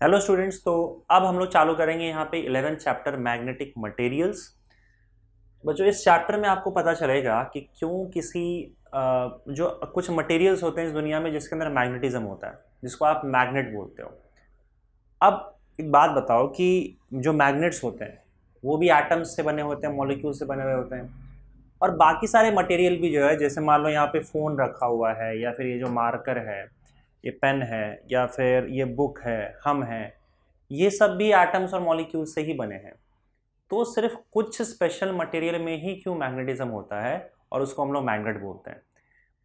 Hello students. तो अब हम लोग चालू करेंगे यहाँ पे 11th चैप्टर मैग्नेटिक मटेरियल्स। बच्चों, इस चैप्टर में आपको पता चलेगा कि क्यों किसी जो कुछ मटेरियल्स होते हैं इस दुनिया में जिसके अंदर मैग्नेटिज्म होता है, जिसको आप मैग्नेट बोलते हो। अब एक बात बताओ कि जो मैग्नेट्स होते हैं वो भी एटम्स से बने होते हैं, मॉलिक्यूल से बने हुए होते हैं। और बाकी सारे मटेरियल भी जो है, जैसे मान लो यहाँ पे फ़ोन रखा हुआ है, या फिर ये जो मार्कर है, ये पेन है, या फिर ये बुक है, हम हैं, ये सब भी एटम्स और मॉलिक्यूल से ही बने हैं। तो सिर्फ कुछ स्पेशल मटेरियल में ही क्यों मैग्नेटिज्म होता है और उसको हम लोग मैग्नेट बोलते हैं,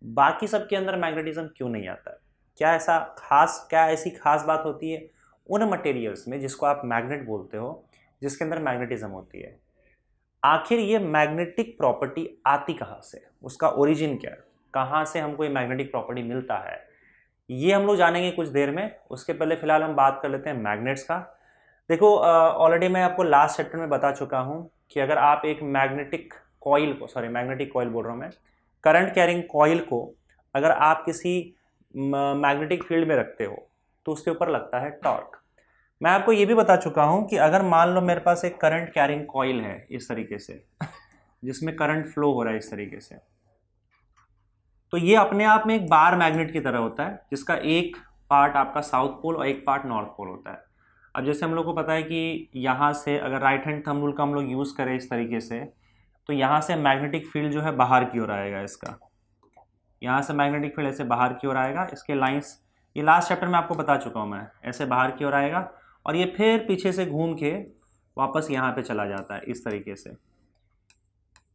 बाकी सब के अंदर मैग्नेटिज्म क्यों नहीं आता है? क्या ऐसी खास बात होती है उन मटेरियल्स में जिसको आप मैग्नेट बोलते हो, जिसके अंदर मैग्नेटिज्म होती है? आखिर ये मैग्नेटिक प्रॉपर्टी आती कहाँ से, उसका ओरिजिन क्या है, कहाँ से हमको ये मैग्नेटिक प्रॉपर्टी मिलता है, ये हम लोग जानेंगे कुछ देर में। उसके पहले फिलहाल हम बात कर लेते हैं मैग्नेट्स का। देखो, ऑलरेडी मैं आपको लास्ट चैप्टर में बता चुका हूँ कि अगर आप एक मैग्नेटिक कॉइल बोल रहा हूँ मैं, करंट कैरिंग कॉइल को अगर आप किसी मैग्नेटिक फील्ड में रखते हो तो उसके ऊपर लगता है टॉर्क। मैं आपको ये भी बता चुका हूँ कि अगर मान लो मेरे पास एक करंट कैरिंग कॉइल है इस तरीके से, जिसमें करंट फ्लो हो रहा है इस तरीके से, तो ये अपने आप में एक बार मैग्नेट की तरह होता है, जिसका एक पार्ट आपका साउथ पोल और एक पार्ट नॉर्थ पोल होता है। अब जैसे हम लोग को पता है कि यहाँ से अगर राइट हैंड थंब रूल का हम लोग यूज़ करें इस तरीके से, तो यहाँ से मैग्नेटिक फील्ड जो है बाहर की ओर आएगा इसका। यहाँ से मैग्नेटिक फील्ड ऐसे बाहर की ओर आएगा, इसके लाइंस ये लास्ट चैप्टर में आपको बता चुका हूँ मैं, ऐसे बाहर की ओर आएगा और ये फिर पीछे से घूम के वापस यहाँ पे चला जाता है इस तरीके से।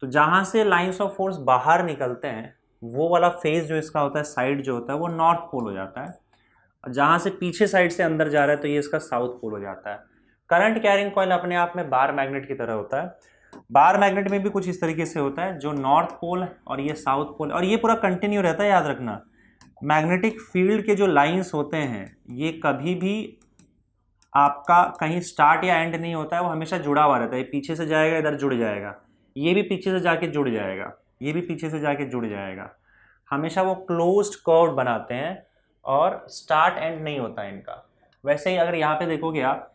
तो जहाँ से लाइंस ऑफ फोर्स बाहर निकलते हैं वो वाला फेज जो इसका होता है, साइड जो होता है, वो नॉर्थ पोल हो जाता है। और जहाँ से पीछे साइड से अंदर जा रहा है तो ये इसका साउथ पोल हो जाता है। करंट कैरिंग कॉइल अपने आप में बार मैग्नेट की तरह होता है। बार मैग्नेट में भी कुछ इस तरीके से होता है, जो नॉर्थ पोल और ये साउथ पोल, और ये पूरा कंटिन्यू रहता है। याद रखना, मैग्नेटिक फील्ड के जो लाइंस होते हैं ये कभी भी आपका कहीं स्टार्ट या एंड नहीं होता है, वो हमेशा जुड़ा हुआ रहता है। ये पीछे से जाएगा, इधर जुड़ जाएगा, ये भी पीछे से जाके जुड़ जाएगा, ये भी पीछे से जाके जुड़ जाएगा। हमेशा वो क्लोज्ड कर्व बनाते हैं और स्टार्ट एंड नहीं होता है इनका। वैसे ही अगर यहाँ पे देखोगे आप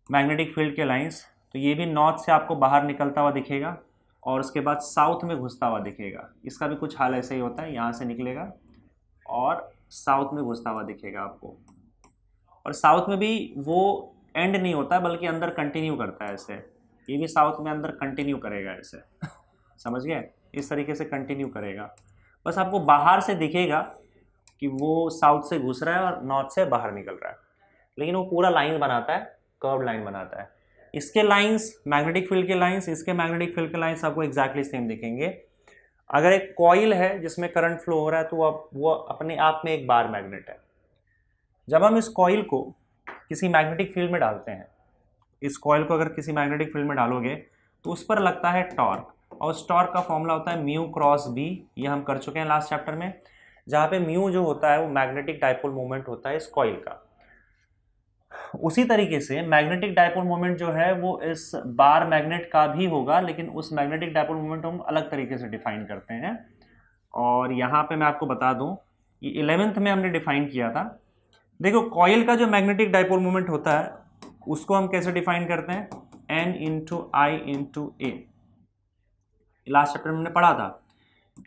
मैग्नेटिक फील्ड के लाइंस, तो ये भी नॉर्थ से आपको बाहर निकलता हुआ दिखेगा और उसके बाद साउथ में घुसता हुआ दिखेगा। इसका भी कुछ हाल ऐसे ही होता है, यहाँ से निकलेगा और साउथ में घुसता हुआ दिखेगा आपको। और साउथ में भी वो एंड नहीं होता है, बल्कि अंदर कंटिन्यू करता है ऐसे। ये भी साउथ में अंदर कंटिन्यू करेगा ऐसे समझ गए? इस तरीके से कंटिन्यू करेगा। बस आपको बाहर से दिखेगा कि वो साउथ से घुस रहा है और नॉर्थ से बाहर निकल रहा है, लेकिन वो पूरा लाइन बनाता है, कर्व लाइन बनाता है। इसके लाइंस मैग्नेटिक फील्ड के लाइंस, इसके मैग्नेटिक फील्ड के लाइंस आपको एग्जैक्टली सेम दिखेंगे। अगर एक कॉइल है जिसमें करंट फ्लो हो रहा है तो वो अपने आप में एक बार मैग्नेट है। जब हम इस कॉइल को किसी मैग्नेटिक फील्ड में डालते हैं, इस कॉइल को अगर किसी मैग्नेटिक फील्ड में डालोगे तो उस पर लगता है टॉर्क, और उस टॉर्क का फॉर्मूला होता है म्यू क्रॉस बी। ये हम कर चुके हैं लास्ट चैप्टर में, जहाँ पे म्यू जो होता है वो मैग्नेटिक डाइपोल मोमेंट होता है इस कॉइल का। उसी तरीके से मैग्नेटिक डाइपोल मोमेंट जो है वो इस बार मैग्नेट का भी होगा, लेकिन उस मैग्नेटिक डाइपोल मोमेंट हम अलग तरीके से डिफाइन करते हैं। और यहाँ पे मैं आपको बता दूं, ये 11th में हमने डिफाइन किया था। देखो, कॉइल का जो मैग्नेटिक डाइपोल मोमेंट होता है उसको हम कैसे डिफाइन करते हैं, N इंटू आई इंटू ए। लास्ट चैप्टर में हमने पढ़ा था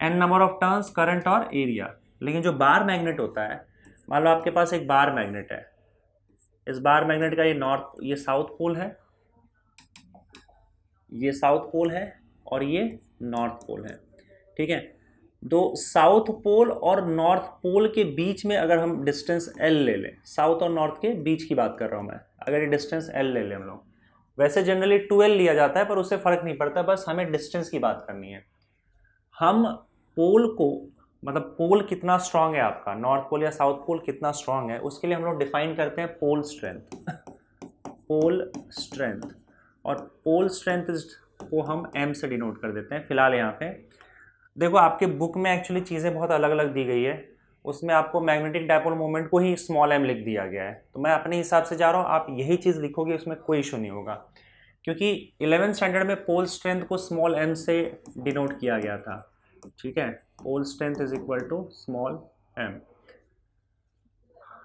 N number of turns, current और एरिया। लेकिन जो बार मैग्नेट होता है, मान लो आपके पास एक बार मैग्नेट है, इस बार मैग्नेट का ये साउथ पोल है, ये साउथ पोल है और ये नॉर्थ पोल है। ठीक है, तो साउथ पोल और नॉर्थ पोल के बीच में अगर हम डिस्टेंस एल ले लें, साउथ और नॉर्थ के बीच की बात कर रहा हूं मैं, अगर ये डिस्टेंस एल ले लें हम लोग, वैसे जनरली 12 लिया जाता है पर उससे फर्क नहीं पड़ता, बस हमें डिस्टेंस की बात करनी है। हम पोल को, मतलब पोल कितना स्ट्रांग है आपका, नॉर्थ पोल या साउथ पोल कितना स्ट्रांग है, उसके लिए हम लोग डिफाइन करते हैं पोल स्ट्रेंथ। पोल स्ट्रेंथ, और पोल स्ट्रेंथ को हम एम से डिनोट कर देते हैं फिलहाल यहाँ पे। देखो, आपके बुक में एक्चुअली चीज़ें बहुत अलग अलग दी गई है, उसमें आपको मैग्नेटिक डाइपोल मोमेंट को ही स्मॉल एम लिख दिया गया है, तो मैं अपने हिसाब से जा रहा हूँ, आप यही चीज़ लिखोगे, उसमें कोई इशू नहीं होगा, क्योंकि 11th स्टैंडर्ड में पोल स्ट्रेंथ को स्मॉल एम से डिनोट किया गया था। ठीक है, pole strength is equal to small M.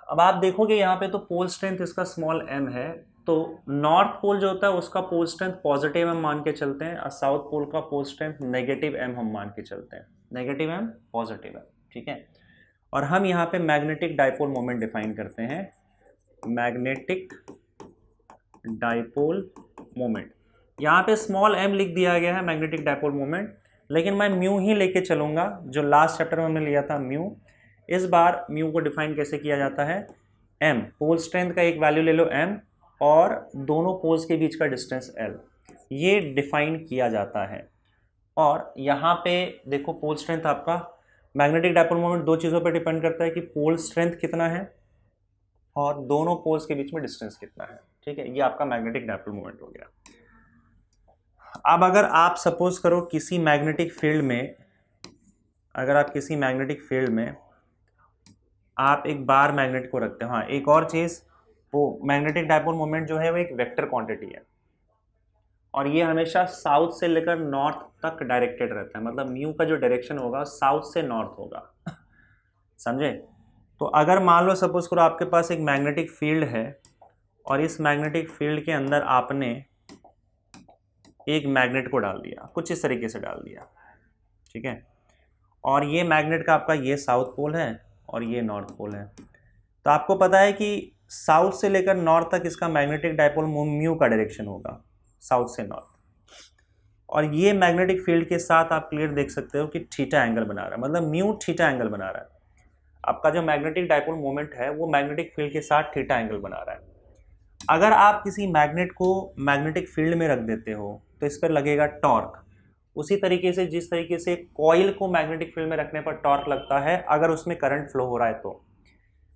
अब आप देखोगे यहाँ पे तो पोल स्ट्रेंथ इसका स्मॉल m है, तो नॉर्थ पोल जो होता है उसका पोल स्ट्रेंथ पॉजिटिव m मान के चलते हैं और साउथ पोल का पोल स्ट्रेंथ नेगेटिव m हम मान के चलते हैं, नेगेटिव m पॉजिटिव m, ठीक है। और हम यहाँ पे मैग्नेटिक डाइपोल मोमेंट डिफाइन करते हैं, मैग्नेटिक डाइपोल मोमेंट। यहाँ पे स्मॉल m लिख दिया गया है मैग्नेटिक डाइपोल मोमेंट, लेकिन मैं म्यू ही लेके चलूंगा, जो लास्ट चैप्टर में हमने लिया था म्यू। इस बार म्यू को डिफाइन कैसे किया जाता है, m, पोल स्ट्रेंथ का एक वैल्यू ले लो m और दोनों पोल्स के बीच का डिस्टेंस l, ये डिफाइन किया जाता है। और यहाँ पे देखो पोल स्ट्रेंथ आपका, मैग्नेटिक डाइपोल मोमेंट दो चीज़ों पे डिपेंड करता है कि पोल स्ट्रेंथ कितना है और दोनों पोल्स के बीच में डिस्टेंस कितना है, ठीक है। ये आपका मैग्नेटिक डाइपोल मोमेंट हो गया। अब अगर आप सपोज करो किसी मैग्नेटिक फील्ड में, अगर आप किसी मैग्नेटिक फील्ड में आप एक बार मैग्नेट को रखते हो, हाँ एक और चीज़, वो मैग्नेटिक डाइपोल मोमेंट जो है वो एक वेक्टर क्वांटिटी है और ये हमेशा साउथ से लेकर नॉर्थ तक डायरेक्टेड रहता है, मतलब म्यू का जो डायरेक्शन होगा साउथ से नॉर्थ होगा समझे। तो अगर मान लो सपोज करो आपके पास एक मैग्नेटिक फील्ड है और इस मैग्नेटिक फील्ड के अंदर आपने एक मैग्नेट को डाल दिया, कुछ इस तरीके से डाल दिया, ठीक है। और ये मैग्नेट का आपका ये साउथ पोल है और ये नॉर्थ पोल है, तो आपको पता है कि साउथ से लेकर नॉर्थ तक इसका मैग्नेटिक डाइपोल म्यू का डायरेक्शन होगा, साउथ से नॉर्थ। और ये मैग्नेटिक फील्ड के साथ आप क्लियर देख सकते हो कि थीटा एंगल बना रहा है, मतलब म्यू थीटा एंगल बना रहा है। आपका जो मैग्नेटिक डाइपोल मोमेंट है वो मैग्नेटिक फील्ड के साथ थीटा एंगल बना रहा है। अगर आप किसी मैग्नेट को मैग्नेटिक फील्ड में रख देते हो तो इस पर लगेगा टॉर्क, उसी तरीके से जिस तरीके से कॉइल को मैग्नेटिक फील्ड में रखने पर टॉर्क लगता है अगर उसमें करंट फ्लो हो रहा है, तो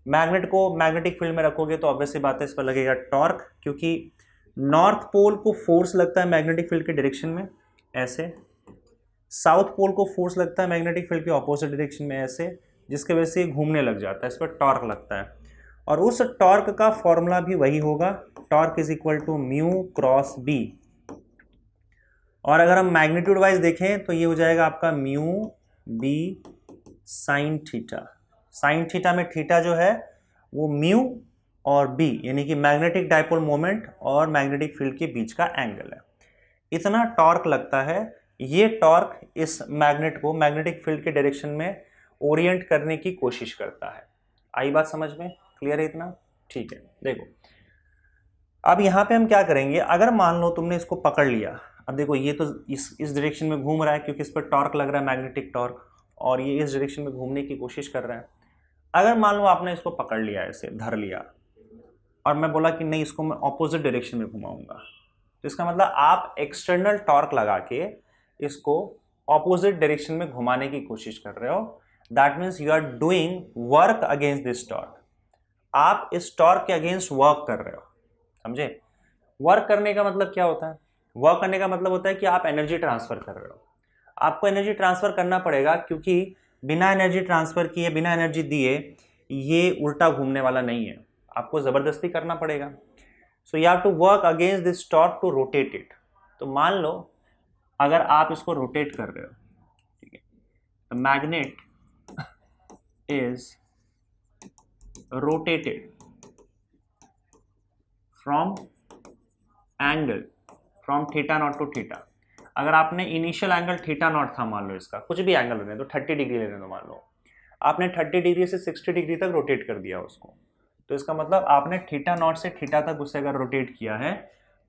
मैग्नेट को मैग्नेटिक फील्ड में रखोगे तो ऑब्वियस सी बात है इस पर लगेगा टॉर्क, क्योंकि नॉर्थ पोल को फोर्स लगता है मैग्नेटिक फील्ड के डायरेक्शन में ऐसे, साउथ पोल को फोर्स लगता है मैग्नेटिक फील्ड के ऑपोजिट डायरेक्शन में ऐसे, जिसके वजह से घूमने लग जाता है, इस पर टॉर्क लगता है। और उस टॉर्क का फॉर्मूला भी वही होगा, torque is equal to mu cross B. और अगर हम मैग्नीट्यूड वाइज देखें तो ये हो जाएगा आपका mu B sine theta. Sine theta में थीटा जो है वो म्यू और बी यानी कि मैग्नेटिक डाइपोल मोमेंट और मैग्नेटिक फील्ड के बीच का एंगल है, इतना टॉर्क लगता है। ये टॉर्क इस मैग्नेट को मैग्नेटिक फील्ड के डायरेक्शन में ओरिएंट करने की कोशिश करता है। आई बात समझ में, क्लियर है इतना, ठीक है। देखो अब यहाँ पे हम क्या करेंगे, अगर मान लो तुमने इसको पकड़ लिया, अब देखो ये तो इस डायरेक्शन में घूम रहा है क्योंकि इस पर टॉर्क लग रहा है मैग्नेटिक टॉर्क, और ये इस डायरेक्शन में घूमने की कोशिश कर रहा है। अगर मान लो आपने इसको पकड़ लिया, ऐसे धर लिया, और मैं बोला कि नहीं इसको मैं ऑपोजिट डायरेक्शन में घुमाऊंगा, तो इसका मतलब आप एक्सटर्नल टॉर्क लगा के इसको ऑपोजिट डायरेक्शन में घुमाने की कोशिश कर रहे हो। That means you are doing work against this torque, आप इस टॉर्क के अगेंस्ट वर्क कर रहे हो, समझे। वर्क करने का मतलब क्या होता है, वर्क करने का मतलब होता है कि आप एनर्जी ट्रांसफर कर रहे हो। आपको एनर्जी ट्रांसफर करना पड़ेगा क्योंकि बिना एनर्जी ट्रांसफर किए, बिना एनर्जी दिए ये उल्टा घूमने वाला नहीं है, आपको ज़बरदस्ती करना पड़ेगा। So you have to work against this torque to rotate it. तो मान लो अगर आप इसको रोटेट कर रहे हो, ठीक है, the magnet is rotated from angle from theta naught to theta. अगर आपने इनिशियल एंगल थीटा नॉट था, मान लो इसका कुछ भी एंगल लेने दो, 30 डिग्री लेने दो, मान लो आपने 30 डिग्री से 60 डिग्री तक रोटेट कर दिया उसको, तो इसका मतलब आपने थीटा नॉट से थीटा तक उसे अगर रोटेट किया है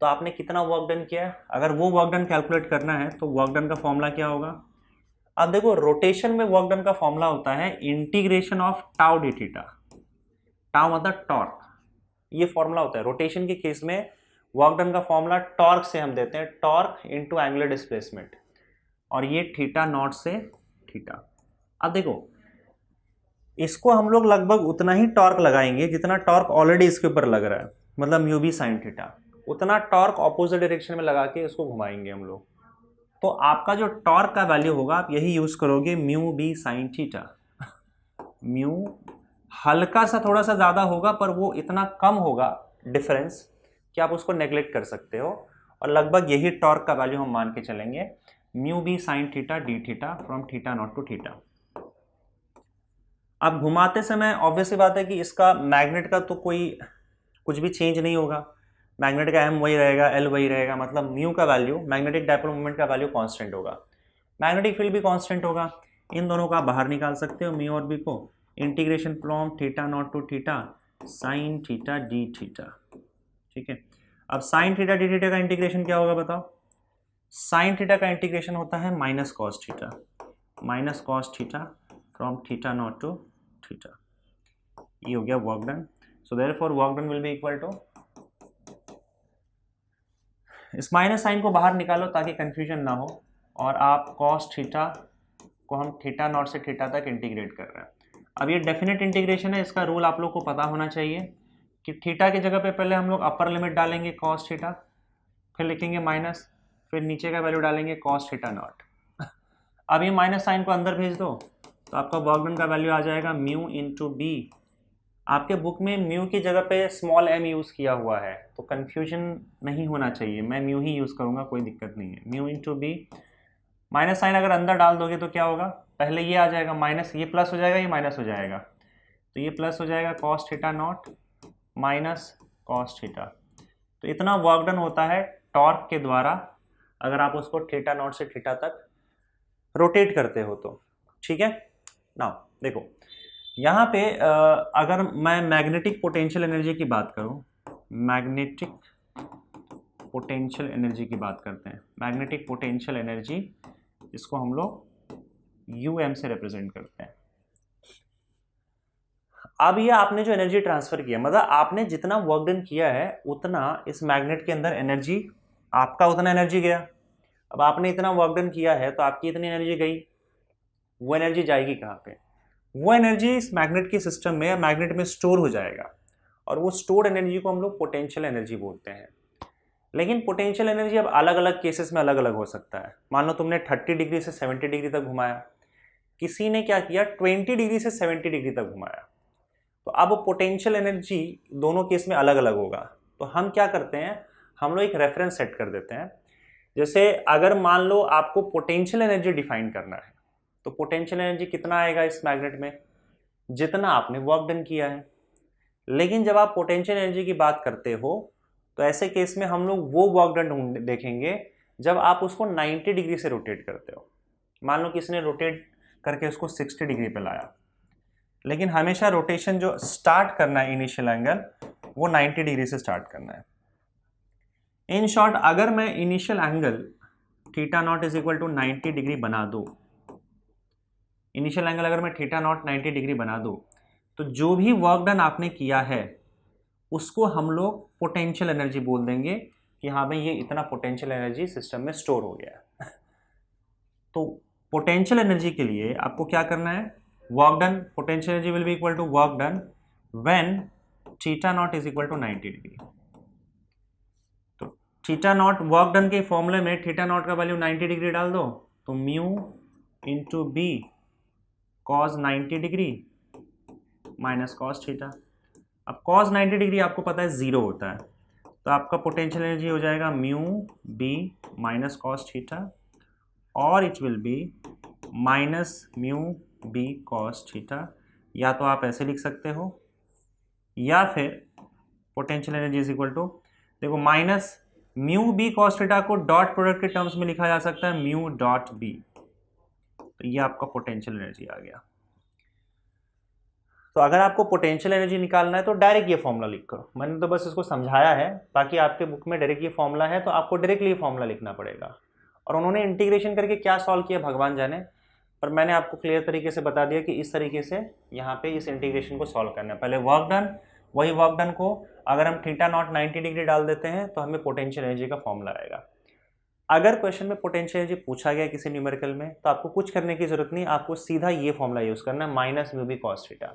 तो आपने कितना वर्क डन किया है। अगर वो वर्क डन कैलकुलेट करना है तो वर्क डन का फॉर्मूला क्या होगा। अब देखो रोटेशन में वर्क डन का फॉर्मूला होता है integration of tau D theta, tau मतलब टॉर्क, ये फॉर्मूला होता है रोटेशन के केस में। वर्क डन का फॉर्मूला टॉर्क से हम देते हैं, टॉर्क इनटू एंगुलर डिस्प्लेसमेंट, और ये थीटा नॉट से थीटा। अब देखो इसको हम लोग लगभग उतना ही टॉर्क लगाएंगे जितना टॉर्क ऑलरेडी इसके ऊपर लग रहा है, मतलब म्यू बी साइन थीटा, उतना टॉर्क ऑपोजिट डायरेक्शन में लगा के इसको घुमाएंगे हम लोग। तो आपका जो टॉर्क का वैल्यू होगा आप यही यूज करोगे, mu B sine theta. Mu हल्का सा थोड़ा सा ज्यादा होगा पर वो इतना कम होगा डिफरेंस कि आप उसको नेग्लेक्ट कर सकते हो, और लगभग यही टॉर्क का वैल्यू हम मान के चलेंगे, mu B sine theta D theta from theta naught to theta. अब घुमाते समय ऑब्वियस सी बात है कि इसका मैग्नेट का तो कोई कुछ भी चेंज नहीं होगा, मैग्नेट का एम वही रहेगा, एल वही रहेगा, मतलब म्यू का वैल्यू, मैग्नेटिक डायपोल मोमेंट का वैल्यू कांस्टेंट होगा, मैग्नेटिक फील्ड भी कांस्टेंट होगा। इन दोनों को आप बाहर निकाल सकते हो, म्यू और बी को, integration from theta naught to theta sine theta D theta. ठीक है, अब साइन थीटा डी थीटा का इंटीग्रेशन क्या होगा बताओ? साइन थीटा का इंटीग्रेशन होता है minus cos theta, minus cos theta from theta naught to theta. ये हो गया work done. So therefore work done will be equal to, इस माइनस साइन को बाहर निकालो ताकि कंफ्यूजन ना हो, और आप कॉस थीटा को हम थीटा नॉट से थीटा तक इंटीग्रेट कर रहे हैं। अब ये डेफिनेट इंटीग्रेशन है, इसका रूल आप लोग को पता होना चाहिए कि थीटा की जगह पे पहले हम लोग अपर लिमिट डालेंगे कॉस थीटा, फिर लिखेंगे माइनस, फिर नीचे का वैल्यू डालेंगे कॉस थीटा नॉट। अब ये माइनस साइन को अंदर भेज दो तो आपका वर्क डन का वैल्यू आ जाएगा म्यू इंटू बी। आपके बुक में म्यू की जगह पे स्मॉल एम यूज़ किया हुआ है, तो कन्फ्यूजन नहीं होना चाहिए, मैं म्यू ही यूज़ करूँगा, कोई दिक्कत नहीं है। Mu into B, minus sine अगर अंदर डाल दोगे तो क्या होगा, पहले ये आ जाएगा माइनस, ये प्लस हो जाएगा, ये माइनस हो जाएगा, तो ये प्लस हो जाएगा cos theta naught minus cos theta. तो इतना वर्क डन होता है टॉर्क के द्वारा, अगर आप उसको थीटा नॉट से थीटा तक रोटेट करते हो तो। ठीक है, नाउ देखो यहाँ पे अगर मैं मैग्नेटिक पोटेंशियल एनर्जी की बात करूँ, मैग्नेटिक पोटेंशियल एनर्जी की बात करते हैं, मैग्नेटिक पोटेंशियल एनर्जी, इसको हम लोग यूएम से रिप्रेजेंट करते हैं। अब ये आपने जो एनर्जी ट्रांसफर किया, मतलब आपने जितना वर्क डन किया है उतना इस मैग्नेट के अंदर एनर्जी, आपका उतना एनर्जी गया। अब आपने इतना वर्क डन किया है तो आपकी इतनी एनर्जी गई, वो एनर्जी जाएगी कहाँ पे? वो एनर्जी इस मैग्नेट के सिस्टम में या मैग्नेट में स्टोर हो जाएगा, और वो स्टोर्ड एनर्जी को हम लोग पोटेंशियल एनर्जी बोलते हैं। लेकिन पोटेंशियल एनर्जी अब अलग अलग केसेस में अलग अलग हो सकता है। मान लो तुमने 30 डिग्री से 70 डिग्री तक घुमाया, किसी ने क्या किया 20 डिग्री से 70 डिग्री तक घुमाया, तो अब पोटेंशियल एनर्जी दोनों केस में अलग अलग होगा। तो हम क्या करते हैं, हम लोग एक रेफरेंस सेट कर देते हैं। जैसे अगर मान लो आपको पोटेंशियल एनर्जी डिफाइन करना है, तो पोटेंशियल एनर्जी कितना आएगा इस मैग्नेट में, जितना आपने वर्क डन किया है। लेकिन जब आप पोटेंशियल एनर्जी की बात करते हो तो ऐसे केस में हम लोग वो वर्क डन देखेंगे जब आप उसको 90 डिग्री से रोटेट करते हो। मान लो किसी ने रोटेट करके उसको 60 डिग्री पे लाया, लेकिन हमेशा रोटेशन जो स्टार्ट करना है इनिशियल एंगल, वो 90 डिग्री से स्टार्ट करना है। इन शॉर्ट, अगर मैं initial angle theta naught is equal to 90 degree बना दूं, इनिशियल एंगल अगर मैं थीटा नॉट 90 डिग्री बना दूं, तो जो भी वर्क डन आपने किया है उसको हम लोग पोटेंशियल एनर्जी बोल देंगे कि हाँ भाई ये इतना पोटेंशियल एनर्जी सिस्टम में स्टोर हो गया है। तो पोटेंशियल एनर्जी के लिए आपको क्या करना है, work done, potential energy will be equal to work done when theta naught is equal to 90 degree. तो थीटा नॉट वर्क डन के फॉर्मूले में थीटा नॉट का वैल्यू 90 डिग्री डाल दो, तो mu into B cos 90 degree minus cos theta. अब cos 90 degree आपको पता है 0 होता है, तो आपका पोटेंशियल एनर्जी हो जाएगा mu B minus cos theta, और it will be minus mu B cos theta. या तो आप ऐसे लिख सकते हो, या फिर potential energy is equal to, देखो minus mu B cos theta को डॉट प्रोडक्ट के टर्म्स में लिखा जा सकता है म्यू डॉट बी, तो ये आपका पोटेंशियल एनर्जी आ गया। तो अगर आपको पोटेंशियल एनर्जी निकालना है तो डायरेक्ट ये फॉर्मूला लिख करो, मैंने तो बस इसको समझाया है, बाकी आपके बुक में डायरेक्ट ये फॉर्मूला है तो आपको डायरेक्टली ये फॉर्मूला लिखना पड़ेगा। और उन्होंने इंटीग्रेशन करके क्या सॉल्व किया भगवान जाने, पर मैंने आपको क्लियर तरीके से बता दिया कि इस तरीके से यहाँ पे इस इंटीग्रेशन को सॉल्व करना है। पहले वर्क डन, वही वर्क डन को अगर हम थीटा नॉट 90 डिग्री डाल देते हैं तो हमें पोटेंशियल एनर्जी का फॉर्मूला आएगा। अगर क्वेश्चन में पोटेंशियल एनर्जी पूछा गया किसी न्यूमेरिकल में, तो आपको कुछ करने की जरूरत नहीं, आपको सीधा ये फॉर्मूला यूज करना है, minus mu B cos theta.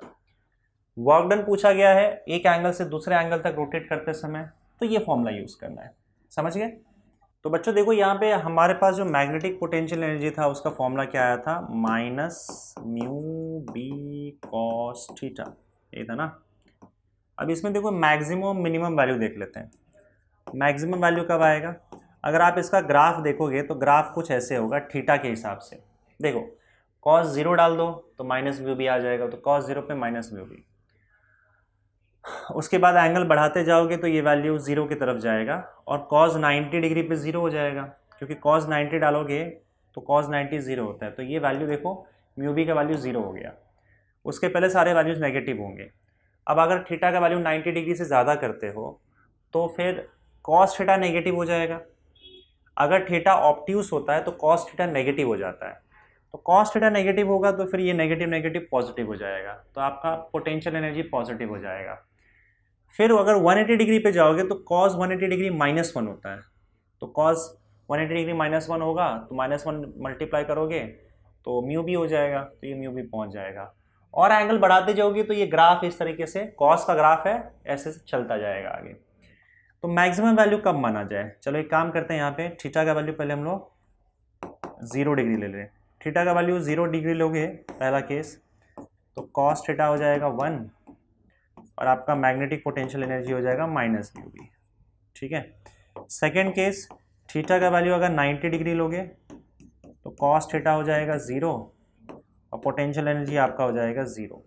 Work done पूछा गया है एक एंगल से दूसरे एंगल तक रोटेट करते समय, तो ये फॉर्मूला यूज करना है। समझ गए? तो बच्चों देखो यहाँ पे हमारे पास जो मैग्नेटिक पोटेंशियल एनर्जी था उसका फॉर्मूला क्या आया था, minus mu B cos theta, ये था ना। अब इसमें देखो मैक्सिमम मिनिमम वैल्यू देख लेते हैं। मैक्सिमम वैल्यू कब आएगा, अगर आप इसका ग्राफ देखोगे तो ग्राफ कुछ ऐसे होगा थीटा के हिसाब से। देखो कॉस 0 डाल दो तो माइनस म्यू बी आ जाएगा, तो कॉस 0 पे माइनस म्यू बी। उसके बाद एंगल बढ़ाते जाओगे तो ये वैल्यू 0 की तरफ जाएगा और कॉस 90 डिग्री पे 0 हो जाएगा, क्योंकि कॉस 90 डालोगे तो कॉस 90 0 होता है, तो ये वैल्यू देखो म्यू बी का वैल्यू 0 हो गया। उसके पहले सारे वैल्यूज नेगेटिव होंगे। अब अगर थीटा का वैल्यू 90 डिग्री से ज़्यादा करते हो तो फिर कॉस थीटा नेगेटिव हो जाएगा। अगर थीटा ऑब्ट्यूस होता है तो कॉस थीटा नेगेटिव हो जाता है, तो कॉस थीटा नेगेटिव होगा तो फिर ये नेगेटिव नेगेटिव पॉजिटिव हो जाएगा, तो आपका पोटेंशियल एनर्जी पॉजिटिव हो जाएगा। फिर अगर 180 डिग्री पे जाओगे तो कॉस 180 डिग्री -1 होता है, तो कॉस 180 डिग्री -1 होगा तो -1 मल्टीप्लाई करोगे तो म्यू बी हो जाएगा, तो ये म्यू बी पहुंच जाएगा। और एंगल बढ़ाते जाओगे तो ये ग्राफ इस तरीके से कॉस का ग्राफ है, ऐसे से चलता जाएगा आगे। तो मैक्सिमम वैल्यू कब माना जाए, चलो एक काम करते हैं, यहाँ पे थीटा का वैल्यू पहले हम लोग 0 डिग्री ले लें। थीटा का वैल्यू 0 डिग्री लोगे पहला केस, तो कॉस थीटा हो जाएगा 1 और आपका मैग्नेटिक पोटेंशियल एनर्जी हो जाएगा माइनस म्यू बी। ठीक है। सेकेंड केस, थीटा का वैल्यू अगर 90 डिग्री लोगे तो कॉस थीटा हो जाएगा 0 और पोटेंशियल एनर्जी आपका हो जाएगा 0।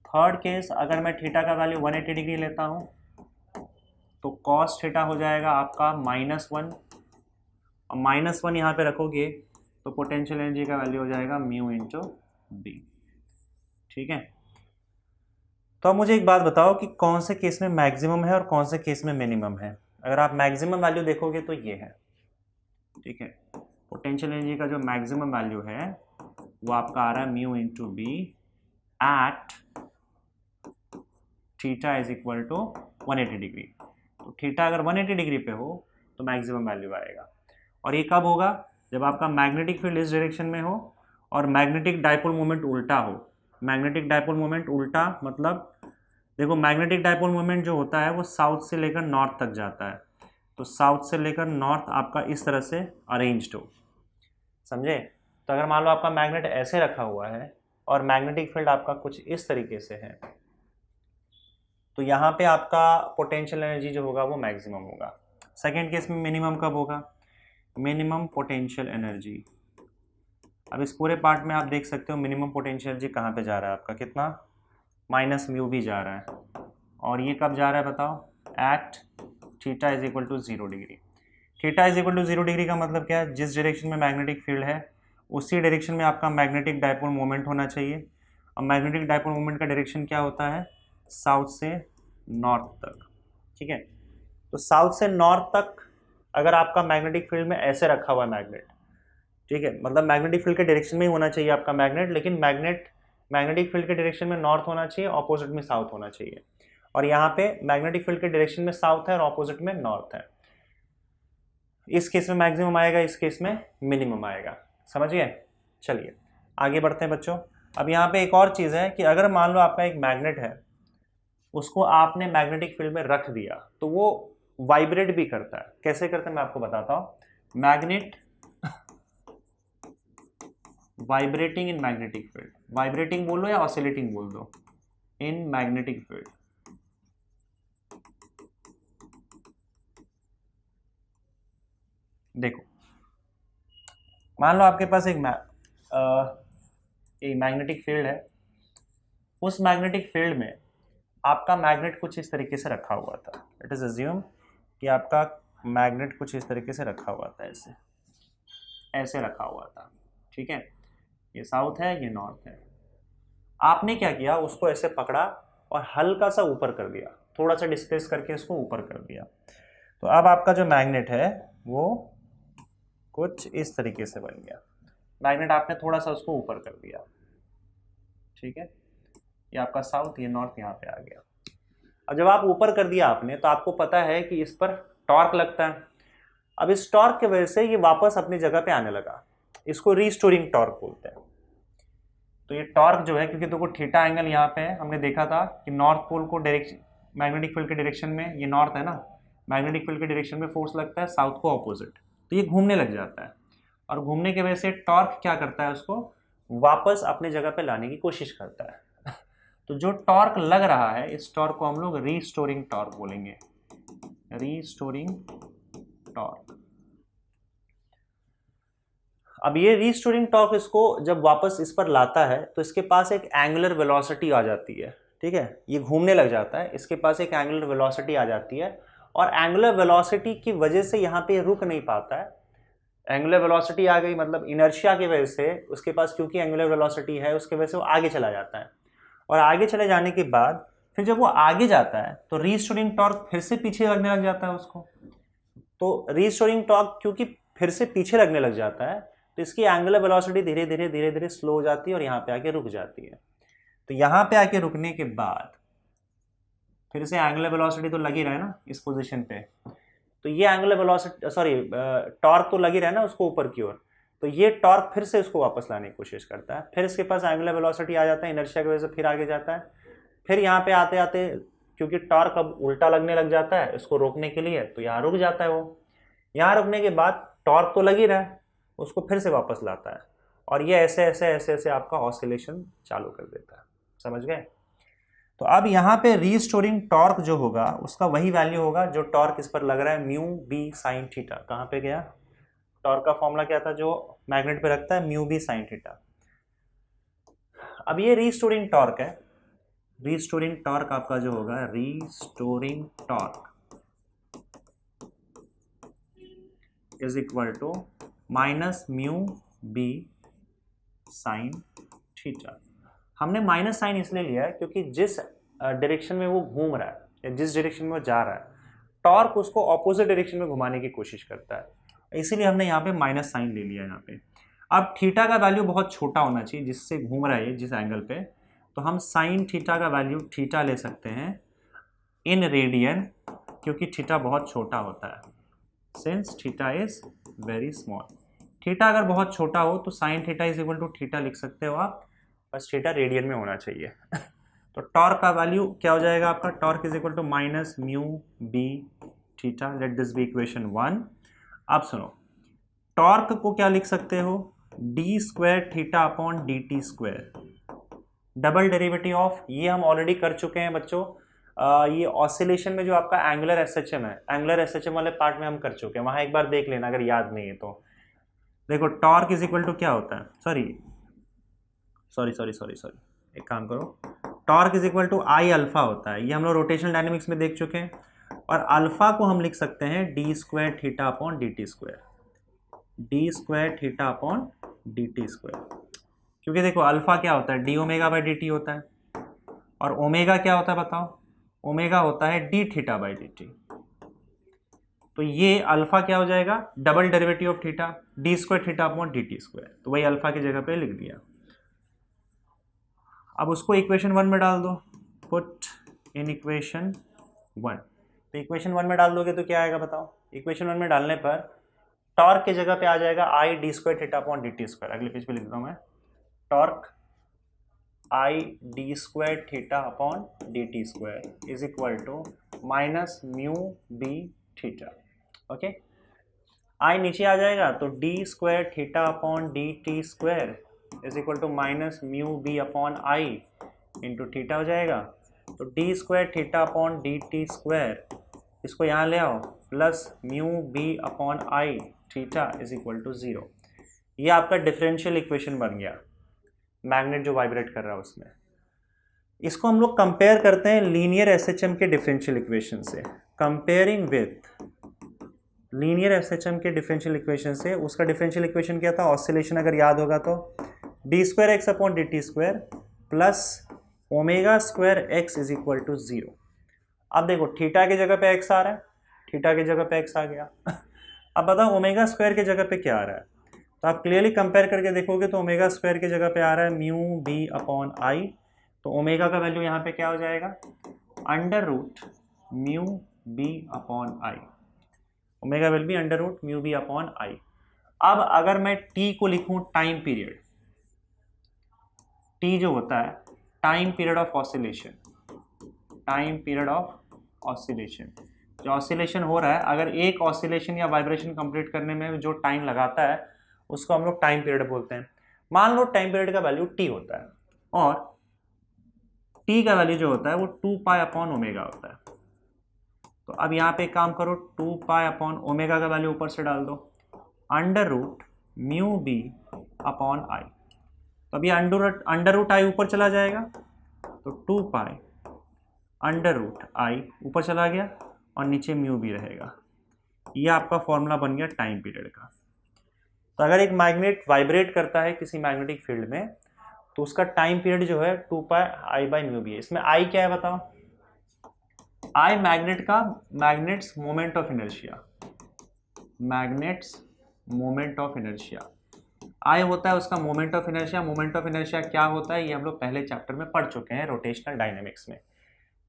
थर्ड केस, अगर मैं थीटा का वैल्यू 180 डिग्री लेता हूँ तो कॉस थीटा हो जाएगा आपका -1 और -1 यहाँ पे रखोगे तो पोटेंशियल एनर्जी का वैल्यू हो जाएगा म्यू इंटू बी। ठीक है। तो अब मुझे एक बात बताओ कि कौन से केस में मैक्सिमम है और कौन से केस में मिनिमम है। अगर आप मैक्सिमम वैल्यू देखोगे तो ये है। ठीक है। पोटेंशियल एनर्जी का जो मैक्सिमम वैल्यू है वो आपका आ रहा है mu into B at theta is equal to 180 degree. तो थीटा अगर 180 डिग्री पे हो तो मैक्सिमम वैल्यू आएगा। और ये कब होगा, जब आपका मैग्नेटिक फील्ड इस डायरेक्शन में हो और मैग्नेटिक डायपोल मोमेंट उल्टा हो। मैग्नेटिक डायपोल मोमेंट उल्टा मतलब देखो, मैग्नेटिक डायपोल मोमेंट जो होता है वो साउथ से लेकर नॉर्थ तक जाता है, तो साउथ से लेकर नॉर्थ आपका इस तरह से अरेंज्ड हो, समझे। तो अगर मान लो आपका मैग्नेट ऐसे रखा हुआ है और मैग्नेटिक फील्ड आपका कुछ इस तरीके से है, तो यहाँ पे आपका पोटेंशियल एनर्जी जो होगा वो मैक्सिमम होगा। सेकेंड केस में मिनिमम कब होगा, मिनिमम पोटेंशियल एनर्जी। अब इस पूरे पार्ट में आप देख सकते हो मिनिमम पोटेंशियल एनर्जी कहाँ पे जा रहा है आपका, कितना, माइनस म्यू भी जा रहा है। और ये कब जा रहा है बताओ, at theta is equal to 0 degree. Theta is equal to 0 degree का मतलब क्या है, जिस डायरेक्शन में मैग्नेटिक फील्ड है उसी डायरेक्शन में आपका मैग्नेटिक डायपोल मोमेंट होना चाहिए। और मैग्नेटिक डायपोल मोमेंट का डायरेक्शन क्या होता है, साउथ से नॉर्थ तक। ठीक है। तो साउथ से नॉर्थ तक अगर आपका मैग्नेटिक फील्ड में ऐसे रखा हुआ है मैग्नेट, ठीक है, मतलब मैग्नेटिक फील्ड के डायरेक्शन में ही होना चाहिए आपका मैग्नेट, लेकिन मैग्नेटिक फील्ड के डायरेक्शन में नॉर्थ होना चाहिए, ऑपोजिट में साउथ होना चाहिए। और यहाँ पे मैग्नेटिक फील्ड के डायरेक्शन में साउथ है और ऑपोजिट में नॉर्थ है। इस केस में मैक्सिमम आएगा, इस केस में मिनिमम आएगा, समझिए। चलिए आगे बढ़ते हैं बच्चों। अब यहाँ पे एक और चीज़ है कि अगर मान लो आपका एक मैग्नेट है, उसको आपने मैग्नेटिक फील्ड में रख दिया तो वो वाइब्रेट भी करता है। कैसे करते हैं मैं आपको बताता हूँ। Magnet vibrating in magnetic field, vibrating बोल लो या ऑसिलेटिंग बोल दो, इन मैग्नेटिक फील्ड। देखो मान लो आपके पास एक मैग्नेटिक फील्ड है, उस मैग्नेटिक फील्ड में आपका मैग्नेट कुछ इस तरीके से रखा हुआ था। इट इज अज्यूम कि आपका मैग्नेट कुछ इस तरीके से रखा हुआ था, ऐसे ऐसे रखा हुआ था। ठीक है, ये साउथ है, ये नॉर्थ है। आपने क्या किया, उसको ऐसे पकड़ा और हल्का सा ऊपर कर दिया, थोड़ा सा डिस्प्लेस करके इसको ऊपर कर दिया। तो अब आपका जो मैग्नेट है वो कुछ इस तरीके से बन गया। मैग्नेट आपने थोड़ा सा उसको ऊपर कर दिया। ठीक है, ये आपका साउथ, ये नॉर्थ यहाँ पे आ गया। अब जब आप ऊपर कर दिया आपने, तो आपको पता है कि इस पर टॉर्क लगता है। अब इस टॉर्क की वजह से ये वापस अपनी जगह पे आने लगा, इसको रीस्टोरिंग टॉर्क बोलते हैं। तो ये टॉर्क जो है, क्योंकि देखो थीटा एंगल यहाँ पे है, हमने देखा था कि नॉर्थ पोल को डायरेक्शन मैग्नेटिक फील्ड के डायरेक्शन में, ये नॉर्थ है ना, मैग्नेटिक फील्ड के डायरेक्शन में फोर्स लगता है साउथ को ऑपोजिट, तो ये घूमने लग जाता है। और घूमने की वजह से टॉर्क क्या करता है, उसको वापस अपनी जगह पे लाने की कोशिश करता है। तो जो टॉर्क लग रहा है, इस टॉर्क को हम लोग रीस्टोरिंग टॉर्क बोलेंगे, रीस्टोरिंग टॉर्क। अब ये रीस्टोरिंग टॉर्क इसको जब वापस इस पर लाता है तो इसके पास एक एंगुलर वेलोसिटी आ जाती है, ठीक है, ये घूमने लग जाता है, इसके पास एक एंगुलर वेलोसिटी आ जाती है और एंगुलर वेलोसिटी की वजह से यहाँ पे रुक नहीं पाता है। एंगुलर वेलोसिटी आ गई मतलब इनर्शिया की वजह से उसके पास, क्योंकि एंगुलर वेलोसिटी है उसके वजह से वो आगे चला जाता है और आगे चले जाने के बाद फिर जब वो आगे जाता है तो रीस्टोरिंग टॉर्क फिर से पीछे लगने लग जाता है उसको। तो रीस्टोरिंग टॉर्क क्योंकि फिर से पीछे लगने लग जाता है तो इसकी एंगुलर वेलोसिटी धीरे धीरे धीरे धीरे स्लो हो जाती है और यहाँ पे आके रुक जाती है। तो यहाँ पे आके रुकने के बाद फिर से एंगुलर वेलोसिटी तो लगी रहे ना इस पोजीशन पे, तो ये एंगुलर वेलोसिटी टॉर्क तो लगी रहे ना उसको ऊपर की ओर, तो ये टॉर्क फिर से उसको वापस लाने की कोशिश करता है, फिर इसके पास एंगुलर वेलोसिटी आ जाता है इनर्शिया की वजह से, फिर आगे जाता है, फिर यहाँ पे आते आते क्योंकि टॉर्क अब उल्टा लगने लग जाता है इसको रोकने के लिए, तो यहाँ रुक जाता है वो। यहाँ रुकने के बाद टॉर्क तो लगी रहा है, उसको फिर से वापस लाता है और ये ऐसे ऐसे ऐसे ऐसे आपका ऑसिलेशन चालू कर देता है। समझ गए? तो अब यहाँ पे रीस्टोरिंग टॉर्क जो होगा उसका वही वैल्यू होगा जो टॉर्क इस पर लग रहा है, म्यू बी साइन थीटा। कहाँ पे गया? टॉर्क का फॉर्मूला क्या था जो मैग्नेट पे रखता है? Mu B sine theta. अब ये रीस्टोरिंग टॉर्क है, रीस्टोरिंग टॉर्क आपका जो होगा, restoring torque is equal to minus mu B sine theta. हमने माइनस साइन इसलिए लिया है क्योंकि जिस डायरेक्शन में वो घूम रहा है या जिस डायरेक्शन में वो जा रहा है, टॉर्क उसको ऑपोजिट डायरेक्शन में घुमाने की कोशिश करता है, इसीलिए हमने यहाँ पे माइनस साइन ले लिया यहाँ पे। अब थीटा का वैल्यू बहुत छोटा होना चाहिए जिससे घूम रहा है जिस एंगल पे, तो हम साइन थीटा का वैल्यू थीटा ले सकते हैं इन रेडियन, क्योंकि थीटा बहुत छोटा होता है, since theta is very small. Theta अगर बहुत छोटा हो तो sine theta is equal to theta लिख सकते हो आप, बस थीटा रेडियन में होना चाहिए। तो टॉर्क का वैल्यू क्या हो जाएगा आपका? Torque is equal to minus mu B theta, let this be equation 1। अब सुनो, टॉर्क को क्या लिख सकते हो? D square theta upon D T square, double derivative of, ये हम ऑलरेडी कर चुके हैं बच्चों। ये ऑसिलेशन में जो आपका एंगुलर एसएचएम है, एंगुलर एसएचएम वाले पार्ट में हम कर चुके हैं, वहां एक बार देख लेना अगर याद नहीं है तो। देखो टॉर्क इज इक्वल टू क्या होता है, सॉरी, एक काम करो, torque is equal to I alpha होता है, ये हम लोग रोटेशनल डायनेमिक्स में देख चुके हैं, और अल्फा को हम लिख सकते हैं D square theta upon D T square, D square theta upon D T square, क्योंकि देखो अल्फा क्या होता है? D omega by D T होता है, और ओमेगा क्या होता है बताओ? ओमेगा होता है D theta by D T. तो ये अल्फा क्या हो जाएगा? Double derivative of theta, D square theta upon D T square, तो वही अल्फा की जगह पे लिख दिया। अब उसको इक्वेशन 1 में डाल दो, पुट इन इक्वेशन 1। तो इक्वेशन 1 में डाल दोगे तो क्या आएगा बताओ? इक्वेशन 1 में डालने पर टॉर्क की जगह पे आ जाएगा I D square theta upon D T square, अगले पेज पे लिख देता हूँ मैं, torque I D square theta upon D T square is equal to minus mu B theta. Okay, I नीचे आ जाएगा तो D square theta upon D T square is equal to minus mu B upon I into theta हो जाएगा। तो D square theta upon D T square, इसको यहाँ ले आओ, plus mu B upon I theta is equal to 0। ये आपका differential equation बन गया, मैग्नेट जो वाइब्रेट कर रहा है उसमें। इसको हम लोग कंपेयर करते हैं लीनियर एसएचएम के डिफरेंशियल इक्वेशन से, कंपेयरिंग विथ लीनियर एसएचएम के डिफरेंशियल इक्वेशन से। उसका डिफरेंशियल इक्वेशन क्या था? ऑसिलेशन अगर याद होगा तो D square X upon D T square plus omega square X is equal to 0। अब देखो थीटा की जगह पे एक्स आ रहा है, थीटा की जगह पे एक्स आ गया। अब बताओ ओमेगा स्क्वायर की जगह पे क्या आ रहा है? तो आप क्लियरली कंपेयर करके देखोगे तो ओमेगा स्क्वायर की जगह पे आ रहा है म्यू बी अपॉन आई, तो ओमेगा का वैल्यू यहाँ पे क्या हो जाएगा? Under root mu B upon I, omega will be under root mu B upon I. अब अगर मैं टी को लिखूं टाइम पीरियड, टी जो होता है time period of oscillation, time period of oscillation, जो ऑसिलेशन हो रहा है, अगर एक ऑसिलेशन या वाइब्रेशन कंप्लीट करने में जो टाइम लगाता है उसको हम लोग टाइम पीरियड बोलते हैं। मान लो टाइम पीरियड का वैल्यू टी होता है और टी का वैल्यू जो होता है वो 2 पाई अपॉन ओमेगा होता है। तो अब यहाँ पे एक काम करो, 2 पाई अपॉन ओमेगा का वैल्यू ऊपर से डाल दो, under root mu B upon I. तो अब ये अंडर रूट आई ऊपर चला जाएगा, तो 2 पाई अंडर रूट आई ऊपर चला गया और नीचे म्यू बी रहेगा। ये आपका फॉर्मूला बन गया टाइम पीरियड का। तो अगर एक मैग्नेट वाइब्रेट करता है किसी मैग्नेटिक फील्ड में तो उसका टाइम पीरियड जो है 2 pi I by mu B है। इसमें आई क्या है बताओ? I magnets moment of inertia, magnets moment of inertia. I होता है उसका moment of inertia. Moment of inertia क्या होता है ये हम लोग पहले चैप्टर में पढ़ चुके हैं रोटेशनल डायनेमिक्स में।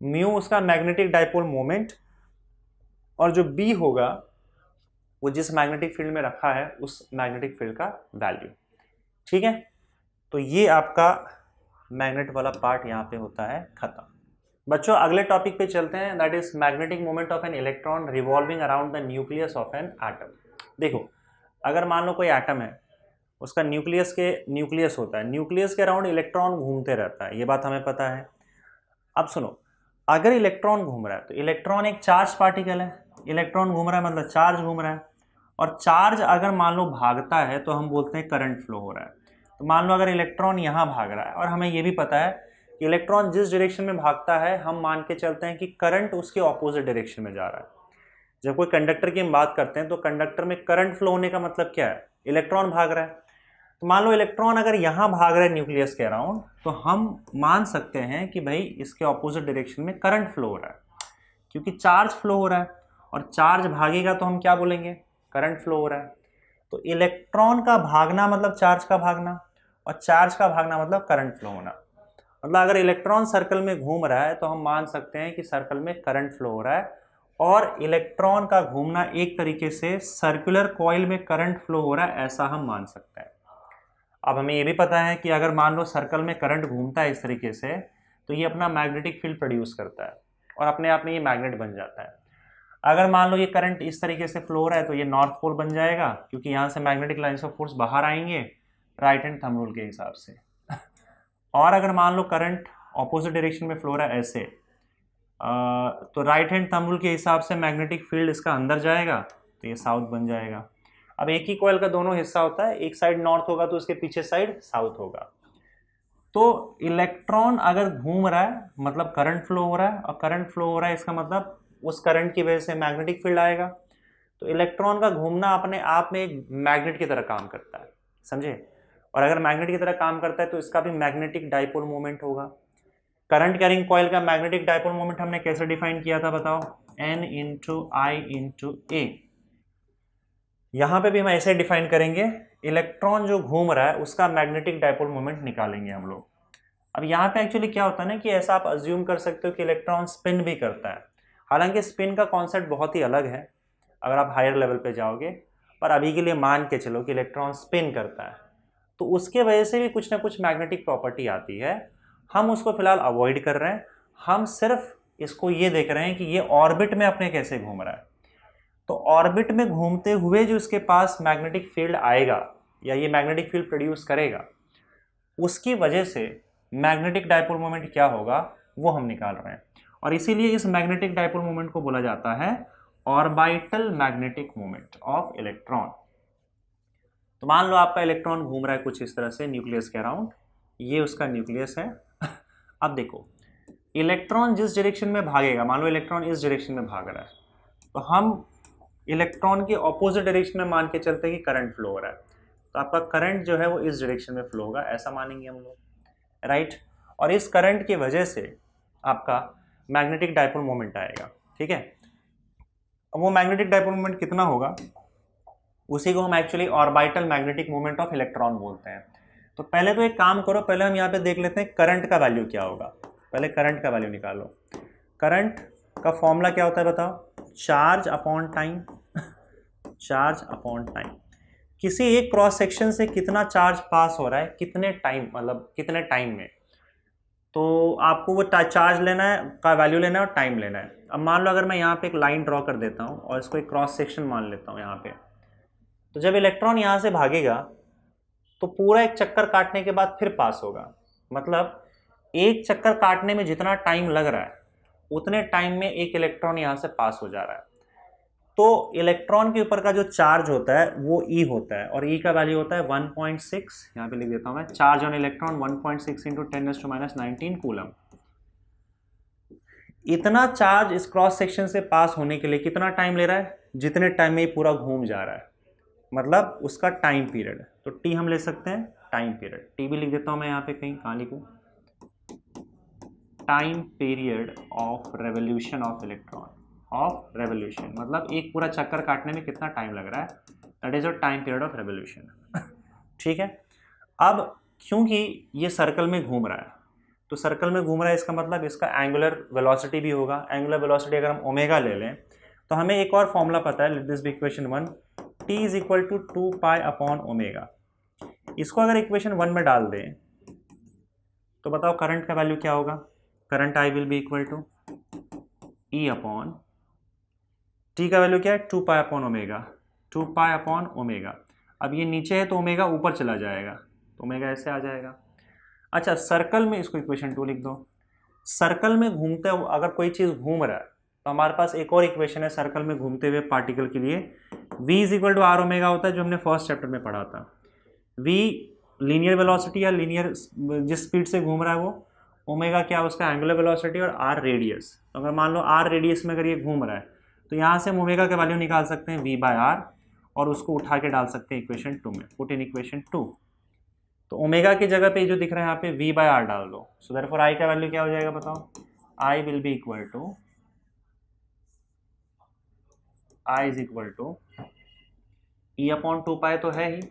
म्यू उसका मैग्नेटिक डाइपोल मोमेंट, और जो बी होगा वो जिस मैग्नेटिक फील्ड में रखा है उस मैग्नेटिक फील्ड का वैल्यू। ठीक है, तो ये आपका मैग्नेट वाला पार्ट यहाँ पे होता है खत्म। बच्चों अगले टॉपिक पे चलते हैं, that is magnetic moment of an electron revolving around the nucleus of an atom. देखो अगर मान लो कोई एटम है, उसका न्यूक्लियस होता है, न्यूक्लियस के अराउंड इलेक्ट्रॉन घूमते रहता है, ये बात हमें पता है। अब सुनो, अगर इलेक्ट्रॉन घूम रहा है तो इलेक्ट्रॉन एक चार्ज पार्टिकल है, इलेक्ट्रॉन घूम रहा है मतलब चार्ज घूम रहा है, और चार्ज अगर मान लो भागता है तो हम बोलते हैं करंट फ्लो हो रहा है। तो मान लो अगर इलेक्ट्रॉन यहाँ भाग रहा है और हमें ये भी पता है कि इलेक्ट्रॉन जिस डायरेक्शन में भागता है हम मान के चलते हैं कि करंट उसके ऑपोजिट डायरेक्शन में जा रहा है। जब कोई कंडक्टर की हम बात करते हैं तो कंडक्टर में करंट फ्लो होने का मतलब क्या है? इलेक्ट्रॉन भाग रहा है। तो मान लो इलेक्ट्रॉन अगर यहाँ भाग रहा है न्यूक्लियस के अराउंड, तो हम मान सकते हैं कि भाई इसके ऑपोजिट डायरेक्शन में करंट फ्लो हो रहा है, क्योंकि चार्ज फ्लो हो रहा है और चार्ज भागेगा तो हम क्या बोलेंगे? करंट फ्लो हो रहा है। तो इलेक्ट्रॉन का भागना मतलब चार्ज का भागना, और चार्ज का भागना मतलब करंट फ्लो होना। मतलब अगर इलेक्ट्रॉन सर्कल में घूम रहा है तो हम मान सकते हैं कि सर्कल में करंट फ्लो हो रहा है, और इलेक्ट्रॉन का घूमना एक तरीके से सर्कुलर कॉइल में करंट फ्लो हो रहा है, ऐसा हम मान सकते हैं। अब हमें ये भी पता है कि अगर मान लो सर्कल में करंट घूमता है इस तरीके से तो ये अपना मैग्नेटिक फील्ड प्रोड्यूस करता है और अपने आप में ये मैग्नेट बन जाता है। अगर मान लो ये करंट इस तरीके से फ्लो हो रहा है तो ये नॉर्थ पोल बन जाएगा, क्योंकि यहाँ से मैग्नेटिक लाइन्स ऑफ फोर्स बाहर आएंगे राइट हैंड थंब रूल के हिसाब से। और अगर मान लो करंट ऑपोजिट डायरेक्शन में फ्लो हो रहा है ऐसे, तो राइट हैंड थंब रूल के हिसाब से मैग्नेटिक फील्ड इसका अंदर जाएगा तो ये साउथ बन जाएगा। अब एक ही कॉइल का दोनों हिस्सा होता है, एक साइड नॉर्थ होगा तो उसके पीछे साइड साउथ होगा। तो इलेक्ट्रॉन अगर घूम रहा है मतलब करंट फ्लो हो रहा है, और करंट फ्लो हो रहा है इसका मतलब उस करंट की वजह से मैग्नेटिक फील्ड आएगा। तो इलेक्ट्रॉन का घूमना अपने आप में एक मैग्नेट की तरह काम करता है, समझे? और अगर मैग्नेट की तरह काम करता है तो इसका भी मैग्नेटिक डाइपोल मोमेंट होगा। करंट कैरिंग कॉइल का मैग्नेटिक डाइपोल मोमेंट हमने कैसे डिफाइन किया था बताओ? N इंटू आई इंटू ए। यहां पे भी हम ऐसे डिफाइन करेंगे, इलेक्ट्रॉन जो घूम रहा है उसका मैग्नेटिक डाइपोल मोमेंट निकालेंगे हम लोग। अब यहाँ पे एक्चुअली क्या होता है ना कि ऐसा आप अज्यूम कर सकते हो कि इलेक्ट्रॉन स्पिन भी करता है, हालांकि स्पिन का कॉन्सेप्ट बहुत ही अलग है अगर आप हायर लेवल पे जाओगे, पर अभी के लिए मान के चलो कि इलेक्ट्रॉन स्पिन करता है, तो उसके वजह से भी कुछ ना कुछ मैग्नेटिक प्रॉपर्टी आती है। हम उसको फिलहाल अवॉइड कर रहे हैं, हम सिर्फ इसको ये देख रहे हैं कि ये ऑर्बिट में अपने कैसे घूम रहा है। तो ऑर्बिट में घूमते हुए जो इसके पास मैग्नेटिक फील्ड आएगा या ये मैग्नेटिक फील्ड प्रोड्यूस करेगा, उसकी वजह से मैग्नेटिक डाइपोल मोमेंट क्या होगा वो हम निकाल रहे हैं। और इसीलिए इस मैग्नेटिक डाइपोल मोमेंट को बोला जाता है orbital magnetic moment of electron. तो मान लो आपका इलेक्ट्रॉन घूम रहा है कुछ इस तरह से न्यूक्लियस के अराउंड, ये उसका न्यूक्लियस है। अब देखो इलेक्ट्रॉन जिस डायरेक्शन में भागेगा, मान लो इलेक्ट्रॉन इस डायरेक्शन में भाग रहा है, तो हम इलेक्ट्रॉन के ऑपोजिट डायरेक्शन में मान के चलते हैं कि करंट फ्लो हो रहा है, तो आपका करंट जो है वो इस डायरेक्शन में फ्लो होगा, ऐसा मानेंगे हम लोग, राइट। और इस करंट की वजह से आपका मैग्नेटिक डाइपोल मोमेंट आएगा, ठीक है। अब वो मैग्नेटिक डाइपोल मोमेंट कितना होगा, उसी को हम actually orbital magnetic moment of electron बोलते हैं। तो पहले तो एक काम करो, पहले हम यहाँ पे देख लेते हैं करंट का वैल्यू क्या होगा। पहले करंट का वैल्यू निकालो। करंट का फॉर्मूला क्या होता है बताओ? Charge upon time. Charge upon time, किसी एक क्रॉस सेक्शन से कितना चार्ज पास हो रहा है, कितने टाइम, मतलब कितने टाइम में। तो आपको वो चार्ज लेना है का वैल्यू लेना है और टाइम लेना है। अब मान लो अगर मैं यहाँ पे एक लाइन ड्रॉ कर देता हूँ और इसको एक क्रॉस सेक्शन मान लेता हूँ यहाँ पे, तो जब इलेक्ट्रॉन यहाँ से भागेगा तो पूरा एक चक्कर काटने के बाद फिर पास होगा। मतलब एक चक्कर काटने में जितना टाइम लग रहा है उतने टाइम में एक इलेक्ट्रॉन यहाँ से पास हो जा रहा है। तो इलेक्ट्रॉन के ऊपर का जो चार्ज होता है वो ई होता है, और ई का वैल्यू होता है 1.6, यहाँ पे लिख देता हूँ मैं, charge on electron 1.6 into 10⁻⁹ coulomb. इतना चार्ज इस क्रॉस सेक्शन से पास होने के लिए कितना टाइम ले रहा है? जितने टाइम में ये पूरा घूम जा रहा है, मतलब उसका टाइम पीरियड। तो टी हम ले सकते हैं टाइम पीरियड, टी भी लिख देता हूं मैं यहाँ पे, कहीं कहाँ लिखूं, time period of revolution of electron, of revolution मतलब एक पूरा चक्कर काटने में कितना टाइम लग रहा है, that is your time period of revolution. ठीक है। अब क्योंकि ये सर्कल में घूम रहा है, तो सर्कल में घूम रहा है इसका मतलब इसका एंगुलर वेलोसिटी भी होगा। एंगुलर वेलोसिटी अगर हम ओमेगा ले लें तो हमें एक और फॉर्मूला पता है, let this be equation 1, t is equal to 2 pi upon omega. इसको अगर इक्वेशन 1 में डाल दें तो बताओ करंट का वैल्यू क्या होगा? Current I will be equal to E upon T का वैल्यू क्या है? 2 pi upon omega, 2 pi upon omega. अब ये नीचे है तो ओमेगा ऊपर चला जाएगा, तो ओमेगा ऐसे आ जाएगा। अच्छा, सर्कल में इसको इक्वेशन 2 लिख दो। सर्कल में घूमते हुए अगर कोई चीज़ घूम रहा है तो हमारे पास एक और इक्वेशन है सर्कल में घूमते हुए पार्टिकल के लिए, v is equal to R omega होता है, जो हमने फर्स्ट चैप्टर में पढ़ा था। v लीनियर वेलोसिटी या लीनियर जिस स्पीड से घूम रहा है वो, ओमेगा क्या उसका एंगुलर वेलोसिटी, और r रेडियस। तो अगर मान लो r रेडियस में अगर ये घूम रहा है तो यहाँ से हम ओमेगा का वैल्यू निकाल सकते हैं v बाय आर, और उसको उठा के डाल सकते हैं इक्वेशन 2 में, पुट इन इक्वेशन 2। तो ओमेगा की जगह पे जो दिख रहा है यहाँ पे v बाय आर डाल दो। सो देयरफॉर i का वैल्यू क्या हो जाएगा बताओ? i will be equal to i is equal to E upon 2 pi तो है ही,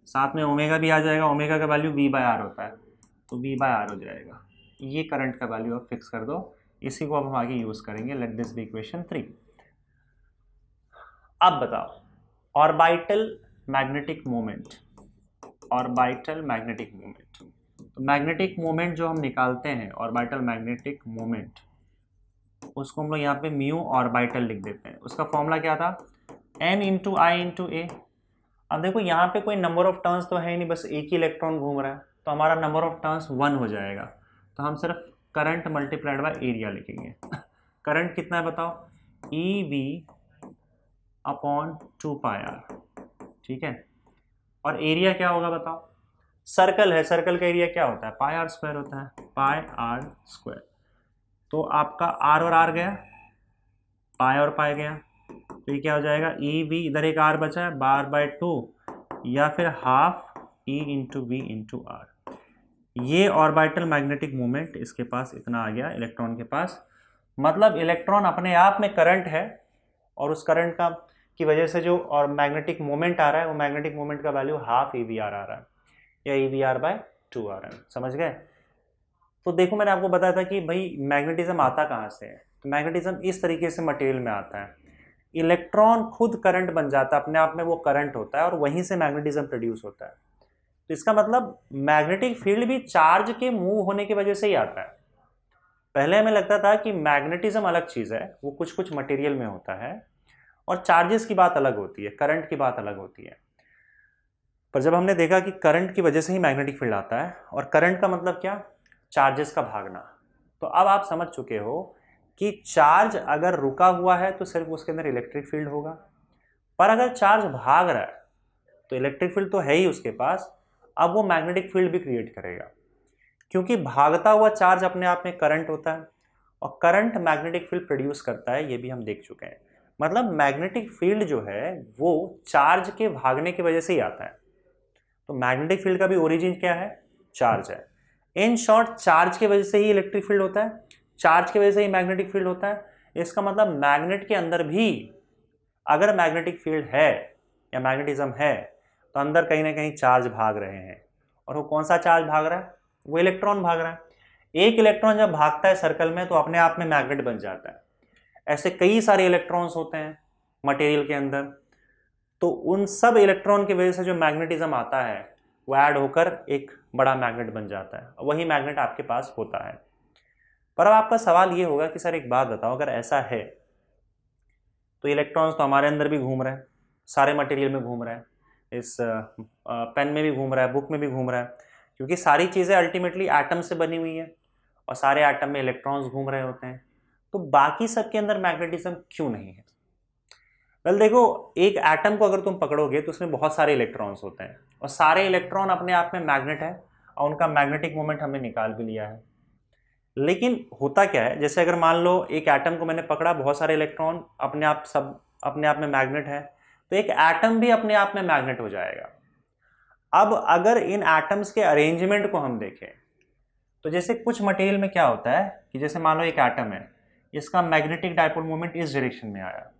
साथ में ओमेगा भी आ जाएगा, ओमेगा का वैल्यू v बाय आर होता है, तो v बाय आर हो जाएगा। ये करंट का वैल्यू आप फिक्स कर दो, इसी को अब हम आगे यूज करेंगे। Let this be equation 3। अब बताओ orbital magnetic moment, orbital magnetic moment. तो मैग्नेटिक मोमेंट जो हम निकालते हैं, ऑर्बिटल मैग्नेटिक मोमेंट, उसको हम लोग यहाँ पे म्यू ऑर्बिटल लिख देते हैं। उसका फॉर्मूला क्या था? n इंटू आई इंटू ए। अब देखो यहाँ पे कोई नंबर ऑफ टर्न्स तो है ही नहीं, बस एक ही इलेक्ट्रॉन घूम रहा है, तो हमारा नंबर ऑफ टर्न्स 1 हो जाएगा। तो हम सिर्फ करंट मल्टीप्लाइड बाय एरिया लिखेंगे। करंट कितना है बताओ? E V upon 2 pi R, ठीक है। और एरिया क्या होगा बताओ? सर्कल है, सर्कल का एरिया क्या होता है? पाई आर स्क्वायर होता है, पाई आर स्क्वायर। तो आपका आर और आर गया, पाई और पाई गया, तो ये क्या हो जाएगा? ई वी, इधर एक आर बचा है, बार बाय 2, या फिर half e into v into r. ये ऑर्बिटल मैग्नेटिक मोमेंट इसके पास इतना आ गया इलेक्ट्रॉन के पास। मतलब इलेक्ट्रॉन अपने आप में करंट है, और उस करंट का की वजह से जो और मैग्नेटिक मोमेंट आ रहा है, वो मैग्नेटिक मोमेंट का value half E V R आ रहा है, या ई वी आर बाय 2 आ रहा है। समझ गए? तो देखो मैंने आपको बताया था कि भाई मैग्नेटिज्म आता कहाँ से है। तो मैग्नेटिज्म इस तरीके से मटेरियल में आता है, इलेक्ट्रॉन खुद करंट बन जाता है, अपने आप में वो करंट होता है, और वहीं से मैग्नेटिज्म प्रोड्यूस होता है। तो इसका मतलब मैग्नेटिक फील्ड भी चार्ज के मूव होने की वजह से ही आता है। पहले हमें लगता था कि मैग्नेटिज्म अलग चीज़ है, वो कुछ कुछ मटेरियल में होता है, और चार्जेस की बात अलग होती है, करंट की बात अलग होती है। पर जब हमने देखा कि करंट की वजह से ही मैग्नेटिक फील्ड आता है, और करंट का मतलब क्या? चार्जेस का भागना। तो अब आप समझ चुके हो कि चार्ज अगर रुका हुआ है तो सिर्फ उसके अंदर इलेक्ट्रिक फील्ड होगा, पर अगर चार्ज भाग रहा है तो इलेक्ट्रिक फील्ड तो है ही उसके पास, अब वो मैग्नेटिक फील्ड भी क्रिएट करेगा, क्योंकि भागता हुआ चार्ज अपने आप में करंट होता है, और करंट मैग्नेटिक फील्ड प्रोड्यूस करता है, ये भी हम देख चुके हैं। मतलब मैग्नेटिक फील्ड जो है वो चार्ज के भागने की वजह से ही आता है। तो मैग्नेटिक फील्ड का भी ओरिजिन क्या है? चार्ज है। इन शॉर्ट, चार्ज की वजह से ही इलेक्ट्रिक फील्ड होता है, चार्ज की वजह से ही मैग्नेटिक फील्ड होता है। इसका मतलब मैग्नेट के अंदर भी अगर मैग्नेटिक फील्ड है या मैग्नेटिज्म है, तो अंदर कहीं ना कहीं चार्ज भाग रहे हैं। और वो कौन सा चार्ज भाग रहा है? वो इलेक्ट्रॉन भाग रहा है। एक इलेक्ट्रॉन जब भागता है सर्कल में तो अपने आप में मैग्नेट बन जाता है। ऐसे कई सारे इलेक्ट्रॉन्स होते हैं मटेरियल के अंदर, तो उन सब इलेक्ट्रॉन की वजह से जो मैग्नेटिज्म आता है वो ऐड होकर एक बड़ा मैग्नेट बन जाता है, वही मैग्नेट आपके पास होता है। पर अब आपका सवाल ये होगा कि सर एक बात बताओ, अगर ऐसा है तो इलेक्ट्रॉन्स तो हमारे अंदर भी घूम रहे हैं, सारे मटेरियल में घूम रहे हैं, इस पेन में भी घूम रहा है, बुक में भी घूम रहा है, क्योंकि सारी चीज़ें अल्टीमेटली एटम से बनी हुई है, और सारे एटम में इलेक्ट्रॉन्स घूम रहे होते हैं। तो बाकी सब के अंदर मैग्नेटिज्म क्यों नहीं है? वेल देखो, एक एटम को अगर तुम पकड़ोगे तो उसमें बहुत सारे इलेक्ट्रॉन्स होते हैं और सारे इलेक्ट्रॉन अपने आप में मैग्नेट है और उनका मैग्नेटिक मोमेंट हमने निकाल भी लिया है। लेकिन होता क्या है, जैसे अगर मान लो एक एटम को मैंने पकड़ा, बहुत सारे इलेक्ट्रॉन अपने आप सब अपने आप में मैग्नेट है, तो एक एटम भी अपने आप में मैग्नेट हो जाएगा। अब अगर इन एटम्स के अरेंजमेंट को हम देखें तो जैसे कुछ मटेरियल में क्या होता है कि जैसे मान लो एक एटम है, इसका मैग्नेटिक डायपोल मोमेंट इस डायरेक्शन में आया,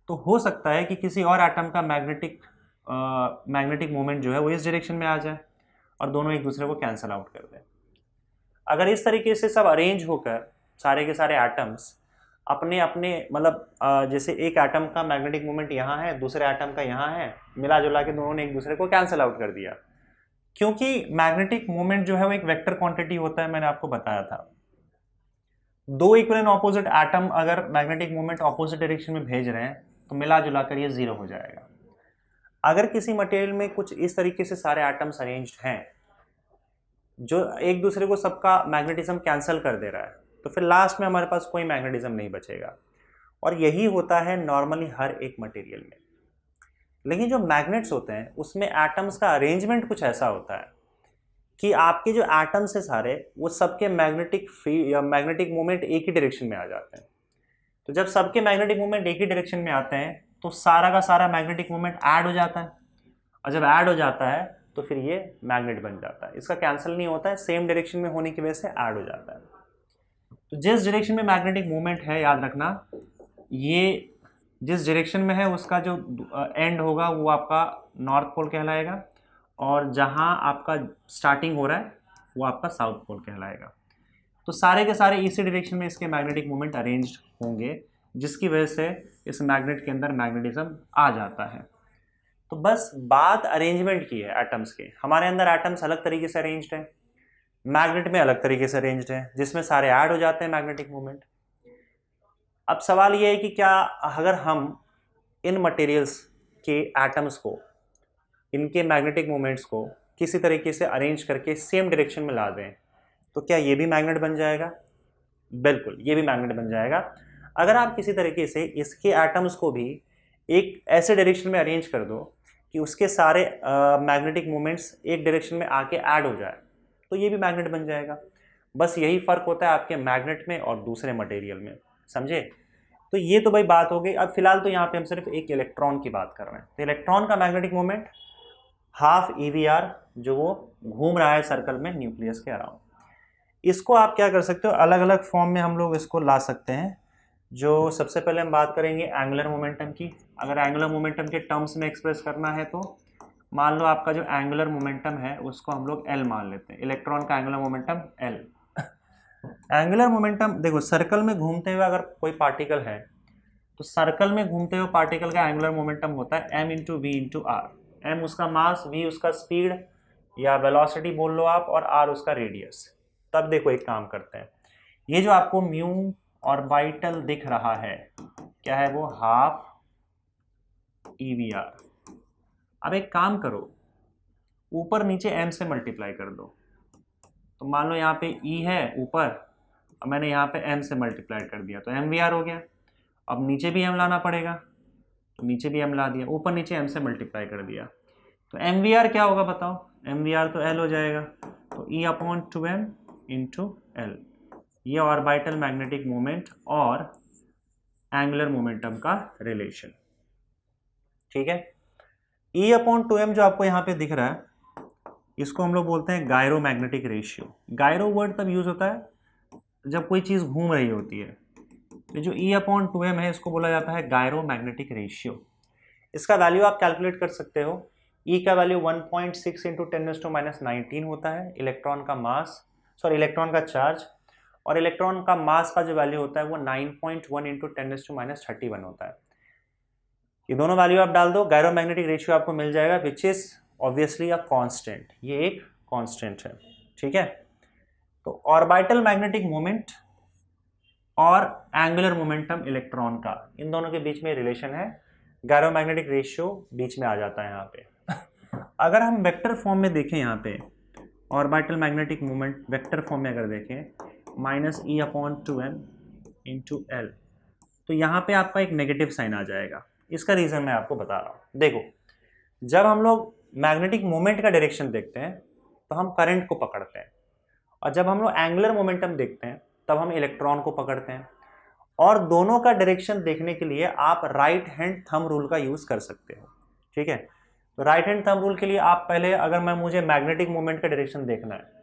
तो हो सकता है कि किसी और एटम का मैग्नेटिक मोमेंट जो है वो इस डायरेक्शन में आ जाए और दोनों एक दूसरे को कैंसल आउट कर दें। अगर इस तरीके से सब अरेंज होकर सारे के सारे एटम्स अपने अपने मतलब जैसे एक एटम का मैग्नेटिक मोमेंट यहाँ है, दूसरे एटम का यहाँ है, मिला जुला के दोनों ने एक दूसरे को कैंसल आउट कर दिया। क्योंकि मैग्नेटिक मोमेंट जो है वो एक वेक्टर क्वांटिटी होता है, मैंने आपको बताया था। दो इक्वल एंड ऑपोजिट एटम अगर मैग्नेटिक मोमेंट ऑपोजिट डायरेक्शन में भेज रहे हैं तो मिला जुला कर ये जीरो हो जाएगा। अगर किसी मटेरियल में कुछ इस तरीके से सारे एटम्स अरेंज्ड हैं जो एक दूसरे को सबका मैग्नेटिज्म कैंसिल कर दे रहा है, तो फिर लास्ट में हमारे पास कोई मैग्नेटिज्म नहीं बचेगा। और यही होता है नॉर्मली हर एक मटेरियल में। लेकिन जो मैग्नेट्स होते हैं उसमें एटम्स का अरेंजमेंट कुछ ऐसा होता है कि आपके जो एटम्स है सारे, वो सबके मैग्नेटिक फील्ड या मैग्नेटिक मोमेंट एक ही डायरेक्शन में आ जाते हैं। तो जब सबके मैग्नेटिक मोमेंट एक ही डायरेक्शन में आते हैं तो सारा का सारा मैग्नेटिक मोमेंट ऐड हो जाता है, और जब ऐड हो जाता है तो फिर ये मैग्नेट बन जाता है। इसका कैंसिल नहीं होता है, सेम डायरेक्शन में होने की वजह से ऐड हो जाता है। तो जिस डायरेक्शन में मैग्नेटिक मोमेंट है, याद रखना, ये जिस डायरेक्शन में है उसका जो एंड होगा वो आपका नॉर्थ पोल कहलाएगा, और जहाँ आपका स्टार्टिंग हो रहा है वो आपका साउथ पोल कहलाएगा। तो सारे के सारे इसी डायरेक्शन में इसके मैग्नेटिक मोमेंट अरेंज्ड होंगे, जिसकी वजह से इस मैग्नेट के अंदर मैग्नेटिज्म आ जाता है। तो बस बात अरेंजमेंट की है एटम्स के। हमारे अंदर एटम्स अलग तरीके से अरेंज्ड हैं, मैग्नेट में अलग तरीके से अरेंज्ड हैं, जिसमें सारे ऐड हो जाते हैं मैग्नेटिक मोमेंट। अब सवाल ये है कि क्या अगर हम इन मटेरियल्स के एटम्स को, इनके मैग्नेटिक मोमेंट्स को किसी तरीके से अरेंज करके सेम डायरेक्शन में ला दें तो क्या ये भी मैग्नेट बन जाएगा? बिल्कुल, ये भी मैग्नेट बन जाएगा। अगर आप किसी तरीके से इसके एटम्स को भी एक ऐसे डायरेक्शन में अरेंज कर दो कि उसके सारे मैग्नेटिक मोमेंट्स एक डायरेक्शन में आके ऐड हो जाए, तो ये भी मैग्नेट बन जाएगा। बस यही फ़र्क होता है आपके मैग्नेट में और दूसरे मटेरियल में, समझे? तो ये तो भाई बात हो गई। अब फिलहाल तो यहाँ पे हम सिर्फ एक इलेक्ट्रॉन की बात कर रहे हैं। तो इलेक्ट्रॉन का मैग्नेटिक मोमेंट हाफ EVR, जो वो घूम रहा है सर्कल में न्यूक्लियस के अराउंड। इसको आप क्या कर सकते हो, अलग अलग फॉर्म में हम लोग इसको ला सकते हैं। जो सबसे पहले हम बात करेंगे एंगुलर मोमेंटम की। अगर एंगुलर मोमेंटम के टर्म्स में एक्सप्रेस करना है तो मान लो आपका जो एंगुलर मोमेंटम है उसको हम लोग L मान लेते हैं, इलेक्ट्रॉन का angular momentum L। Angular momentum देखो, सर्कल में घूमते हुए अगर कोई पार्टिकल है तो सर्कल में घूमते हुए पार्टिकल का एंगुलर मोमेंटम होता है m into v into r. M उसका मास, v उसका स्पीड या वेलोसिटी बोल लो आप, और r उसका रेडियस। तब देखो एक काम करते हैं, ये जो आपको म्यू ऑर्बिटल दिख रहा है क्या है, वो हाफ EVR। अब एक काम करो, ऊपर नीचे m से मल्टीप्लाई कर दो। तो मान लो यहाँ पे E है ऊपर, अब मैंने यहाँ पे m से मल्टीप्लाई कर दिया तो MVR हो गया। अब नीचे भी m लाना पड़ेगा, तो नीचे भी m ला दिया, ऊपर नीचे m से मल्टीप्लाई कर दिया। तो MVR क्या होगा बताओ? MVR तो L हो जाएगा, तो E/2m इंटू L, ये ऑर्बिटल मैग्नेटिक मोमेंट और एंगुलर मोमेंटम का रिलेशन। ठीक है, E/2m जो आपको यहाँ पे दिख रहा है इसको हम लोग बोलते हैं gyro magnetic ratio. Gyro word तब यूज होता है जब कोई चीज़ घूम रही होती है। तो जो E/2m है इसको बोला जाता है गायरो मैग्नेटिक रेशियो। इसका वैल्यू आप कैलकुलेट कर सकते हो। E का वैल्यू 1.6 इंटू 10⁻⁹ होता है, इलेक्ट्रॉन का मास, सॉरी इलेक्ट्रॉन का चार्ज, और इलेक्ट्रॉन का मास का जो वैल्यू होता है वो 9.1 इंटू 10⁻31 होता है। ये दोनों वैल्यू आप डाल दो, गायरो मैग्नेटिक रेशियो आपको मिल जाएगा, which is obviously a constant. ये एक कांस्टेंट है, ठीक है। तो ऑर्बिटल मैग्नेटिक मोमेंट और एंगुलर मोमेंटम इलेक्ट्रॉन का, इन दोनों के बीच में रिलेशन है, गायरो मैग्नेटिक रेशियो बीच में आ जाता है यहाँ पे। अगर हम वेक्टर फॉर्म में देखें, यहाँ पे orbital magnetic moment vector form में अगर देखें -E/2m इंटू L, तो यहाँ पे आपका एक नेगेटिव साइन आ जाएगा। इसका रीज़न मैं आपको बता रहा हूँ। देखो, जब हम लोग मैग्नेटिक मोमेंट का डायरेक्शन देखते हैं तो हम करंट को पकड़ते हैं, और जब हम लोग एंगुलर मोमेंटम देखते हैं तब हम इलेक्ट्रॉन को पकड़ते हैं। और दोनों का डायरेक्शन देखने के लिए आप राइट हैंड थंब रूल का यूज़ कर सकते हो। ठीक है, तो राइट हैंड थंब रूल के लिए आप पहले, अगर मुझे मैग्नेटिक मोमेंट का डायरेक्शन देखना है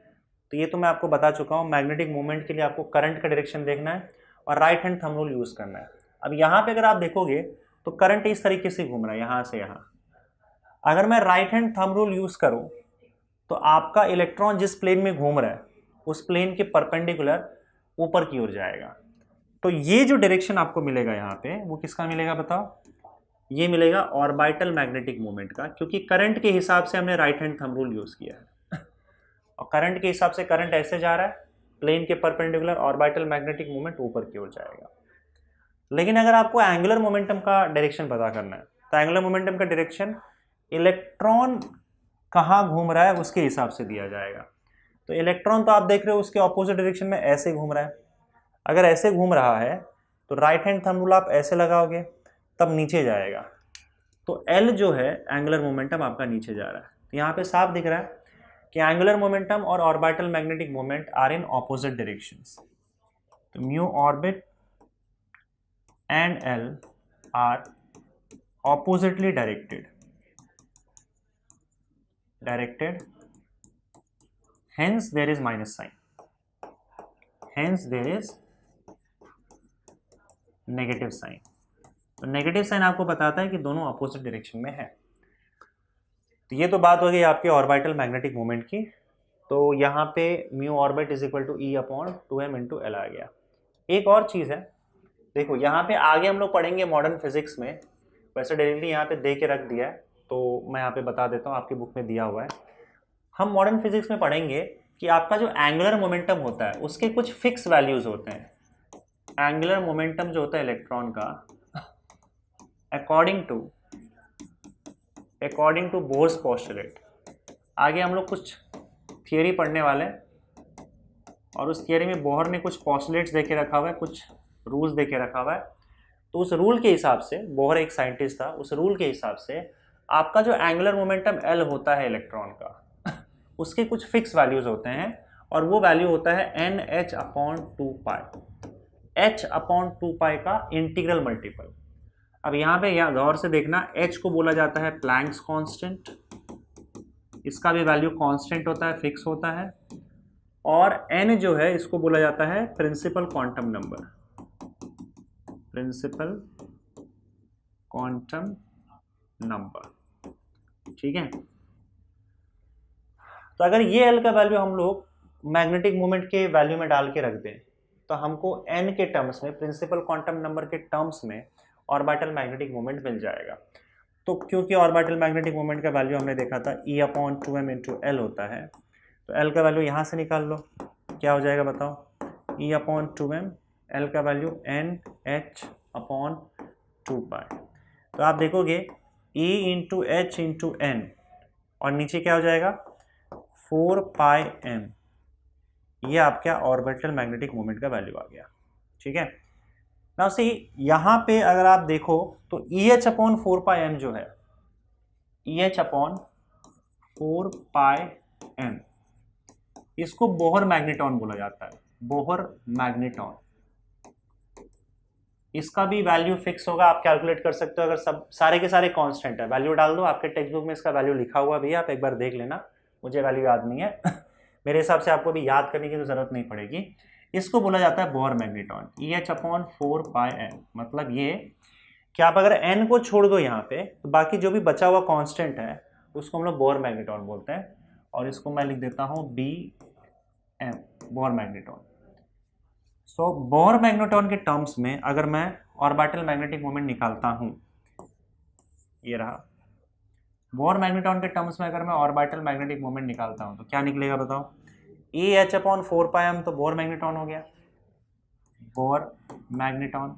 तो ये तो मैं आपको बता चुका हूँ, मैग्नेटिक मोमेंट के लिए आपको करंट का डायरेक्शन देखना है और right hand thumb rule use करना है। अब यहाँ पे अगर आप देखोगे तो करंट इस तरीके से घूम रहा है, यहाँ से यहाँ। अगर मैं right hand thumb rule use करूँ तो आपका इलेक्ट्रॉन जिस प्लेन में घूम रहा है उस प्लेन के परपेंडिकुलर ऊपर की ओर जाएगा। तो ये जो डायरेक्शन आपको मिलेगा यहाँ पे, वो किसका मिलेगा बताओ? ये मिलेगा ऑर्बिटल मैग्नेटिक मोमेंट का, क्योंकि करंट के हिसाब से हमने right hand thumb rule use किया है। और करंट के हिसाब से करंट ऐसे जा रहा है, प्लेन के परपेंडिकुलर, ऑर्बिटल मैग्नेटिक मोमेंट ऊपर की ओर जाएगा। लेकिन अगर आपको एंगुलर मोमेंटम का डायरेक्शन पता करना है तो एंगुलर मोमेंटम का डायरेक्शन इलेक्ट्रॉन कहाँ घूम रहा है उसके हिसाब से दिया जाएगा। तो इलेक्ट्रॉन तो आप देख रहे हो उसके ऑपोजिट डायरेक्शन में ऐसे घूम रहा है। अगर ऐसे घूम रहा है तो राइट हैंड थंब रूल आप ऐसे लगाओगे तब नीचे जाएगा, तो एल जो है एंगुलर मोमेंटम आपका नीचे जा रहा है। तो यहाँ पे साफ दिख रहा है कि एंगुलर मोमेंटम और orbital magnetic moment are in opposite directions. तो mu orbit and L are oppositely directed, hence there is minus sign, hence there is negative sign. तो नेगेटिव साइन आपको बताता है कि दोनों अपोजिट डायरेक्शन में है। तो ये तो बात हो गई आपके ऑर्बिटल मैग्नेटिक मोमेंट की। तो यहाँ पे mu orbit is equal to E upon 2m into L आ गया। एक और चीज़ है, देखो यहाँ पे आगे हम लोग पढ़ेंगे मॉडर्न फिजिक्स में, वैसे डायरेक्टली यहाँ पे दे के रख दिया है तो मैं यहाँ पे बता देता हूँ, आपकी बुक में दिया हुआ है। हम मॉडर्न फिजिक्स में पढ़ेंगे कि आपका जो एंगुलर मोमेंटम होता है उसके कुछ फिक्स वैल्यूज होते हैं। एंगुलर मोमेंटम जो होता है इलेक्ट्रॉन का, अकॉर्डिंग टू बोर्स पोस्टुलेट, आगे हम लोग कुछ थियरी पढ़ने वाले हैं और उस थियरी में बोहर ने कुछ पोस्टुलेट्स दे के रखा हुआ है, कुछ रूल्स दे के रखा हुआ है। तो उस रूल के हिसाब से, बोहर एक साइंटिस्ट था, उस रूल के हिसाब से आपका जो एंगुलर मोमेंटम एल होता है इलेक्ट्रॉन का, उसके कुछ फिक्स वैल्यूज होते हैं और वो वैल्यू होता है n h upon 2 h upon 2 का इंटीग्रल मल्टीपल। अब यहाँ पे गौर से देखना, एच को बोला जाता है प्लैंक्स कांस्टेंट, इसका भी वैल्यू कांस्टेंट होता है, फिक्स होता है। और एन जो है इसको बोला जाता है principal quantum number, principal quantum number. ठीक है, तो अगर ये एल का वैल्यू हम लोग मैग्नेटिक मोमेंट के वैल्यू में डाल के रख दें तो हमको एन के टर्म्स में, प्रिंसिपल क्वांटम नंबर के टर्म्स में ऑर्बिटल मैग्नेटिक मोमेंट मिल जाएगा। तो क्योंकि ऑर्बिटल मैग्नेटिक मोमेंट का वैल्यू हमने देखा था ई अपॉन 2m इंटू एल होता है, तो एल का वैल्यू यहाँ से निकाल लो, क्या हो जाएगा बताओ? ई अपॉन 2m, एल का वैल्यू एन एच अपॉन 2 तो आप देखोगे e into h into n और नीचे क्या हो जाएगा 4πm, ये आपका ऑर्बिटल मैग्नेटिक मोमेंट का वैल्यू आ गया। ठीक है, नाउ सी यहाँ पे अगर आप देखो तो EH अपॉन 4πm जो है, EH अपॉन 4πm, इसको बोहर मैग्नेटॉन बोला जाता है, बोहर मैग्नेटॉन। इसका भी वैल्यू फिक्स होगा, आप कैलकुलेट कर सकते हो। अगर सब सारे के सारे कांस्टेंट है, वैल्यू डाल दो, आपके टेक्स्ट बुक में इसका वैल्यू लिखा हुआ भी है, आप एक बार देख लेना, मुझे वैल्यू याद नहीं है। मेरे हिसाब से आपको भी याद करने की तो जरूरत नहीं पड़ेगी। इसको बोला जाता है Bohr magneton, EH upon 4πm। मतलब ये कि आप अगर n को छोड़ दो यहाँ पे तो बाकी जो भी बचा हुआ कांस्टेंट है उसको हम लोग बोहर मैग्नेटॉन बोलते हैं, और इसको मैं लिख देता हूँ BM, बोहर मैग्नेटॉन। सो बोहर मैग्नेटॉन के टर्म्स में अगर मैं ऑर्बिटल मैग्नेटिक मोमेंट निकालता हूँ, ये रहा बोहर मैग्नेटॉन के टर्म्स में, अगर मैं ऑर्बिटल मैग्नेटिक मोमेंट निकालता हूँ तो क्या निकलेगा बताओ? EH अपॉन 4πm तो बोहर मैग्नेटॉन हो गया, Bohr magneton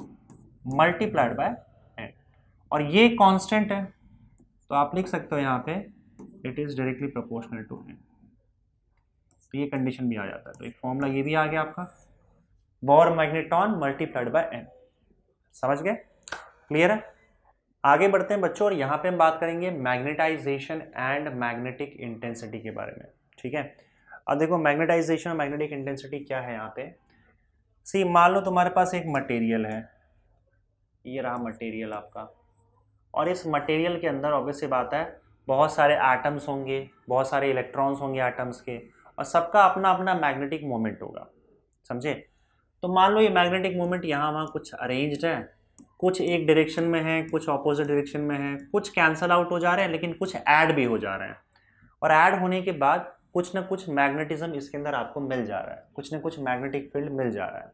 multiplied by n, और ये कांस्टेंट है तो आप लिख सकते हो यहाँ पे it is directly proportional to n। तो ये कंडीशन भी आ जाता है, तो एक फॉर्मूला ये भी आ गया आपका, Bohr magneton multiplied by n। समझ गए? क्लियर है? आगे बढ़ते हैं बच्चों, और यहाँ पे हम बात करेंगे मैग्नेटाइजेशन एंड मैग्नेटिक इंटेंसिटी के बारे में। ठीक है, अब देखो मैग्नेटाइजेशन और मैग्नेटिक इंटेंसिटी क्या है यहाँ पे। सी, मान लो तुम्हारे पास एक मटेरियल है, ये रहा मटेरियल आपका, और इस मटेरियल के अंदर ऑब्वियस सी बात है बहुत सारे एटम्स होंगे, बहुत सारे इलेक्ट्रॉन्स होंगे एटम्स के, और सबका अपना अपना मैग्नेटिक मोमेंट होगा, समझे। तो मान लो ये मैग्नेटिक मोमेंट यहाँ वहाँ कुछ अरेंज्ड है, कुछ एक डायरेक्शन में है, कुछ ऑपोजिट डायरेक्शन में है, कुछ कैंसल आउट हो जा रहे हैं, लेकिन कुछ ऐड भी हो जा रहे हैं, और ऐड होने के बाद कुछ ना कुछ मैग्नेटिज्म इसके अंदर आपको मिल जा रहा है, कुछ ना कुछ मैग्नेटिक फील्ड मिल जा रहा है।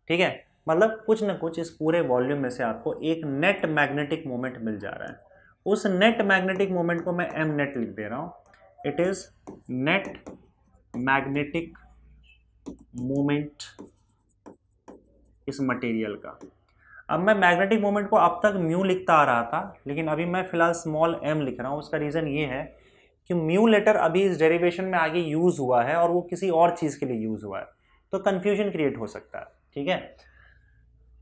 ठीक है, मतलब कुछ ना कुछ इस पूरे वॉल्यूम में से आपको एक नेट मैग्नेटिक मोमेंट मिल जा रहा है। उस नेट मैग्नेटिक मोमेंट को मैं एम नेट लिख दे रहा हूँ, it is net magnetic moment इस मटेरियल का। अब मैं मैग्नेटिक मोमेंट को अब तक म्यू लिखता आ रहा था, लेकिन अभी मैं फिलहाल स्मॉल एम लिख रहा हूँ। उसका रीज़न ये है कि म्यू लेटर अभी इस डेरिवेशन में आगे यूज़ हुआ है और वो किसी और चीज़ के लिए यूज़ हुआ है, तो कन्फ्यूजन क्रिएट हो सकता है। ठीक है,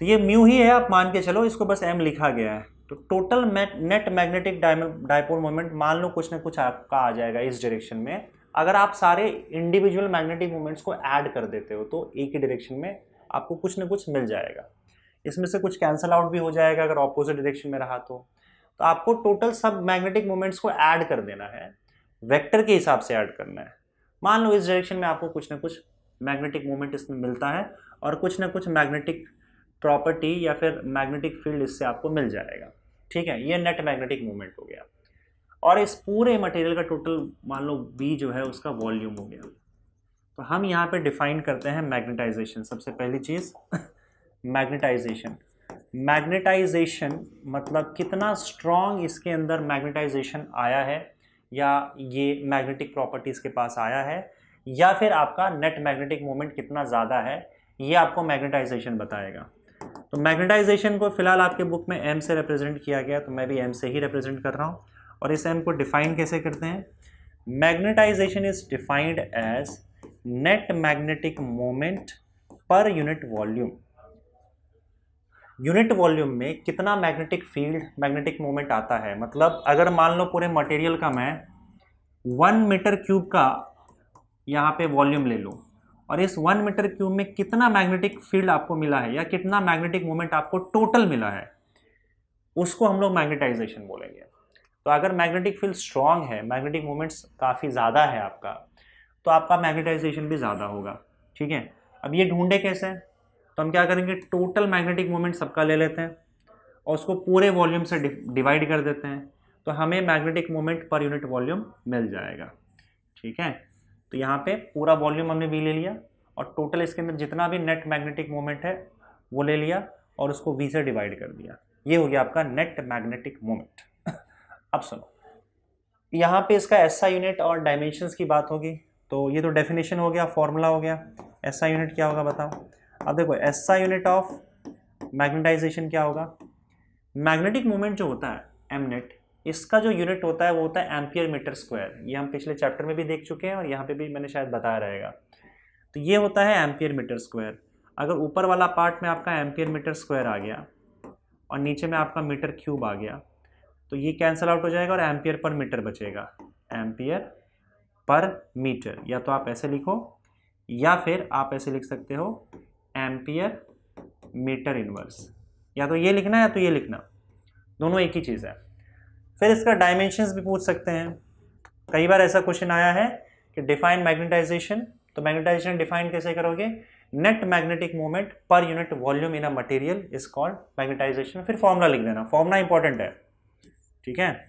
तो ये म्यू ही है, आप मान के चलो, इसको बस एम लिखा गया है। तो total net magnetic dipole moment मान लो कुछ ना कुछ आपका आ जाएगा इस डायरेक्शन में। अगर आप सारे इंडिविजुअल मैग्नेटिक मोमेंट्स को ऐड कर देते हो तो एक ही डायरेक्शन में आपको कुछ ना कुछ मिल जाएगा। इसमें से कुछ कैंसल आउट भी हो जाएगा अगर ऑपोजिट डायरेक्शन में रहा तो आपको टोटल सब मैग्नेटिक मोमेंट्स को ऐड कर देना है, वेक्टर के हिसाब से ऐड करना है। मान लो इस डायरेक्शन में आपको कुछ ना कुछ मैग्नेटिक मोमेंट इसमें मिलता है और कुछ ना कुछ मैग्नेटिक प्रॉपर्टी या फिर मैग्नेटिक फील्ड इससे आपको मिल जाएगा। ठीक है, ये नेट मैग्नेटिक मोमेंट हो गया, और इस पूरे मटेरियल का टोटल मान लो V जो है उसका वॉल्यूम हो गया। तो हम यहाँ पे डिफाइन करते हैं मैग्नेटाइजेशन। सबसे पहली चीज़ मैग्नेटाइजेशन। मैग्नेटाइजेशन मतलब कितना स्ट्रॉन्ग इसके अंदर मैग्नेटाइजेशन आया है, या ये मैग्नेटिक प्रॉपर्टी इसके पास आया है, या फिर आपका नेट मैग्नेटिक मोमेंट कितना ज़्यादा है, ये आपको मैग्नेटाइजेशन बताएगा। तो मैग्नेटाइजेशन को फिलहाल आपके बुक में एम से रिप्रेजेंट किया गया, तो मैं भी एम से ही रिप्रेजेंट कर रहा हूँ। और इस एम को डिफाइन कैसे करते हैं? Magnetization is defined as net magnetic moment per unit volume. Unit volume में कितना मैग्नेटिक फील्ड, मैग्नेटिक मोमेंट आता है। मतलब अगर मान लो पूरे मटेरियल का मैं 1 मीटर क्यूब का यहाँ पे वॉल्यूम ले लूँ, और इस 1 मीटर क्यूब में कितना मैग्नेटिक फील्ड आपको मिला है या कितना मैग्नेटिक मोमेंट आपको टोटल मिला है, उसको हम लोग मैग्नेटाइजेशन बोलेंगे। तो अगर मैग्नेटिक फील्ड स्ट्रांग है, मैग्नेटिक मोमेंट्स काफ़ी ज़्यादा है आपका, तो आपका मैग्नेटाइजेशन भी ज़्यादा होगा। ठीक है, अब ये ढूंढे कैसे? तो हम क्या करेंगे, टोटल मैग्नेटिक मोमेंट सबका ले लेते हैं और उसको पूरे वॉल्यूम से डिवाइड कर देते हैं, तो हमें magnetic moment per unit volume मिल जाएगा। ठीक है, तो यहाँ पे पूरा वॉल्यूम हमने V ले लिया और टोटल इसके अंदर जितना भी नेट मैग्नेटिक मोमेंट है वो ले लिया और उसको V से डिवाइड कर दिया। ये हो गया आपका नेट मैग्नेटिक मोमेंट। अब सुनो, यहाँ पे इसका SI यूनिट और डायमेंशंस की बात होगी, तो ये तो डेफिनेशन हो गया, फॉर्मूला हो गया। SI यूनिट क्या होगा बताओ? अब देखो SI यूनिट ऑफ मैग्नेटाइजेशन क्या होगा? मैग्नेटिक मोमेंट जो होता है m नेट, इसका जो यूनिट होता है वो होता है एम्पियर मीटर स्क्वायर। ये हम पिछले चैप्टर में भी देख चुके हैं और यहाँ पे भी मैंने शायद बताया रहेगा। तो ये होता है एम्पियर मीटर स्क्वायर। अगर ऊपर वाला पार्ट में आपका एम्पियर मीटर स्क्वायर आ गया और नीचे में आपका मीटर क्यूब आ गया, तो ये कैंसिल आउट हो जाएगा और एम्पियर पर मीटर बचेगा, एम्पियर पर मीटर। या तो आप ऐसे लिखो या फिर आप ऐसे लिख सकते हो एम्पियर मीटर इनवर्स। या तो ये लिखना या तो ये लिखना, दोनों एक ही चीज़ है। फिर इसका डायमेंशंस भी पूछ सकते हैं। कई बार ऐसा क्वेश्चन आया है कि डिफाइन मैग्नेटाइजेशन, तो मैग्नेटाइजेशन डिफाइन कैसे करोगे? Net magnetic moment per unit volume in a material is called magnetization. फिर फॉर्मूला लिख देना, फॉर्मूला इंपॉर्टेंट है। ठीक है,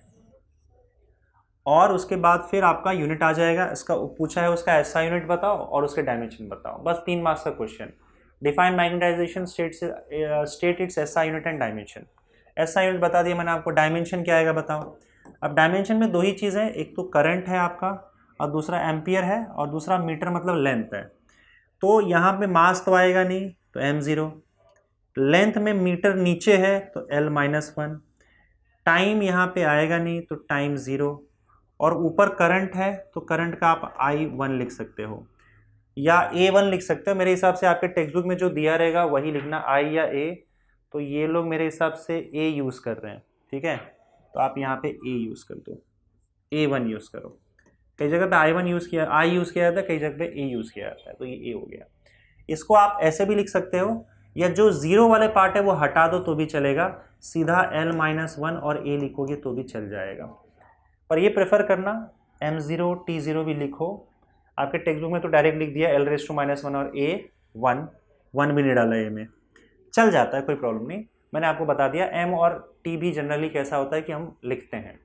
और उसके बाद फिर आपका यूनिट आ जाएगा। इसका पूछा है उसका SI यूनिट बताओ और उसके डायमेंशन बताओ, बस 3 मार्क्स का question. Define magnetization, state its SI unit and dimension. SI unit बता दिया मैंने आपको, डायमेंशन क्या आएगा बताओ? अब डायमेंशन में 2 ही चीज़ है, एक तो करंट है आपका और दूसरा एम्पियर है और दूसरा मीटर मतलब लेंथ है। तो यहाँ पे मास तो आएगा नहीं, तो m0। लेंथ में मीटर नीचे है तो l-1। टाइम यहाँ पे आएगा नहीं तो टाइम 0, और ऊपर करंट है तो करंट का आप I1 लिख सकते हो या A1 लिख सकते हो। मेरे हिसाब से आपके टेक्स्ट बुक में जो दिया रहेगा वही लिखना, I या A। तो ये लोग मेरे हिसाब से A यूज़ कर रहे हैं, ठीक है, तो आप यहाँ पे ए यूज़ कर दो, A1 यूज़ करो। कई जगह पे I1 यूज़ किया, I यूज़ किया जाता है, कई जगह पे A यूज़ किया जाता है, तो ये A हो गया। इसको आप ऐसे भी लिख सकते हो, या जो जीरो वाले पार्ट है वो हटा दो तो भी चलेगा, सीधा L-1 और A लिखोगे तो भी चल जाएगा। पर ये प्रेफर करना M0 T0 भी लिखो। आपके टेक्स्ट बुक में तो डायरेक्ट लिख दिया L-1 और A1 भी नहीं डाला ए में, चल जाता है, कोई प्रॉब्लम नहीं। मैंने आपको बता दिया M और T भी जनरली कैसा होता है कि हम लिखते हैं।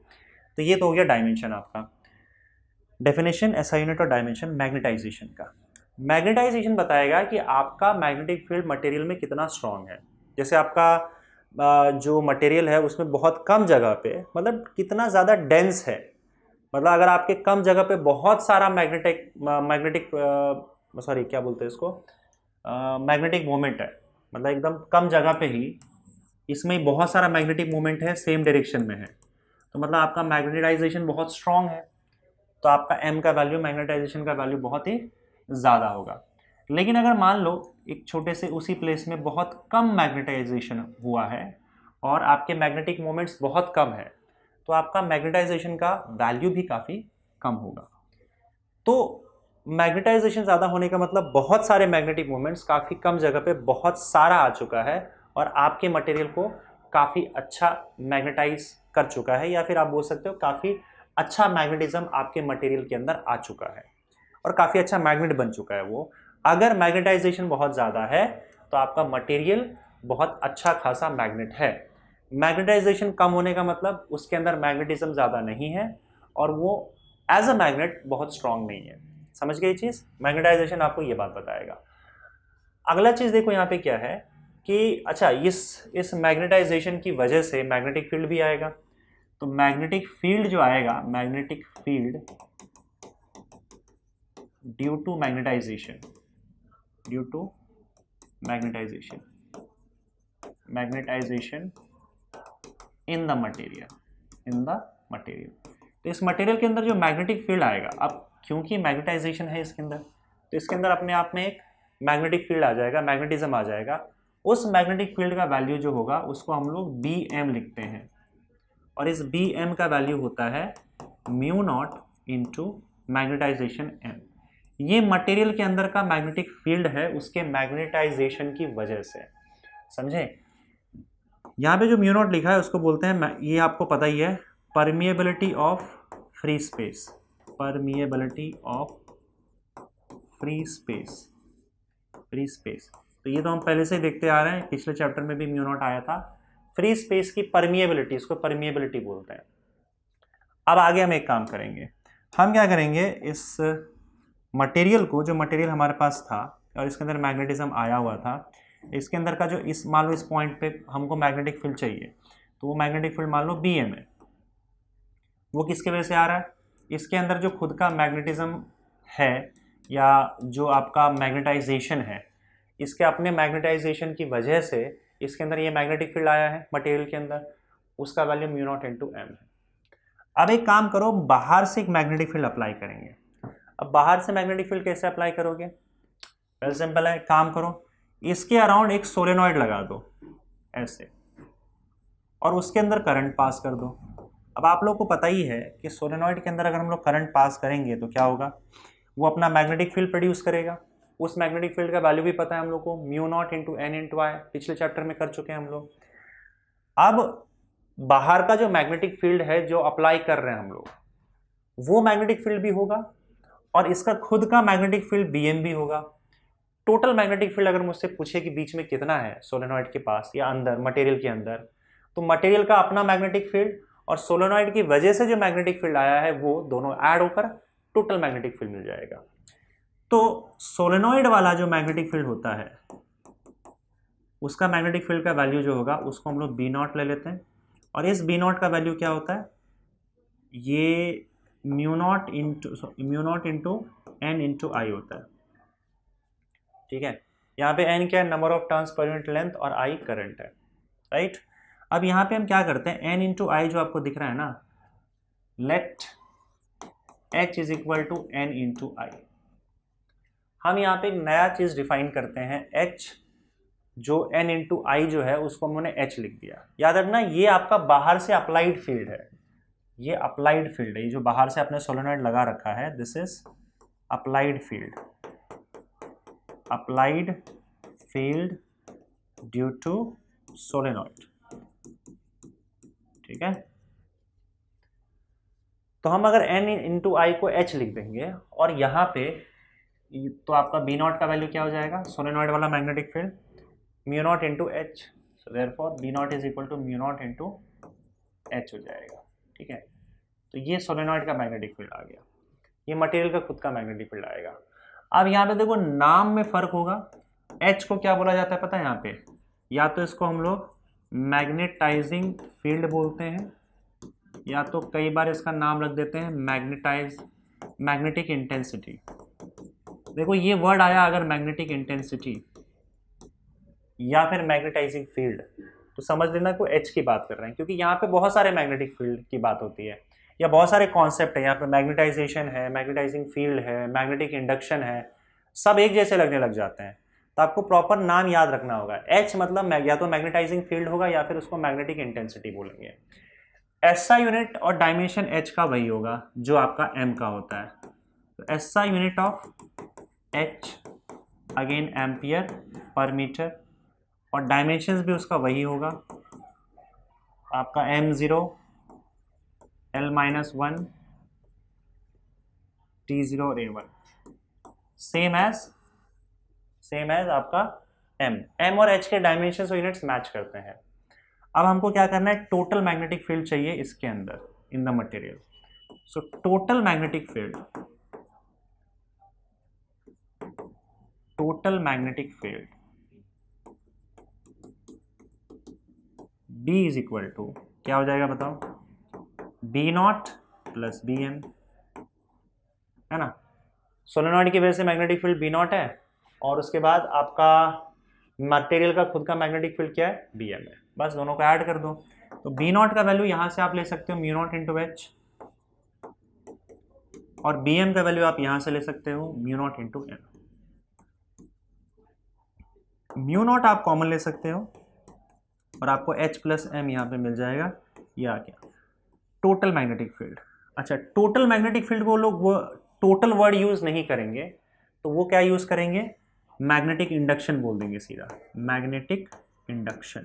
तो ये तो हो गया डायमेंशन आपका। डेफिनेशन, एसआई यूनिट और डायमेंशन मैग्नेटाइजेशन का। मैग्नेटाइजेशन बताएगा कि आपका मैग्नेटिक फील्ड मटेरियल में कितना स्ट्रांग है। जैसे आपका जो मटेरियल है उसमें बहुत कम जगह पे, मतलब कितना ज़्यादा डेंस है, मतलब अगर आपके कम जगह पे बहुत सारा मैग्नेटिक सॉरी क्या बोलते हैं इसको, मैग्नेटिक मोमेंट है, मतलब एकदम कम जगह पे ही इसमें बहुत सारा मैग्नेटिक मोमेंट है, सेम डायरेक्शन में है, तो मतलब आपका मैग्नेटाइजेशन बहुत स्ट्रांग है, तो आपका M का वैल्यू, मैग्नेटाइजेशन का वैल्यू बहुत ही ज़्यादा होगा। लेकिन अगर मान लो एक छोटे से उसी प्लेस में बहुत कम मैग्नेटाइजेशन हुआ है और आपके मैग्नेटिक मोमेंट्स बहुत कम है, तो आपका मैग्नेटाइजेशन का वैल्यू भी काफ़ी कम होगा। तो मैग्नेटाइजेशन ज़्यादा होने का मतलब बहुत सारे मैग्नेटिक मोमेंट्स काफ़ी कम जगह पे बहुत सारा आ चुका है और आपके मटेरियल को काफ़ी अच्छा मैग्नेटाइज कर चुका है, या फिर आप बोल सकते हो काफ़ी अच्छा मैग्नेटिज्म आपके मटेरियल के अंदर आ चुका है और काफ़ी अच्छा मैग्नेट बन चुका है वो। अगर मैग्नेटाइजेशन बहुत ज़्यादा है तो आपका मटेरियल बहुत अच्छा खासा मैग्नेट है। मैग्नेटाइजेशन कम होने का मतलब उसके अंदर मैग्नेटिज्म ज़्यादा नहीं है और वो एज अ मैग्नेट बहुत स्ट्रांग नहीं है। समझ गए चीज़? मैग्नेटाइजेशन आपको ये बात बताएगा। अगला चीज़ देखो यहाँ पे क्या है कि अच्छा इस मैग्नेटाइजेशन की वजह से मैग्नेटिक फील्ड भी आएगा। तो मैग्नेटिक फील्ड जो आएगा, magnetic field due to magnetization, magnetization in the material, तो इस मटेरियल के अंदर जो मैग्नेटिक फील्ड आएगा, अब क्योंकि मैग्नेटाइजेशन है इसके अंदर, तो इसके अंदर अपने आप में एक मैग्नेटिक फील्ड आ जाएगा, मैग्नेटिज्म आ जाएगा। उस मैग्नेटिक फील्ड का वैल्यू जो होगा उसको हम लोग BM लिखते हैं, और इस BM का वैल्यू होता है mu naught into magnetization M। ये मटेरियल के अंदर का मैग्नेटिक फील्ड है उसके मैग्नेटाइजेशन की वजह से। समझे? यहाँ पे जो म्यू नॉट लिखा है उसको बोलते हैं, ये आपको पता ही है, permeability of free space, permeability of free space. तो ये तो हम पहले से ही देखते आ रहे हैं, पिछले चैप्टर में भी म्यू नॉट आया था। फ्री स्पेस की परमिएबिलिटी, इसको परमिएबिलिटी बोलते हैं। अब आगे हम एक काम करेंगे, हम क्या करेंगे, इस मटेरियल को, जो मटेरियल हमारे पास था और इसके अंदर मैग्नेटिज्म आया हुआ था, इसके अंदर का जो इस मान लो इस पॉइंट पे हमको मैग्नेटिक फील्ड चाहिए, तो वो मैग्नेटिक फील्ड मान लो BM है। वो किसके वजह से आ रहा है? इसके अंदर जो खुद का मैग्नेटिज्म है या जो आपका मैग्नेटाइजेशन है, इसके अपने मैग्नेटाइजेशन की वजह से इसके अंदर ये मैग्नेटिक फील्ड आया है मटेरियल के अंदर, उसका value mu naught into M है। अब एक काम करो, बाहर से एक मैग्नेटिक फील्ड अप्लाई करेंगे। अब बाहर से मैग्नेटिक फील्ड कैसे अप्लाई करोगे? वेल सिंपल है, काम करो, इसके अराउंड एक सोलेनॉइड लगा दो ऐसे, और उसके अंदर करंट पास कर दो। अब आप लोग को पता ही है कि सोलेनॉइड के अंदर अगर हम लोग करंट पास करेंगे तो क्या होगा, वो अपना मैग्नेटिक फील्ड प्रोड्यूस करेगा। उस मैग्नेटिक फील्ड का वैल्यू भी पता है हम लोग को, mu naught into N into I, पिछले चैप्टर में कर चुके हैं हम लोग। अब बाहर का जो मैग्नेटिक फील्ड है जो अप्लाई कर रहे हैं हम लोग, वो मैग्नेटिक फील्ड भी होगा और इसका खुद का मैग्नेटिक फील्ड BM भी होगा। टोटल मैग्नेटिक फील्ड अगर मुझसे पूछे कि बीच में कितना है सोलेनॉइड के पास या अंदर मटेरियल के अंदर, तो मटेरियल का अपना मैग्नेटिक फील्ड और सोलेनॉइड की वजह से जो मैग्नेटिक फील्ड आया है वो दोनों ऐड होकर टोटल मैग्नेटिक फील्ड मिल जाएगा। तो सोलेनॉइड वाला जो मैग्नेटिक फील्ड होता है उसका मैग्नेटिक फील्ड का वैल्यू जो होगा उसको हम लोग B0 ले लेते हैं, और इस B0 का वैल्यू क्या होता है, ये mu naught into N into I होता है। ठीक है, यहाँ पे N क्या है, number of turns per unit length, और I करंट है, राइट। अब यहाँ पे हम क्या करते हैं, N इंटू I जो आपको दिख रहा है ना, let H is equal to N into I। हम यहाँ पे एक नया चीज डिफाइन करते हैं, H जो n इंटू आई जो है उसको हमने h लिख दिया। याद रखना ये आपका बाहर से अप्लाइड फील्ड है, ये अप्लाइड फील्ड है, ये जो बाहर से आपने सोलेनॉइड लगा रखा है this is applied field, applied field due to solenoid. ठीक है, तो हम अगर n इंटू आई को h लिख देंगे और यहाँ पे तो आपका बी नॉट का वैल्यू क्या हो जाएगा, सोलेनॉइड वाला magnetic field mu naught into h, so therefore b naught is equal to mu naught into h हो जाएगा। ठीक है, तो ये सोलेनॉइड का मैग्नेटिक फील्ड आ गया, ये मटेरियल का खुद का मैग्नेटिक फील्ड आएगा। अब यहाँ पे देखो नाम में फर्क होगा, एच को क्या बोला जाता है पता है यहाँ पे, या तो इसको हम लोग मैग्नेटाइजिंग फील्ड बोलते हैं या तो कई बार इसका नाम रख देते हैं मैग्नेटिक इंटेंसिटी। देखो ये वर्ड आया अगर मैग्नेटिक इंटेंसिटी या फिर मैग्नेटाइजिंग फील्ड तो समझ लेना को एच की बात कर रहे हैं, क्योंकि यहाँ पे बहुत सारे मैग्नेटिक फील्ड की बात होती है या बहुत सारे कॉन्सेप्ट है यहाँ पे, मैग्नेटाइजेशन है, मैग्नेटाइजिंग फील्ड है, मैग्नेटिक इंडक्शन है, सब एक जैसे लगने लग जाते हैं। तो आपको प्रॉपर नाम याद रखना होगा, एच मतलब या तो मैग्नेटाइजिंग फील्ड होगा या फिर उसको मैग्नेटिक इंटेंसिटी बोलेंगे। एसआई यूनिट और डायमेंशन एच का वही होगा जो आपका एम का होता है, तो SI unit of H again ampere per metre, और डायमेंशंस भी उसका वही होगा आपका m0 l-1 t0 और a1, सेम एज आपका m और h के डायमेंशंस और यूनिट्स मैच करते हैं। अब हमको क्या करना है, टोटल मैग्नेटिक फील्ड चाहिए इसके अंदर in the material. So total magnetic field B is equal to क्या हो जाएगा बताओ, b naught plus b m, है ना। सोलेनॉइड की वजह से मैग्नेटिक फील्ड बी नॉट है और उसके बाद आपका मटेरियल का खुद का मैग्नेटिक फील्ड क्या है, बी एम है। बस दोनों को ऐड कर दो, तो बी नॉट का वैल्यू यहां से आप ले सकते हो म्यू नॉट इंटू एच, और बी एम का वैल्यू आप यहां से ले सकते हो mu naught into m. Mu naught आप कॉमन ले सकते हो और आपको H प्लस एम यहाँ पे मिल जाएगा, ये आ गया टोटल मैग्नेटिक फील्ड। अच्छा, टोटल मैग्नेटिक फील्ड को लोग वो टोटल वर्ड यूज नहीं करेंगे, तो वो क्या यूज करेंगे, मैग्नेटिक इंडक्शन बोल देंगे सीधा, मैग्नेटिक इंडक्शन।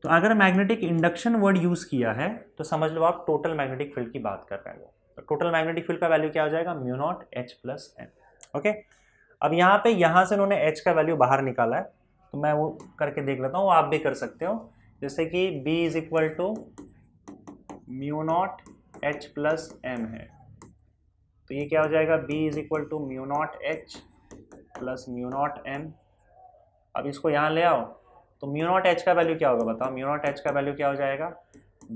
तो अगर मैग्नेटिक इंडक्शन वर्ड यूज किया है तो समझ लो आप टोटल मैग्नेटिक फील्ड की बात कर रहे हैं। तो टोटल मैग्नेटिक फील्ड का वैल्यू क्या हो जाएगा, mu naught H plus m. Okay, अब यहाँ पे यहाँ से उन्होंने H का वैल्यू बाहर निकाला है, तो मैं वो करके देख लेता हूँ, आप भी कर सकते हो। जैसे कि B is equal to mu naught H plus m है, तो ये क्या हो जाएगा, B is equal to mu naught H plus mu naught m. अब इसको यहाँ ले आओ तो म्यू नॉट H का वैल्यू क्या होगा बताओ, म्यू नॉट H का वैल्यू क्या हो जाएगा,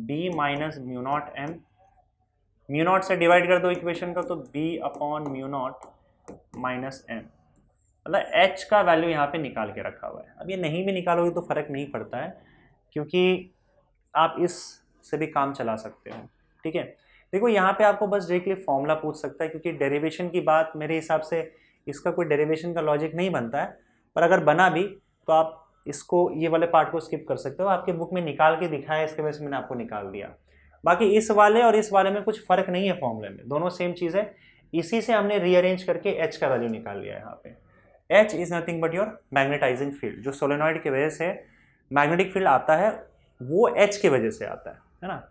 B minus mu naught m. Mu naught से डिवाइड कर दो इक्वेशन का, तो B upon mu naught minus M, मतलब H का वैल्यू यहाँ पे निकाल के रखा हुआ है। अब ये नहीं भी निकालोगे तो फर्क नहीं पड़ता है, क्योंकि आप इस से भी काम चला सकते हो। ठीक है, देखो यहाँ पे आपको बस डायरेक्टली फॉर्मूला पूछ सकता है, क्योंकि डेरिवेशन की बात मेरे हिसाब से इसका कोई डेरिवेशन का लॉजिक नहीं बनता है, पर अगर बना भी तो आप इसको ये वाले पार्ट को स्किप कर सकते हो, आपके बुक में निकाल के दिखाया, इसके वजह से मैंने आपको निकाल दिया। बाकी इस वाले और इस वाले में कुछ फर्क नहीं है फॉर्मूले में, दोनों सेम चीज़ है। इसी से हमने रीअरेंज करके H का वैल्यू निकाल लिया है यहाँ पे। H is nothing but your magnetizing field, जो सोलेनॉइड की वजह से मैग्नेटिक फील्ड आता है वो H की वजह से आता है ना।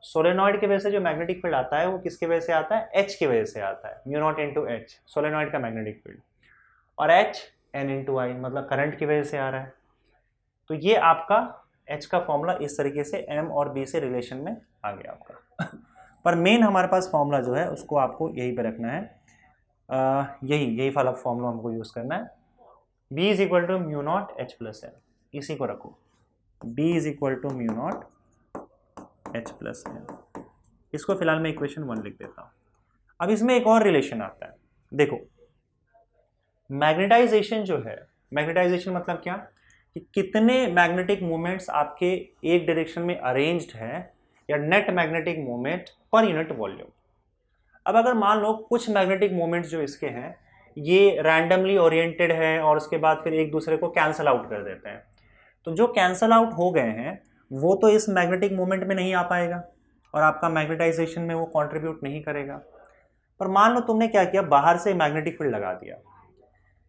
सोलेनॉइड की वजह से जो मैग्नेटिक फील्ड आता है वो किसकी वजह से आता है, H की वजह से आता है, mu naught into H solenoid का मैग्नेटिक फील्ड, और H N इंटू आई मतलब करंट की वजह से आ रहा है। तो ये आपका H का फॉर्मूला इस तरीके से M और B से रिलेशन में आ गया आपका पर मेन हमारे पास फॉर्मूला जो है उसको आपको यही पे रखना है, यही वाला फॉर्मूला हमको यूज़ करना है। B is equal to mu naught H plus m, इसी को रखो, B is equal to mu naught H plus m. इसको फिलहाल मैं इक्वेशन 1 लिख देता हूँ। अब इसमें एक और रिलेशन आता है, देखो मैग्नेटाइजेशन जो है, मैग्नेटाइजेशन मतलब क्या कि कितने मैग्नेटिक मोमेंट्स आपके एक डायरेक्शन में अरेंज्ड हैं या net magnetic moment per unit volume. अब अगर मान लो कुछ मैग्नेटिक मोमेंट्स जो इसके हैं ये रैंडमली ओरिएंटेड है और उसके बाद फिर एक दूसरे को कैंसल आउट कर देते हैं। तो जो कैंसल आउट हो गए हैं वो तो इस मैग्नेटिक मोमेंट में नहीं आ पाएगा और आपका मैग्नेटाइजेशन में वो कंट्रीब्यूट नहीं करेगा। पर मान लो तुमने क्या किया, बाहर से मैग्नेटिक फील्ड लगा दिया।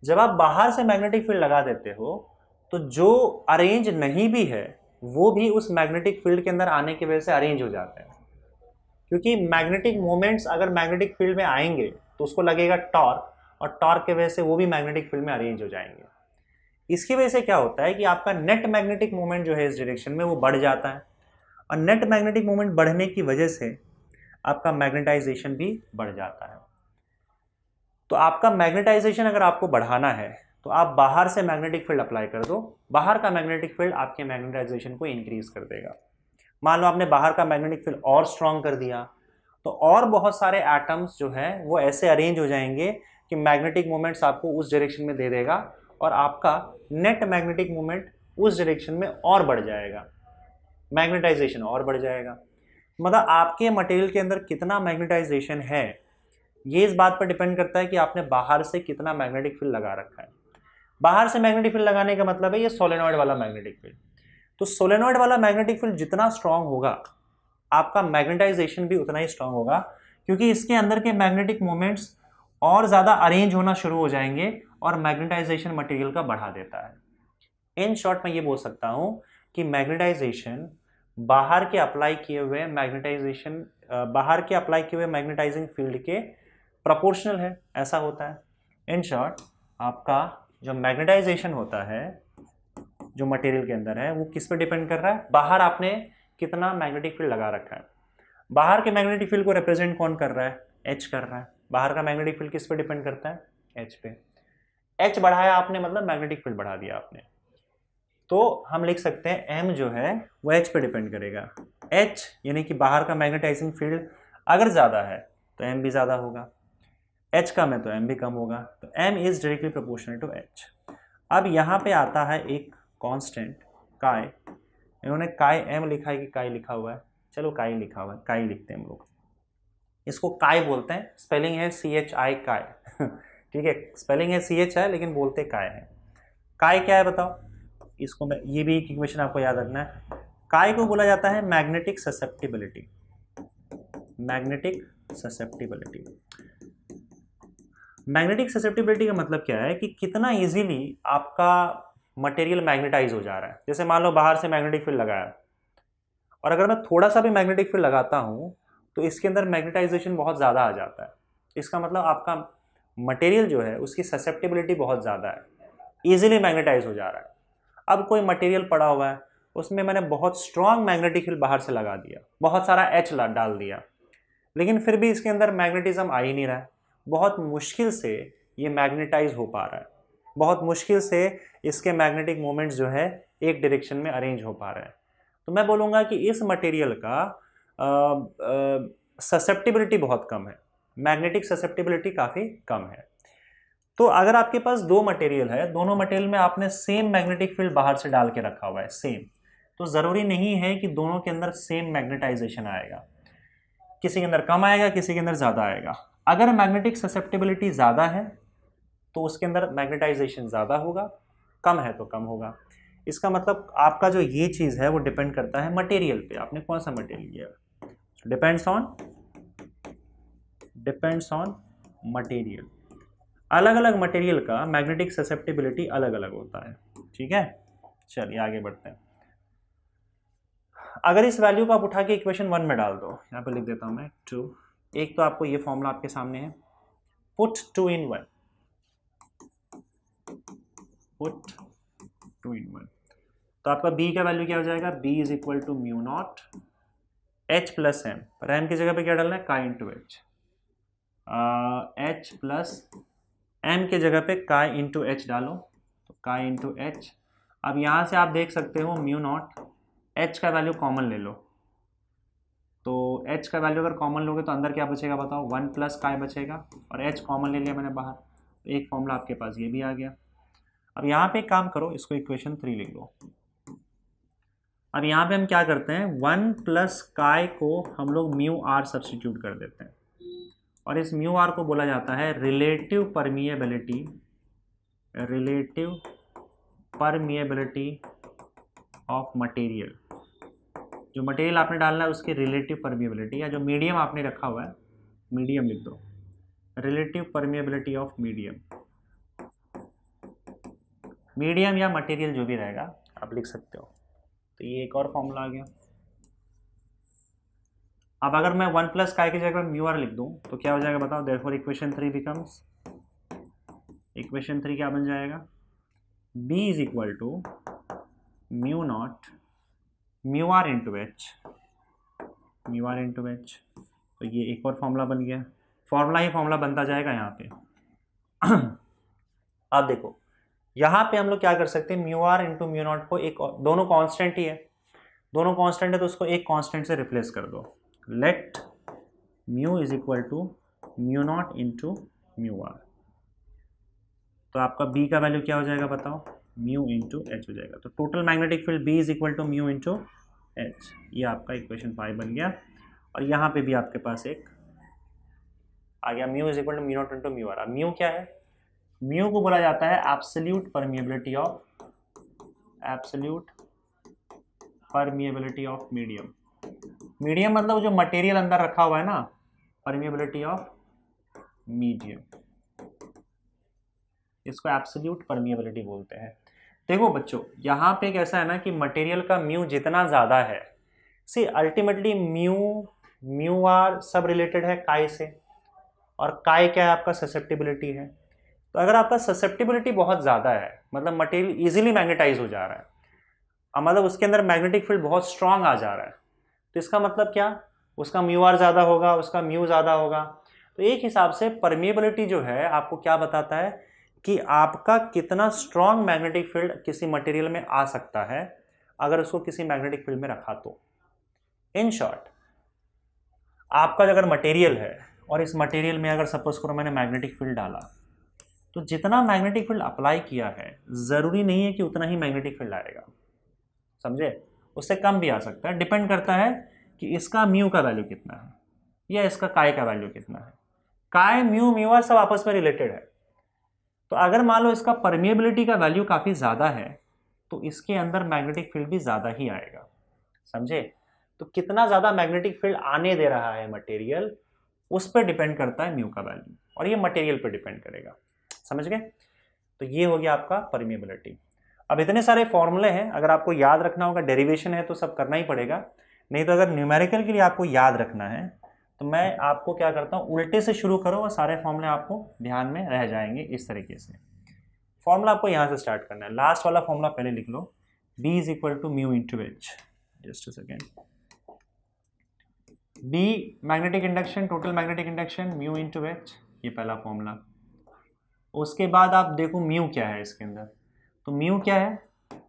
जब आप बाहर से मैग्नेटिक फील्ड लगा देते हो तो जो अरेंज नहीं भी है वो भी उस मैग्नेटिक फील्ड के अंदर आने की वजह से अरेंज हो जाते हैं, क्योंकि मैग्नेटिक मोमेंट्स अगर मैग्नेटिक फील्ड में आएंगे तो उसको लगेगा टॉर्क, और टॉर्क की वजह से वो भी मैग्नेटिक फील्ड में अरेंज हो जाएंगे। इसकी वजह से क्या होता है कि आपका नेट मैग्नेटिक मोमेंट जो है इस डायरेक्शन में वो बढ़ जाता है, और नेट मैग्नेटिक मोमेंट बढ़ने की वजह से आपका मैग्नेटाइजेशन भी बढ़ जाता है। तो आपका मैग्नेटाइजेशन अगर आपको बढ़ाना है तो आप बाहर से मैग्नेटिक फील्ड अप्लाई कर दो, बाहर का मैग्नेटिक फील्ड आपके मैग्नेटाइजेशन को इंक्रीज कर देगा। मान लो आपने बाहर का मैग्नेटिक फील्ड और स्ट्रांग कर दिया तो और बहुत सारे एटम्स जो है वो ऐसे अरेंज हो जाएंगे कि मैग्नेटिक मोमेंट्स आपको उस डायरेक्शन में दे देगा और आपका नेट मैग्नेटिक मोमेंट उस डायरेक्शन में और बढ़ जाएगा, मैग्नेटाइजेशन और बढ़ जाएगा। मतलब आपके मटेरियल के अंदर कितना मैग्नेटाइजेशन है ये इस बात पर डिपेंड करता है कि आपने बाहर से कितना मैग्नेटिक फील्ड लगा रखा है। बाहर से मैग्नेटिक फील्ड लगाने का मतलब है ये सोलेनॉइड वाला मैग्नेटिक फील्ड। तो सोलेनॉइड वाला मैग्नेटिक फील्ड जितना स्ट्रांग होगा आपका मैग्नेटाइजेशन भी उतना ही स्ट्रांग होगा, क्योंकि इसके अंदर के मैग्नेटिक मोमेंट्स और ज्यादा अरेंज होना शुरू हो जाएंगे और मैग्नेटाइजेशन मटेरियल का बढ़ा देता है। इन शॉर्ट में ये बोल सकता हूं कि मैग्नेटाइजेशन बाहर के अप्लाई किए हुए मैग्नेटाइजेशन बाहर के अप्लाई किए हुए मैग्नेटाइजिंग फील्ड के प्रोपोर्शनल है, ऐसा होता है। इन शॉर्ट आपका जो मैग्नेटाइजेशन होता है जो मटेरियल के अंदर है वो किस पे डिपेंड कर रहा है, बाहर आपने कितना मैग्नेटिक फील्ड लगा रखा है। बाहर के मैग्नेटिक फील्ड को रिप्रेजेंट कौन कर रहा है, एच कर रहा है। बाहर का मैग्नेटिक फील्ड किस पे डिपेंड करता है, एच पे। एच बढ़ाया आपने मतलब मैग्नेटिक फील्ड बढ़ा दिया आपने, तो हम लिख सकते हैं एम जो है वो एच पे डिपेंड करेगा। एच यानी कि बाहर का मैग्नेटाइजिंग फील्ड अगर ज़्यादा है तो एम भी ज़्यादा होगा, एच कम है तो एम भी कम होगा, तो M is directly proportional to h. अब यहाँ पे आता है एक कांस्टेंट काय, इन्होंने काय एम लिखा है कि काय लिखा हुआ है, चलो काय लिखा हुआ है, काय लिखते हैं हम लोग। इसको काय बोलते हैं, स्पेलिंग है CHI काय ठीक है, स्पेलिंग है CHI लेकिन बोलते काय है। काय क्या है बताओ, इसको मैं ये भी एक इक्वेशन आपको याद रखना है। काय को बोला जाता है magnetic susceptibility. Magnetic susceptibility, magnetic susceptibility का मतलब क्या है कि कितना इजीली आपका मटेरियल मैग्नेटाइज हो जा रहा है। जैसे मान लो बाहर से मैग्नेटिक फील्ड लगाया और अगर मैं थोड़ा सा भी मैग्नेटिक फील्ड लगाता हूं तो इसके अंदर मैग्नेटाइजेशन बहुत ज़्यादा आ जाता है। इसका मतलब आपका मटेरियल जो है उसकी ससेप्टिबिलिटी बहुत ज़्यादा है, ईजिली मैग्नेटाइज हो जा रहा है। अब कोई मटेरियल पड़ा हुआ है उसमें मैंने बहुत स्ट्रॉन्ग मैग्नेटिक फील्ड बाहर से लगा दिया, बहुत सारा एच डाल दिया, लेकिन फिर भी इसके अंदर मैग्नेटिज्म आ ही नहीं रहा है। बहुत मुश्किल से ये मैग्नेटाइज हो पा रहा है, बहुत मुश्किल से इसके मैग्नेटिक मोमेंट्स जो है एक डायरेक्शन में अरेंज हो पा रहे हैं। तो मैं बोलूँगा कि इस मटेरियल का ससेप्टिबिलिटी बहुत कम है, मैग्नेटिक ससेप्टिबिलिटी काफ़ी कम है। तो अगर आपके पास दो मटेरियल है, दोनों मटेरियल में आपने सेम मैग्नेटिक फील्ड बाहर से डाल के रखा हुआ है सेम, तो ज़रूरी नहीं है कि दोनों के अंदर सेम मैग्नेटाइजेशन आएगा, किसी के अंदर कम आएगा किसी के अंदर ज़्यादा आएगा। अगर मैग्नेटिक ससेप्टिबिलिटी ज़्यादा है तो उसके अंदर मैग्नेटाइजेशन ज़्यादा होगा, कम है तो कम होगा। इसका मतलब आपका जो ये चीज़ है वो डिपेंड करता है मटेरियल पे, आपने कौन सा मटेरियल लिया। Depends on material. अलग अलग मटेरियल का मैग्नेटिक ससेप्टिबिलिटी अलग अलग होता है, ठीक है। चलिए आगे बढ़ते हैं। अगर इस वैल्यू को आप उठा के इक्वेशन 1 में डाल दो, यहाँ पे लिख देता हूँ मैं 2, एक तो आपको ये फॉर्मूला आपके सामने है, पुट 2 in 1, पुट 2 in 1, तो आपका b का वैल्यू क्या हो जाएगा, b is equal to mu naught h plus m, पर m की जगह पे क्या डालना है, chi into h, h plus m के जगह पे काई इंटू एच डालो, तो काई इंटू एच। अब यहाँ से आप देख सकते हो म्यू नॉट, h का वैल्यू कॉमन ले लो, तो h का वैल्यू अगर कॉमन लोगे तो अंदर क्या बचेगा बताओ, 1 प्लस काय बचेगा, और h कॉमन ले लिया मैंने बाहर, तो एक फॉर्मूला आपके पास ये भी आ गया। अब यहाँ पे एक काम करो, इसको इक्वेशन 3 लिख लो। अब यहाँ पे हम क्या करते हैं, 1 प्लस काय को हम लोग म्यू आर सब्सटीट्यूट कर देते हैं, और इस म्यू आर को बोला जाता है रिलेटिव परमिएबिलिटी ऑफ मटेरियल। जो मटेरियल आपने डालना है उसकी रिलेटिव परमिएबिलिटी, या जो मीडियम आपने रखा हुआ है, मीडियम लिख दो, रिलेटिव परमिएबिलिटी ऑफ मीडियम या मटेरियल जो भी रहेगा आप लिख सकते हो। तो ये एक और फॉर्मूला आ गया। अब अगर मैं 1 प्लस काय की जगह म्यू आर लिख दूं तो क्या हो जाएगा बताओ। देयरफॉर इक्वेशन 3 बिकम्स, इक्वेशन 3 क्या बन जाएगा, B is equal to mu naught mu r into h, तो ये एक और फॉर्मूला बन गया। फॉर्मूला ही फॉर्मूला बनता जाएगा यहाँ पे। अब देखो यहाँ पे हम लोग क्या कर सकते हैं, mu r into mu naught को एक, दोनों कांस्टेंट ही है, दोनों कांस्टेंट है तो उसको एक कांस्टेंट से रिप्लेस कर दो। Let mu is equal to mu naught into mu r, तो आपका B का वैल्यू क्या हो जाएगा बताओ, म्यू इंटू एच हो जाएगा। तो total magnetic field B is equal to mu into h, ये आपका इक्वेशन 5 बन गया। और यहाँ पे भी आपके पास एक आ गया, mu is equal to mu naught into mu r. Mu क्या है, म्यू को बोला जाता है absolute permeability of medium. Medium मतलब जो मटेरियल अंदर रखा हुआ है ना, परमिएबिलिटी ऑफ मीडियम, इसको एब्सोल्यूट परमिएबिलिटी बोलते हैं। देखो बच्चों यहाँ पे कैसा है ना कि मटेरियल का म्यू जितना ज़्यादा है, सी अल्टीमेटली म्यू आर सब रिलेटेड है काय से, और काय क्या है आपका ससेप्टिबिलिटी है। तो अगर आपका ससेप्टिबिलिटी बहुत ज़्यादा है, मतलब मटेरियल इजीली मैग्नेटाइज हो जा रहा है, मतलब उसके अंदर मैग्नेटिक फील्ड बहुत स्ट्रांग आ जा रहा है, तो इसका मतलब क्या, उसका म्यू आर ज़्यादा होगा, उसका म्यू ज़्यादा होगा। तो एक हिसाब से परमिएबिलिटी जो है आपको क्या बताता है कि आपका कितना स्ट्रांग मैग्नेटिक फील्ड किसी मटेरियल में आ सकता है अगर उसको किसी मैग्नेटिक फील्ड में रखा तो। इन शॉर्ट, आपका अगर मटेरियल है और इस मटेरियल में अगर सपोज करो मैंने मैग्नेटिक फील्ड डाला, तो जितना मैग्नेटिक फील्ड अप्लाई किया है ज़रूरी नहीं है कि उतना ही मैग्नेटिक फील्ड आएगा, समझे, उससे कम भी आ सकता है। डिपेंड करता है कि इसका म्यू का वैल्यू कितना है या इसका काय का वैल्यू कितना है। काय म्यू आर सब आपस में रिलेटेड है। तो अगर मान लो इसका परमिएबिलिटी का वैल्यू काफ़ी ज़्यादा है तो इसके अंदर मैग्नेटिक फील्ड भी ज़्यादा ही आएगा, समझे। तो कितना ज़्यादा मैग्नेटिक फील्ड आने दे रहा है मटेरियल, उस पर डिपेंड करता है म्यू का वैल्यू, और ये मटेरियल पर डिपेंड करेगा, समझ गए। तो ये हो गया आपका परमिएबिलिटी। अब इतने सारे फॉर्मूले हैं, अगर आपको याद रखना होगा, डेरिवेशन है तो सब करना ही पड़ेगा, नहीं तो अगर न्यूमेरिकल के लिए आपको याद रखना है तो मैं आपको क्या करता हूँ, उल्टे से शुरू करो और सारे फॉर्मूले आपको ध्यान में रह जाएंगे इस तरीके से। फॉर्मूला आपको यहाँ से स्टार्ट करना है, लास्ट वाला फॉर्मूला पहले लिख लो, B is equal to mu into h. Just a second, B magnetic induction, total magnetic induction, mu into h, ये पहला फॉर्मूला। उसके बाद आप देखो म्यू क्या है इसके अंदर, तो म्यू क्या है,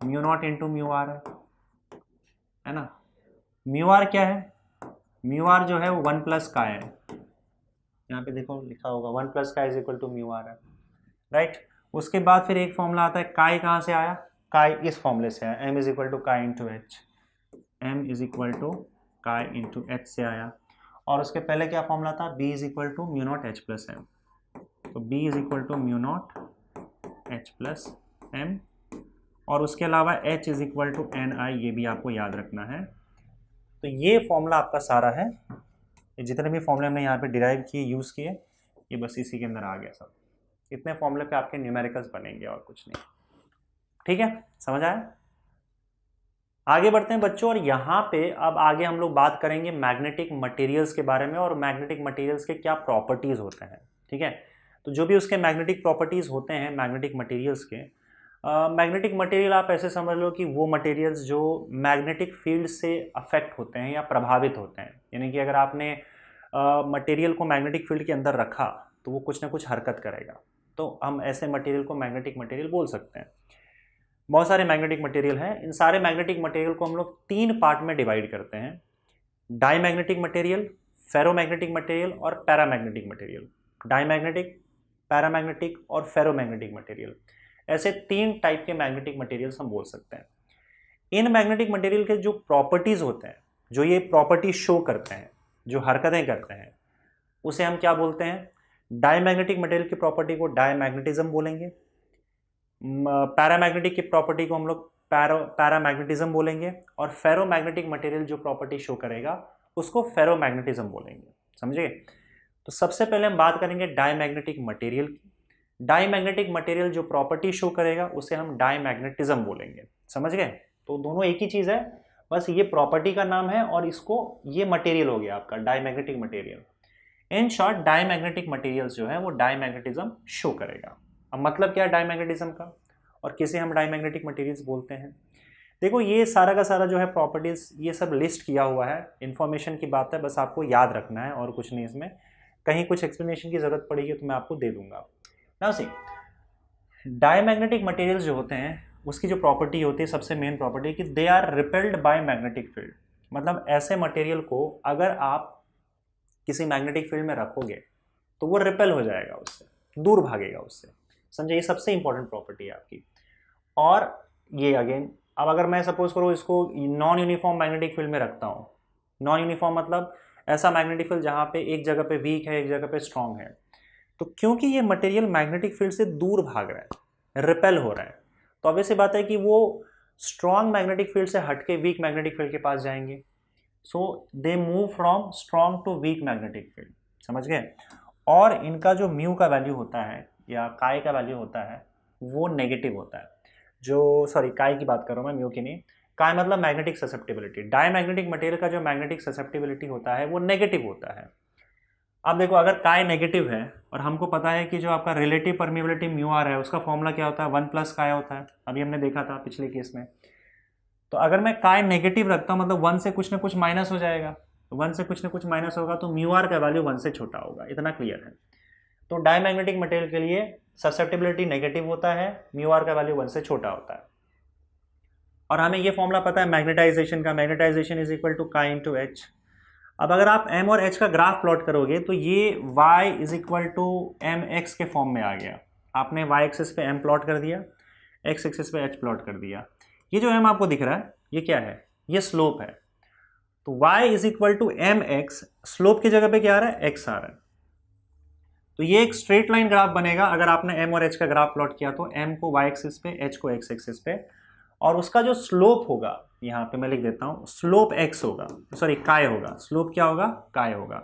mu naught into mu r है ना। म्यू आर क्या है, म्यू आर जो है वो 1 प्लस काय है, यहाँ पे देखो लिखा होगा 1 plus chi is equal to mu r है, राइट। उसके बाद फिर एक फॉर्मूला आता है, काय कहाँ से आया, काय इस फॉर्मूले से आया, m is equal to chi into H, m is equal to chi into H से आया। और उसके पहले क्या फॉर्मूला था, b is equal to mu naught H plus M, तो b is equal to mu naught H plus M. और उसके अलावा h is equal to N I, ये भी आपको याद रखना है। तो ये फॉर्मूला आपका सारा है, ये जितने भी फॉर्मूले हमने यहाँ पे डिराइव किए, यूज़ किए, ये बस इसी के अंदर आ गया सब। इतने फॉर्मूले पे आपके न्यूमेरिकल्स बनेंगे और कुछ नहीं, ठीक है, समझ आया। आगे बढ़ते हैं बच्चों, और यहाँ पे अब आगे हम लोग बात करेंगे मैग्नेटिक मटेरियल्स के बारे में, और मैग्नेटिक मटेरियल्स के क्या प्रॉपर्टीज़ होते हैं, ठीक है। तो जो भी उसके मैग्नेटिक प्रॉपर्टीज़ होते हैं मैग्नेटिक मटेरियल्स के, मैग्नेटिक मटेरियल आप ऐसे समझ लो कि वो मटेरियल्स जो मैग्नेटिक फील्ड से अफेक्ट होते हैं या प्रभावित होते हैं, यानी कि अगर आपने मटेरियल को मैग्नेटिक फील्ड के अंदर रखा तो वो कुछ ना कुछ हरकत करेगा, तो हम ऐसे मटेरियल को मैग्नेटिक मटेरियल बोल सकते हैं। बहुत सारे मैग्नेटिक मटेरियल हैं, इन सारे मैग्नेटिक मटेरियल को हम लोग 3 पार्ट में डिवाइड करते हैं, डाईमैग्नेटिक मटेरियल, फेरोमैग्नेटिक मटेरियल और पैरामैग्नेटिक मटेरियल। डाईमैग्नेटिक, पैरामैग्नेटिक और फेरोमैग्नेटिक मटेरियल, ऐसे 3 टाइप के मैग्नेटिक मटेरियल्स हम बोल सकते हैं। इन मैग्नेटिक मटेरियल के जो प्रॉपर्टीज़ होते हैं, जो ये प्रॉपर्टी शो करते हैं, जो हरकतें करते हैं, उसे हम क्या बोलते हैं? डायमैग्नेटिक मटेरियल की प्रॉपर्टी को डायमैग्नेटिज्म बोलेंगे, पैरामैग्नेटिक की प्रॉपर्टी को हम लोग पैरामैग्नेटिज्म बोलेंगे, और फेरोमैग्नेटिक मटेरियल जो प्रॉपर्टी शो करेगा उसको फेरोमैग्नेटिज्म बोलेंगे। समझे? तो सबसे पहले हम बात करेंगे डायमैग्नेटिक मटेरियल की। डायमैग्नेटिक मटेरियल जो प्रॉपर्टी शो करेगा उसे हम डायमैग्नेटिज्म बोलेंगे। समझ गए? तो दोनों एक ही चीज है, बस ये प्रॉपर्टी का नाम है और इसको ये मटेरियल हो गया आपका diamagnetic material. In short diamagnetic materials जो है वो डायमैग्नेटिज्म शो करेगा। अब मतलब क्या है डायमैग्नेटिज्म का, और किसे हम डायमैग्नेटिक मटेरियल्स बोलते हैं? देखो ये सारा का सारा जो है प्रॉपर्टीज ये सब लिस्ट किया हुआ है, इंफॉर्मेशन की बात है, बस आपको याद रखना है और कुछ नहीं। इसमें कहीं कुछ एक्सप्लेनेशन की जरूरत पड़ेगी तो मैं आपको दे दूंगा। नाउ सी, डायमैग्नेटिक मटेरियल्स जो होते हैं उसकी जो प्रॉपर्टी होती है, सबसे मेन प्रॉपर्टी कि they are repelled by magnetic field. मतलब ऐसे मटेरियल को अगर आप किसी मैग्नेटिक फील्ड में रखोगे तो वो रिपेल हो जाएगा, उससे दूर भागेगा उससे। समझे? ये सबसे इंपॉर्टेंट प्रॉपर्टी है आपकी। और ये अगेन, अब अगर मैं सपोज करो इसको नॉन यूनिफॉर्म मैग्नेटिक फील्ड में रखता हूँ, नॉन यूनिफॉर्म मतलब ऐसा मैग्नेटिक फील्ड जहाँ पे एक जगह पे वीक है एक जगह पे स्ट्रांग है, तो क्योंकि ये मटेरियल मैग्नेटिक फील्ड से दूर भाग रहा है, रिपेल हो रहा है, तो ऑब्वियस सी बात है कि वो स्ट्रांग मैग्नेटिक फील्ड से हटके वीक मैग्नेटिक फील्ड के पास जाएंगे। So they move from strong to weak magnetic field. समझ गए? और इनका जो म्यू का वैल्यू होता है या काय का वैल्यू होता है वो नेगेटिव होता है। जो सॉरी काय की बात कर रहा हूँ मैं, म्यू की नहीं। काय मतलब मैग्नेटिक ससेप्टिबिलिटी। डायमैग्नेटिक मटेरियल का जो मैग्नेटिक ससेप्टिबिलिटी होता है वो नेगेटिव होता है। अब देखो अगर काय नेगेटिव है और हमको पता है कि जो आपका रिलेटिव परमिबिलिटी म्यू आर है उसका फॉर्मूला क्या होता है, 1 प्लस काय होता है, अभी हमने देखा था पिछले केस में। तो अगर मैं काय नेगेटिव रखता हूँ मतलब 1 से कुछ ना कुछ माइनस हो जाएगा, 1 से कुछ ना कुछ माइनस होगा तो म्यू आर का वैल्यू 1 से छोटा होगा। इतना क्लियर है? तो डायमैग्नेटिक मटेरियल के लिए ससेप्टिबिलिटी नेगेटिव होता है, म्यू आर का वैल्यू 1 से छोटा होता है। और हमें ये फॉर्मूला पता है मैग्नेटाइजेशन का, magnetization is equal to chi into H. अब अगर आप m और h का ग्राफ प्लॉट करोगे तो ये y is equal to m x के फॉर्म में आ गया। आपने y एक्सिस पे m प्लॉट कर दिया, x एक्सिस पे h प्लॉट कर दिया। ये जो m आपको दिख रहा है ये क्या है? ये स्लोप है। तो y is equal to m x, slope की जगह पे क्या आ रहा है? x आ रहा है। तो ये एक स्ट्रेट लाइन ग्राफ बनेगा अगर आपने m और h का ग्राफ प्लॉट किया तो m को y एक्सिस पे, h को x एक्सिस पे, और उसका जो स्लोप होगा यहाँ पे मैं लिख देता हूँ, स्लोप x होगा, सॉरी काय होगा। स्लोप क्या होगा? काय होगा।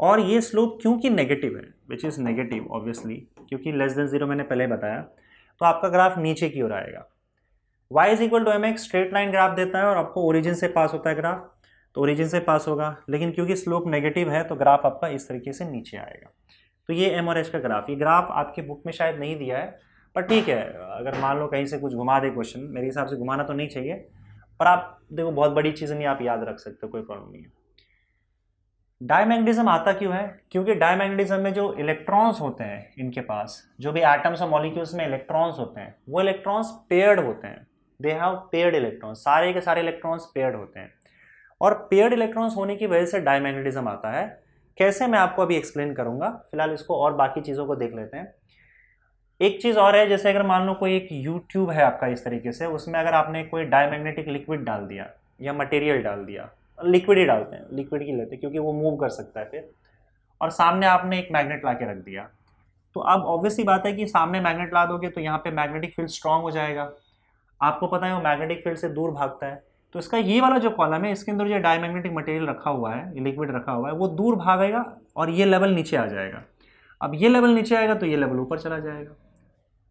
और ये स्लोप क्योंकि नेगेटिव है, विच इज नेगेटिव ऑब्वियसली, क्योंकि लेस देन 0 मैंने पहले बताया, तो आपका ग्राफ नीचे की ओर आएगा। y is equal to m x straight line graph देता है और आपको ओरिजिन से पास होता है ग्राफ, तो ओरिजिन से पास होगा, लेकिन क्योंकि स्लोप नेगेटिव है तो ग्राफ आपका इस तरीके से नीचे आएगा। तो ये m और h का ग्राफ, ये ग्राफ आपके बुक में शायद नहीं दिया है, पर ठीक है, अगर मान लो कहीं से कुछ घुमा दे क्वेश्चन, मेरे हिसाब से घुमाना तो नहीं चाहिए, पर आप देखो बहुत बड़ी चीज़ नहीं, आप याद रख सकते हो, कोई प्रॉब्लम नहीं है। डायमैग्नेटिज्म आता क्यों है? क्योंकि डायमैग्नेटिज्म में जो इलेक्ट्रॉन्स होते हैं इनके पास, जो भी एटम्स और मॉलिक्यूल्स में इलेक्ट्रॉन्स होते हैं वो इलेक्ट्रॉन्स पेयर्ड होते हैं। दे हैव पेयर्ड इलेक्ट्रॉन्स, सारे के सारे इलेक्ट्रॉन्स पेयर्ड होते हैं, और पेयर्ड इलेक्ट्रॉन्स होने की वजह से डायमैग्नेटिज्म आता है। कैसे, मैं आपको अभी एक्सप्लेन करूंगा, फिलहाल इसको और बाकी चीज़ों को देख लेते हैं। एक चीज़ और है, जैसे अगर मान लो कोई एक यूट्यूब है आपका इस तरीके से, उसमें अगर आपने कोई डायमैग्नेटिक लिक्विड डाल दिया या मटेरियल डाल दिया, लिक्विड ही डालते हैं, लिक्विड की लेते हैं क्योंकि वो मूव कर सकता है फिर, और सामने आपने एक मैग्नेट ला के रख दिया, तो अब ऑब्वियसली बात है कि सामने मैग्नेट ला दोगे तो यहाँ पे मैग्नेटिक फील्ड स्ट्रांग हो जाएगा। आपको पता है वो मैग्नेटिक फील्ड से दूर भागता है, तो इसका ये वाला जो कॉलम है इसके अंदर जो डायमैग्नेटिक मटेरियल रखा हुआ है, लिक्विड रखा हुआ है, वो दूर भागेगा और ये लेवल नीचे आ जाएगा। अब ये लेवल नीचे आएगा तो ये लेवल ऊपर चला जाएगा।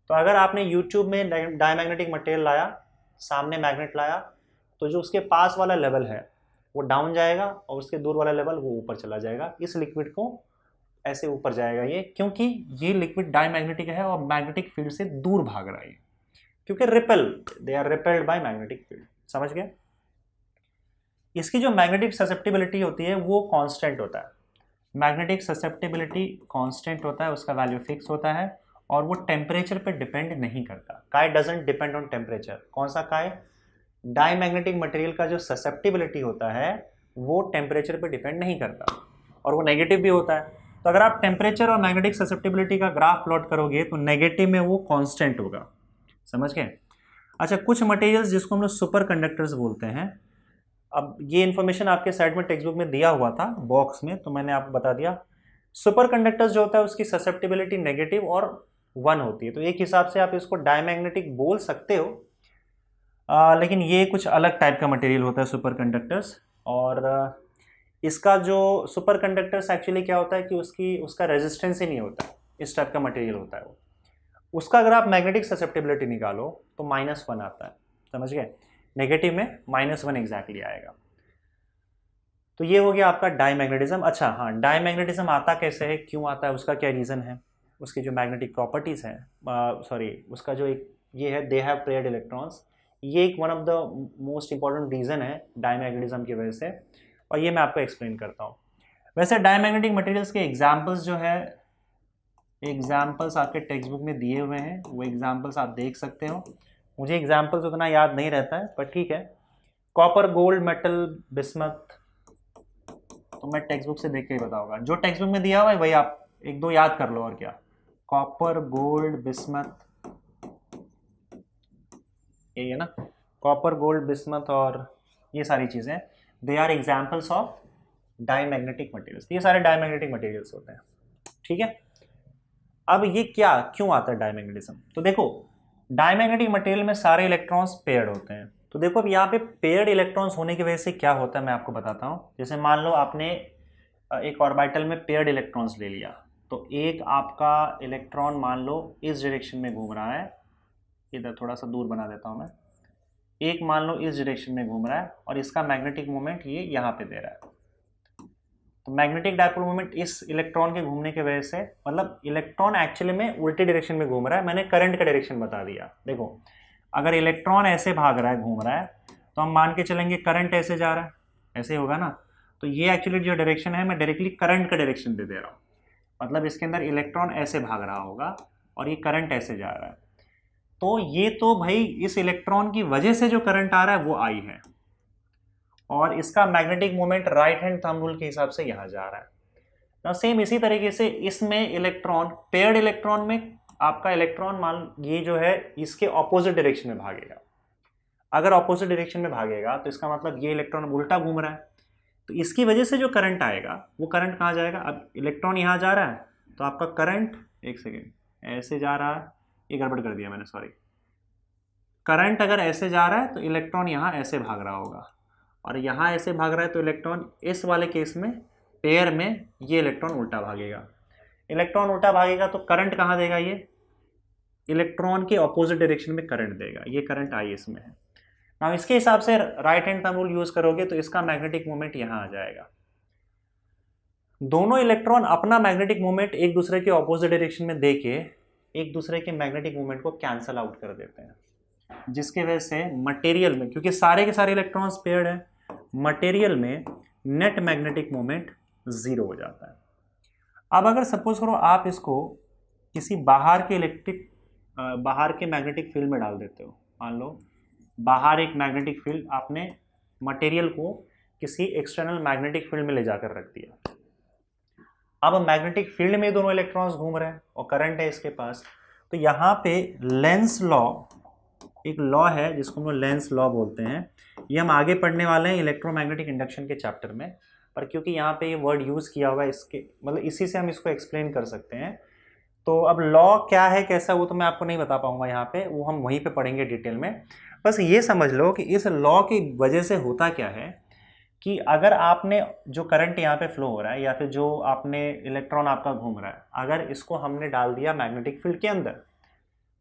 तो अगर आपने यूट्यूब में डायमैग्नेटिक मटेरियल लाया, सामने मैग्नेट लाया, तो जो उसके पास वाला लेवल है वो डाउन जाएगा और उसके दूर वाला लेवल वो ऊपर चला जाएगा। इस लिक्विड को ऐसे ऊपर जाएगा ये, क्योंकि ये लिक्विड डायमैग्नेटिक है और मैग्नेटिक फील्ड से दूर भाग रहा है, क्योंकि repel, they are repelled by magnetic field. समझ गए? इसकी जो मैग्नेटिक ससेप्टिबिलिटी होती है वो कांस्टेंट होता है। मैग्नेटिक ससेप्टिबिलिटी कांस्टेंट होता है, उसका वैल्यू फिक्स होता है और वो टेम्परेचर पे डिपेंड नहीं करता। काय डजंट डिपेंड ऑन टेम्परेचर। कौन सा काय? डायमैग्नेटिक मटेरियल का जो ससेप्टिबिलिटी होता है वो टेम्परेचर पे डिपेंड नहीं करता, और वो नेगेटिव भी होता है। तो अगर आप टेम्परेचर और मैग्नेटिक ससेप्टिबिलिटी का ग्राफ प्लॉट करोगे तो नेगेटिव में वो कांस्टेंट होगा। समझ गए? अच्छा, कुछ मटेरियल्स जिसको हम लोग सुपर कंडक्टर्स बोलते हैं, अब ये इन्फॉर्मेशन आपके साइड में टेक्स्ट बुक में दिया हुआ था बॉक्स में, तो मैंने आपको बता दिया। सुपर कंडक्टर्स जो होता है उसकी ससेप्टिबिलिटी नेगेटिव और 1 होती है, तो एक हिसाब से आप इसको डायमैग्नेटिक बोल सकते हो। लेकिन ये कुछ अलग टाइप का मटेरियल होता है सुपर कंडक्टर्स। और इसका जो सुपर कंडक्टर्स एक्चुअली क्या होता है कि उसका रेजिस्टेंस ही नहीं होता, इस टाइप का मटेरियल होता है वो। उसका अगर आप मैग्नेटिक ससेप्टिबिलिटी निकालो तो -1 आता है, समझ गए? नेगेटिव में -1 एग्जैक्टली आएगा। तो ये हो गया आपका डायमैग्नेटिज्म। अच्छा हाँ, डायमैग्नेटिज्म आता कैसे है, क्यों आता है, उसका क्या रीज़न है, उसकी जो मैग्नेटिक प्रॉपर्टीज़ हैं, सॉरी उसका जो एक ये है, दे हैव पेयर्ड इलेक्ट्रॉन्स, ये एक one of the most important reason है डायमैग्नेटिज्म की वजह से, और ये मैं आपको एक्सप्लेन करता हूँ। वैसे डायमैग्नेटिक मटेरियल्स के एग्जाम्पल्स जो है, एग्जाम्पल्स आपके टेक्स्ट बुक में दिए हुए हैं, वो एग्जाम्पल्स आप देख सकते हो। मुझे एग्जाम्पल्स उतना याद नहीं रहता है पर ठीक है। कॉपर, गोल्ड, मेटल, बिस्मथ, तो मैं टेक्स्ट बुक से देख के ही बताऊंगा, जो टेक्स्ट बुक में दिया हुआ है वही आप एक दो याद कर लो, और क्या। कॉपर, गोल्ड, बिस्मथ, यही है ना, कॉपर, गोल्ड, बिस्मथ और ये सारी चीज़ें, they are examples of diamagnetic materials. ये सारे डायमैग्नेटिक मटेरियल्स होते हैं, ठीक है। अब ये क्या क्यों आता है डायमैग्नेटिज्म, तो देखो डायमैग्नेटिक मटेरियल में सारे इलेक्ट्रॉन्स पेयर्ड होते हैं। तो देखो अब यहाँ पे पेयर्ड इलेक्ट्रॉन्स होने की वजह से क्या होता है मैं आपको बताता हूँ। जैसे मान लो आपने एक ऑर्बिटल में पेयर्ड इलेक्ट्रॉन्स ले लिया, तो एक आपका इलेक्ट्रॉन मान लो इस डायरेक्शन में घूम रहा है, इधर थोड़ा सा दूर बना देता हूँ मैं, एक मान लो इस डायरेक्शन में घूम रहा है और इसका मैग्नेटिक मोमेंट ये यहाँ पे दे रहा है। तो मैग्नेटिक डायपोल मोमेंट इस इलेक्ट्रॉन के घूमने की वजह से, मतलब इलेक्ट्रॉन एक्चुअली में उल्टी डायरेक्शन में घूम रहा है, मैंने करंट का डायरेक्शन बता दिया। देखो अगर इलेक्ट्रॉन ऐसे भाग रहा है, घूम रहा है, तो हम मान के चलेंगे करंट ऐसे जा रहा है, ऐसे होगा ना, तो ये एक्चुअली जो डायरेक्शन है मैं डायरेक्टली करंट का डायरेक्शन दे रहा हूँ, मतलब इसके अंदर इलेक्ट्रॉन ऐसे भाग रहा होगा और ये करंट ऐसे जा रहा है। तो ये तो भाई इस इलेक्ट्रॉन की वजह से जो करंट आ रहा है वो आई है, और इसका magnetic moment right hand thumb rule के हिसाब से यहां जा रहा है ना। सेम इसी तरीके से इसमें इलेक्ट्रॉन, पेयर्ड इलेक्ट्रॉन में आपका इलेक्ट्रॉन मान ये जो है इसके ऑपोजिट डायरेक्शन में भागेगा। अगर ऑपोजिट डायरेक्शन में भागेगा तो इसका मतलब ये इलेक्ट्रॉन उल्टा घूम रहा है, तो इसकी वजह से जो करंट आएगा वो करंट कहाँ जाएगा। अब इलेक्ट्रॉन यहाँ जा रहा है तो आपका करंट, एक सेकेंड, ऐसे जा रहा है, ये गड़बड़ कर दिया मैंने, सॉरी। करंट अगर ऐसे जा रहा है तो इलेक्ट्रॉन यहाँ ऐसे भाग रहा होगा, और यहाँ ऐसे भाग रहा है तो इलेक्ट्रॉन इस वाले केस में पेयर में ये इलेक्ट्रॉन उल्टा भागेगा। इलेक्ट्रॉन उल्टा भागेगा तो करंट कहाँ देगा, ये इलेक्ट्रॉन के ऑपोजिट डायरेक्शन में करंट देगा, ये करंट आई इसमें है ना। इसके हिसाब से right hand thumb rule use करोगे तो इसका मैग्नेटिक मोमेंट यहाँ आ जाएगा। दोनों इलेक्ट्रॉन अपना मैग्नेटिक मोमेंट एक दूसरे के ऑपोजिट डायरेक्शन में देके एक दूसरे के मैग्नेटिक मोमेंट को कैंसल आउट कर देते हैं, जिसके वजह से मटेरियल में, क्योंकि सारे के सारे इलेक्ट्रॉन्स पेयर्ड हैं, मटेरियल में नेट मैग्नेटिक मोमेंट 0 हो जाता है। अब अगर सपोज करो आप इसको किसी बाहर के मैग्नेटिक फील्ड में डाल देते हो, मान लो बाहर एक मैग्नेटिक फील्ड, आपने मटेरियल को किसी एक्सटर्नल मैग्नेटिक फील्ड में ले जाकर रख दिया। अब मैग्नेटिक फील्ड में दोनों इलेक्ट्रॉन्स घूम रहे हैं और करंट है इसके पास, तो यहाँ पे लेंस लॉ, एक लॉ है जिसको हम लोग लेंस लॉ बोलते हैं, ये हम आगे पढ़ने वाले हैं इलेक्ट्रोमैग्नेटिक इंडक्शन के चैप्टर में, पर क्योंकि यहाँ पे ये वर्ड यूज़ किया हुआ है, इसके मतलब इसी से हम इसको एक्सप्लेन कर सकते हैं। तो अब लॉ क्या है कैसा, वो तो मैं आपको नहीं बता पाऊंगा यहाँ पे, वो हम वहीं पे पढ़ेंगे डिटेल में। बस ये समझ लो कि इस लॉ की वजह से होता क्या है कि अगर आपने जो करंट यहाँ पे फ्लो हो रहा है या फिर जो आपने इलेक्ट्रॉन आपका घूम रहा है, अगर इसको हमने डाल दिया मैग्नेटिक फील्ड के अंदर,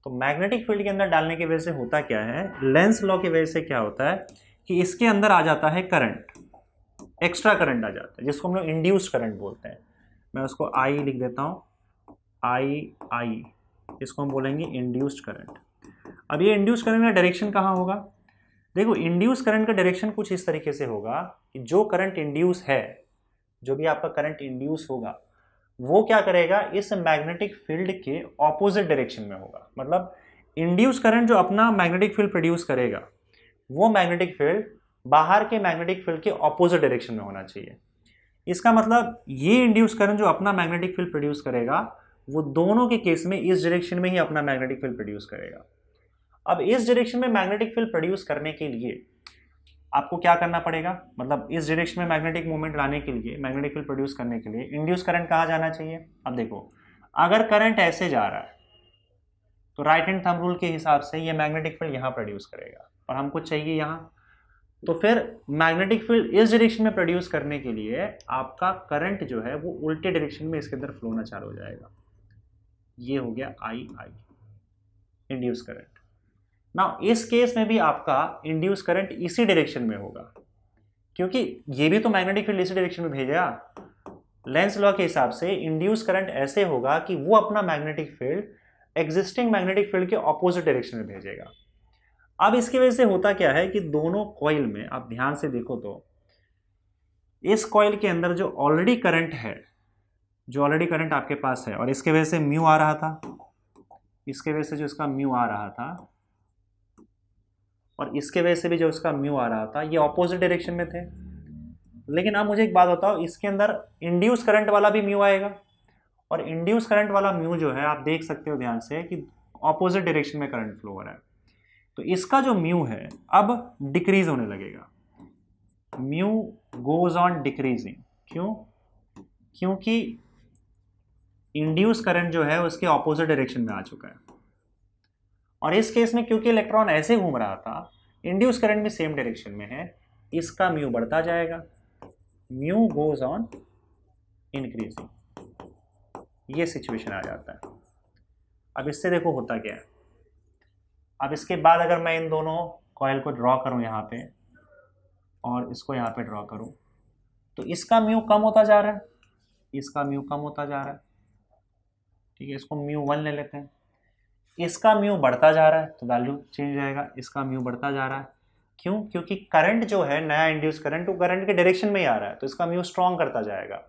तो मैग्नेटिक फील्ड के अंदर डालने की वजह से होता क्या है, लेंस लॉ की वजह से क्या होता है कि इसके अंदर आ जाता है करंट, एक्स्ट्रा करंट आ जाता है, जिसको हम लोग इंड्यूस्ड करंट बोलते हैं। मैं उसको आई लिख देता हूँ, आई, इसको हम बोलेंगे इंड्यूस्ड करंट। अब ये इंड्यूस्ड करंट का डायरेक्शन कहाँ होगा, देखो इंड्यूस करंट का डायरेक्शन कुछ इस तरीके से होगा कि जो करंट इंड्यूस है, जो भी आपका करंट इंड्यूस होगा, वो क्या करेगा, इस मैग्नेटिक फील्ड के ऑपोजिट डायरेक्शन में होगा। मतलब इंड्यूस करंट जो अपना मैग्नेटिक फील्ड प्रोड्यूस करेगा, वो मैग्नेटिक फील्ड बाहर के मैग्नेटिक फील्ड के ऑपोजिट डायरेक्शन में होना चाहिए। इसका मतलब ये इंड्यूस करंट जो अपना मैग्नेटिक फील्ड प्रोड्यूस करेगा, वो दोनों के केस में इस डायरेक्शन में ही अपना मैग्नेटिक फील्ड प्रोड्यूस करेगा। अब इस डायरेक्शन में मैग्नेटिक फील्ड प्रोड्यूस करने के लिए आपको क्या करना पड़ेगा, मतलब इस डायरेक्शन में मैग्नेटिक मूवमेंट लाने के लिए, मैग्नेटिक फील्ड प्रोड्यूस करने के लिए इंड्यूस करंट कहाँ जाना चाहिए। अब देखो, अगर करंट ऐसे जा रहा है तो राइट हैंड थंब रूल के हिसाब से ये मैग्नेटिक फील्ड यहाँ प्रोड्यूस करेगा और हमको चाहिए यहाँ, तो फिर मैग्नेटिक फील्ड इस डायरेक्शन में प्रोड्यूस करने के लिए आपका करंट जो है वो उल्टे डायरेक्शन में इसके अंदर फ्लो होना चालू हो जाएगा। ये हो गया आई इंड्यूस करंट। ना इस केस में भी आपका इंड्यूस करंट इसी डायरेक्शन में होगा, क्योंकि ये भी तो मैग्नेटिक फील्ड इसी डायरेक्शन में भेजेगा। लेंस लॉ के हिसाब से इंड्यूस करंट ऐसे होगा कि वो अपना magnetic field existing magnetic field के ऑपोजिट डायरेक्शन में भेजेगा। अब इसकी वजह से होता क्या है कि दोनों कॉइल में आप ध्यान से देखो तो इस कॉइल के अंदर जो ऑलरेडी करंट है, जो ऑलरेडी करंट आपके पास है और इसके वजह से म्यू आ रहा था, इसके वजह से जो इसका म्यू आ रहा था और इसके वजह से भी जो इसका म्यू आ रहा था, ये ऑपोजिट डायरेक्शन में थे। लेकिन अब मुझे एक बात बताओ, इसके अंदर इंड्यूस करंट वाला भी म्यू आएगा और इंड्यूस करंट वाला म्यू जो है आप देख सकते हो ध्यान से कि ऑपोजिट डायरेक्शन में करंट फ्लो हो रहा है। तो इसका जो म्यू है अब डिक्रीज होने लगेगा, म्यू गोज ऑन डिक्रीजिंग। क्यों? क्योंकि इंड्यूस करंट जो है उसके ऑपोजिट डायरेक्शन में आ चुका है और इस केस में क्योंकि इलेक्ट्रॉन ऐसे घूम रहा था, इंड्यूस करंट भी सेम डायरेक्शन में है, इसका म्यू बढ़ता जाएगा, म्यू गोज ऑन इंक्रीजिंग। ये सिचुएशन आ जाता है। अब इससे देखो होता क्या है। अब इसके बाद अगर मैं इन दोनों कॉइल को ड्रॉ करूं यहाँ पे और इसको यहाँ पे ड्रॉ करूं, तो इसका म्यू कम होता जा रहा है, इसका म्यू कम होता जा रहा है। ठीक है, इसको म्यू 1 ले लेते हैं। इसका म्यू बढ़ता जा रहा है तो वैल्यू चेंज जाएगा, इसका म्यू बढ़ता जा रहा है। क्यों? क्योंकि करंट जो है नया इंड्यूस करंट, वो करंट के डायरेक्शन में ही आ रहा है तो इसका म्यू स्ट्रॉन्ग करता जाएगा।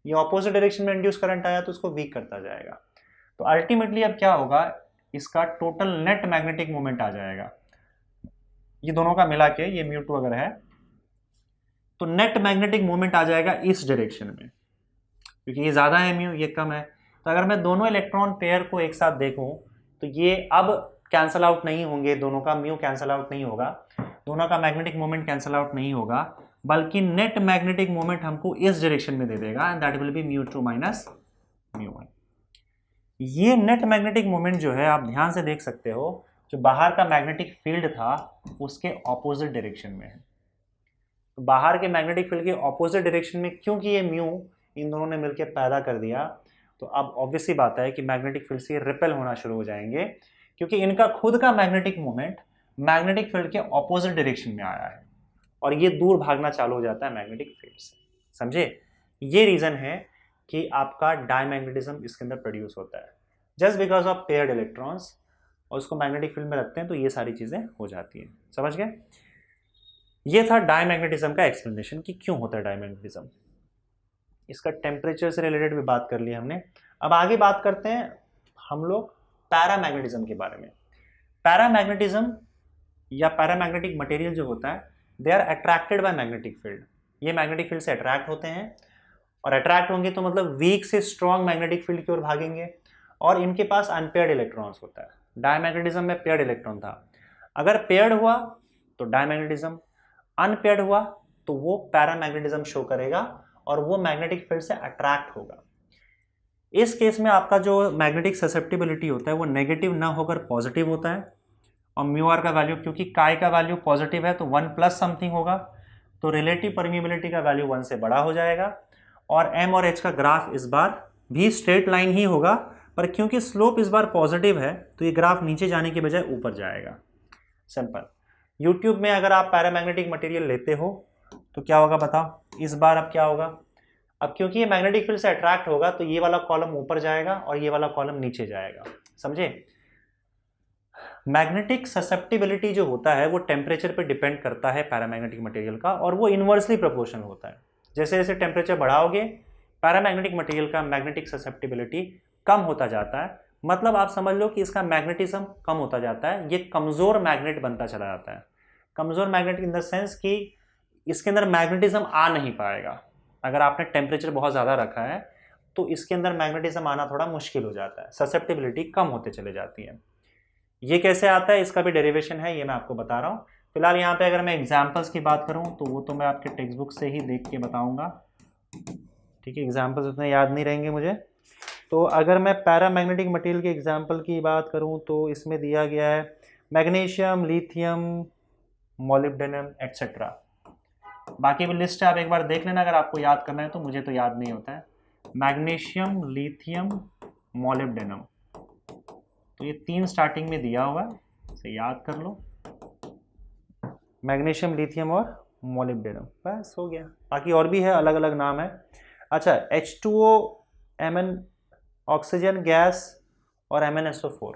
ये ऑपोजिट डायरेक्शन में इंड्यूस करंट आया तो उसको वीक करता जाएगा। तो अल्टीमेटली अब क्या होगा, इसका टोटल नेट मैग्नेटिक मोमेंट आ जाएगा, ये दोनों का मिला के, ये म्यू 2 अगर है तो नेट मैग्नेटिक मोमेंट आ जाएगा इस डायरेक्शन में, क्योंकि ये ज्यादा है म्यू, ये कम है। तो अगर मैं दोनों इलेक्ट्रॉन पेयर को एक साथ देखूं तो ये अब कैंसल आउट नहीं होंगे, दोनों का म्यू कैंसल आउट नहीं होगा, दोनों का मैग्नेटिक मोमेंट कैंसल आउट नहीं होगा, बल्कि नेट मैग्नेटिक मोमेंट हमको इस डायरेक्शन में दे देगा and that will be mu 2 minus mu 1। ये नेट मैग्नेटिक मोमेंट जो है आप ध्यान से देख सकते हो, जो बाहर का मैग्नेटिक फील्ड था उसके ऑपोजिट डायरेक्शन में है। तो बाहर के मैग्नेटिक फील्ड के ऑपोजिट डायरेक्शन में क्योंकि ये म्यू इन दोनों ने मिलकर पैदा कर दिया, तो अब ऑब्वियसली बात है कि मैग्नेटिक फील्ड से रिपेल होना शुरू हो जाएंगे, क्योंकि इनका खुद का मैग्नेटिक मोमेंट मैग्नेटिक फील्ड के ऑपोजिट डायरेक्शन में आया है और ये दूर भागना चालू हो जाता है मैग्नेटिक फील्ड से। समझे? ये रीजन है कि आपका डायमैग्नेटिज्म इसके अंदर प्रोड्यूस होता है just because of paired electrons, और उसको मैग्नेटिक फील्ड में रखते हैं तो ये सारी चीजें हो जाती हैं। समझ गए? ये था डायमैग्नेटिज्म का एक्सप्लेनेशन कि क्यों होता है डायमैग्नेटिज्म। इसका टेम्परेचर से रिलेटेड भी बात कर ली हमने। अब आगे बात करते हैं हम लोग पैरामैग्नेटिज्म के बारे में। पैरामैग्नेटिज्म या पैरामैग्नेटिक मटेरियल जो होता है, they are attracted by magnetic field. ये मैग्नेटिक फील्ड से अट्रैक्ट होते हैं और अट्रैक्ट होंगे तो मतलब वीक से स्ट्रॉन्ग मैग्नेटिक फील्ड की ओर भागेंगे और इनके पास अनपेयर्ड इलेक्ट्रॉन्स होता है। डायमैग्नेटिज्म में पेयर्ड इलेक्ट्रॉन था, अगर पेयर्ड हुआ तो डायमैग्नेटिज्म, अनपेयर्ड हुआ तो वो पैरामैग्नेटिज्म शो करेगा और वो मैग्नेटिक फील्ड से अट्रैक्ट होगा। इस केस में आपका जो मैग्नेटिक ससेप्टिबिलिटी होता है वो नेगेटिव ना होकर पॉजिटिव होता है और म्यू आर का वैल्यू, क्योंकि काय का वैल्यू पॉजिटिव है तो 1 प्लस समथिंग होगा, तो रिलेटिव परमिबिलिटी का वैल्यू 1 से बड़ा हो जाएगा और एम और एच का ग्राफ इस बार भी स्ट्रेट लाइन ही होगा, पर क्योंकि स्लोप इस बार पॉजिटिव है तो ये ग्राफ नीचे जाने के बजाय ऊपर जाएगा। सिंपल। यूट्यूब में अगर आप पैरामैग्नेटिक मटेरियल लेते हो तो क्या होगा बताओ, इस बार अब क्या होगा, अब क्योंकि ये मैग्नेटिक फील्ड से अट्रैक्ट होगा तो ये वाला कॉलम ऊपर जाएगा और ये वाला कॉलम नीचे जाएगा। समझे? मैग्नेटिक ससेप्टिबिलिटी जो होता है वो टेम्परेचर पे डिपेंड करता है पैरामैग्नेटिक मटेरियल का, और वो इनवर्सली प्रोपोर्शनल होता है। जैसे जैसे टेम्परेचर बढ़ाओगे पैरामैग्नेटिक मटेरियल का मैग्नेटिक ससेप्टिबिलिटी कम होता जाता है, मतलब आप समझ लो कि इसका मैग्नेटिज्म कम होता जाता है, ये कमजोर मैग्नेट बनता चला जाता है। कमजोर मैग्नेट इन द सेंस कि इसके अंदर मैग्नेटिज्म आ नहीं पाएगा। अगर आपने टेम्परेचर बहुत ज़्यादा रखा है तो इसके अंदर मैग्नेटिज्म आना थोड़ा मुश्किल हो जाता है, ससेप्टिबिलिटी कम होते चले जाती है। ये कैसे आता है, इसका भी डेरिवेशन है, ये मैं आपको बता रहा हूँ। फिलहाल यहाँ पे अगर मैं एग्जाम्पल्स की बात करूँ तो वो तो मैं आपके टेक्स्ट बुक से ही देख के बताऊँगा, ठीक है, एग्जाम्पल्स उतने याद नहीं रहेंगे मुझे। तो अगर मैं पैरामैग्नेटिक मटेरियल के एग्जाम्पल की बात करूँ तो इसमें दिया गया है मैग्नीशियम, लिथियम, मॉलिब्डेनम एक्सेट्रा। बाकी भी लिस्ट आप एक बार देख लेना अगर आपको याद करना है तो, मुझे तो याद नहीं होता है। मैग्नीशियम, लिथियम, मॉलिब्डेनम, तो ये 3 स्टार्टिंग में दिया हुआ है, इसे याद कर लो। मैग्नीशियम, लिथियम और मॉलिब्डेनम, बस हो गया। बाकी और भी है, अलग अलग नाम है। अच्छा, H2O, Mn ऑक्सीजन गैस और MnSO4,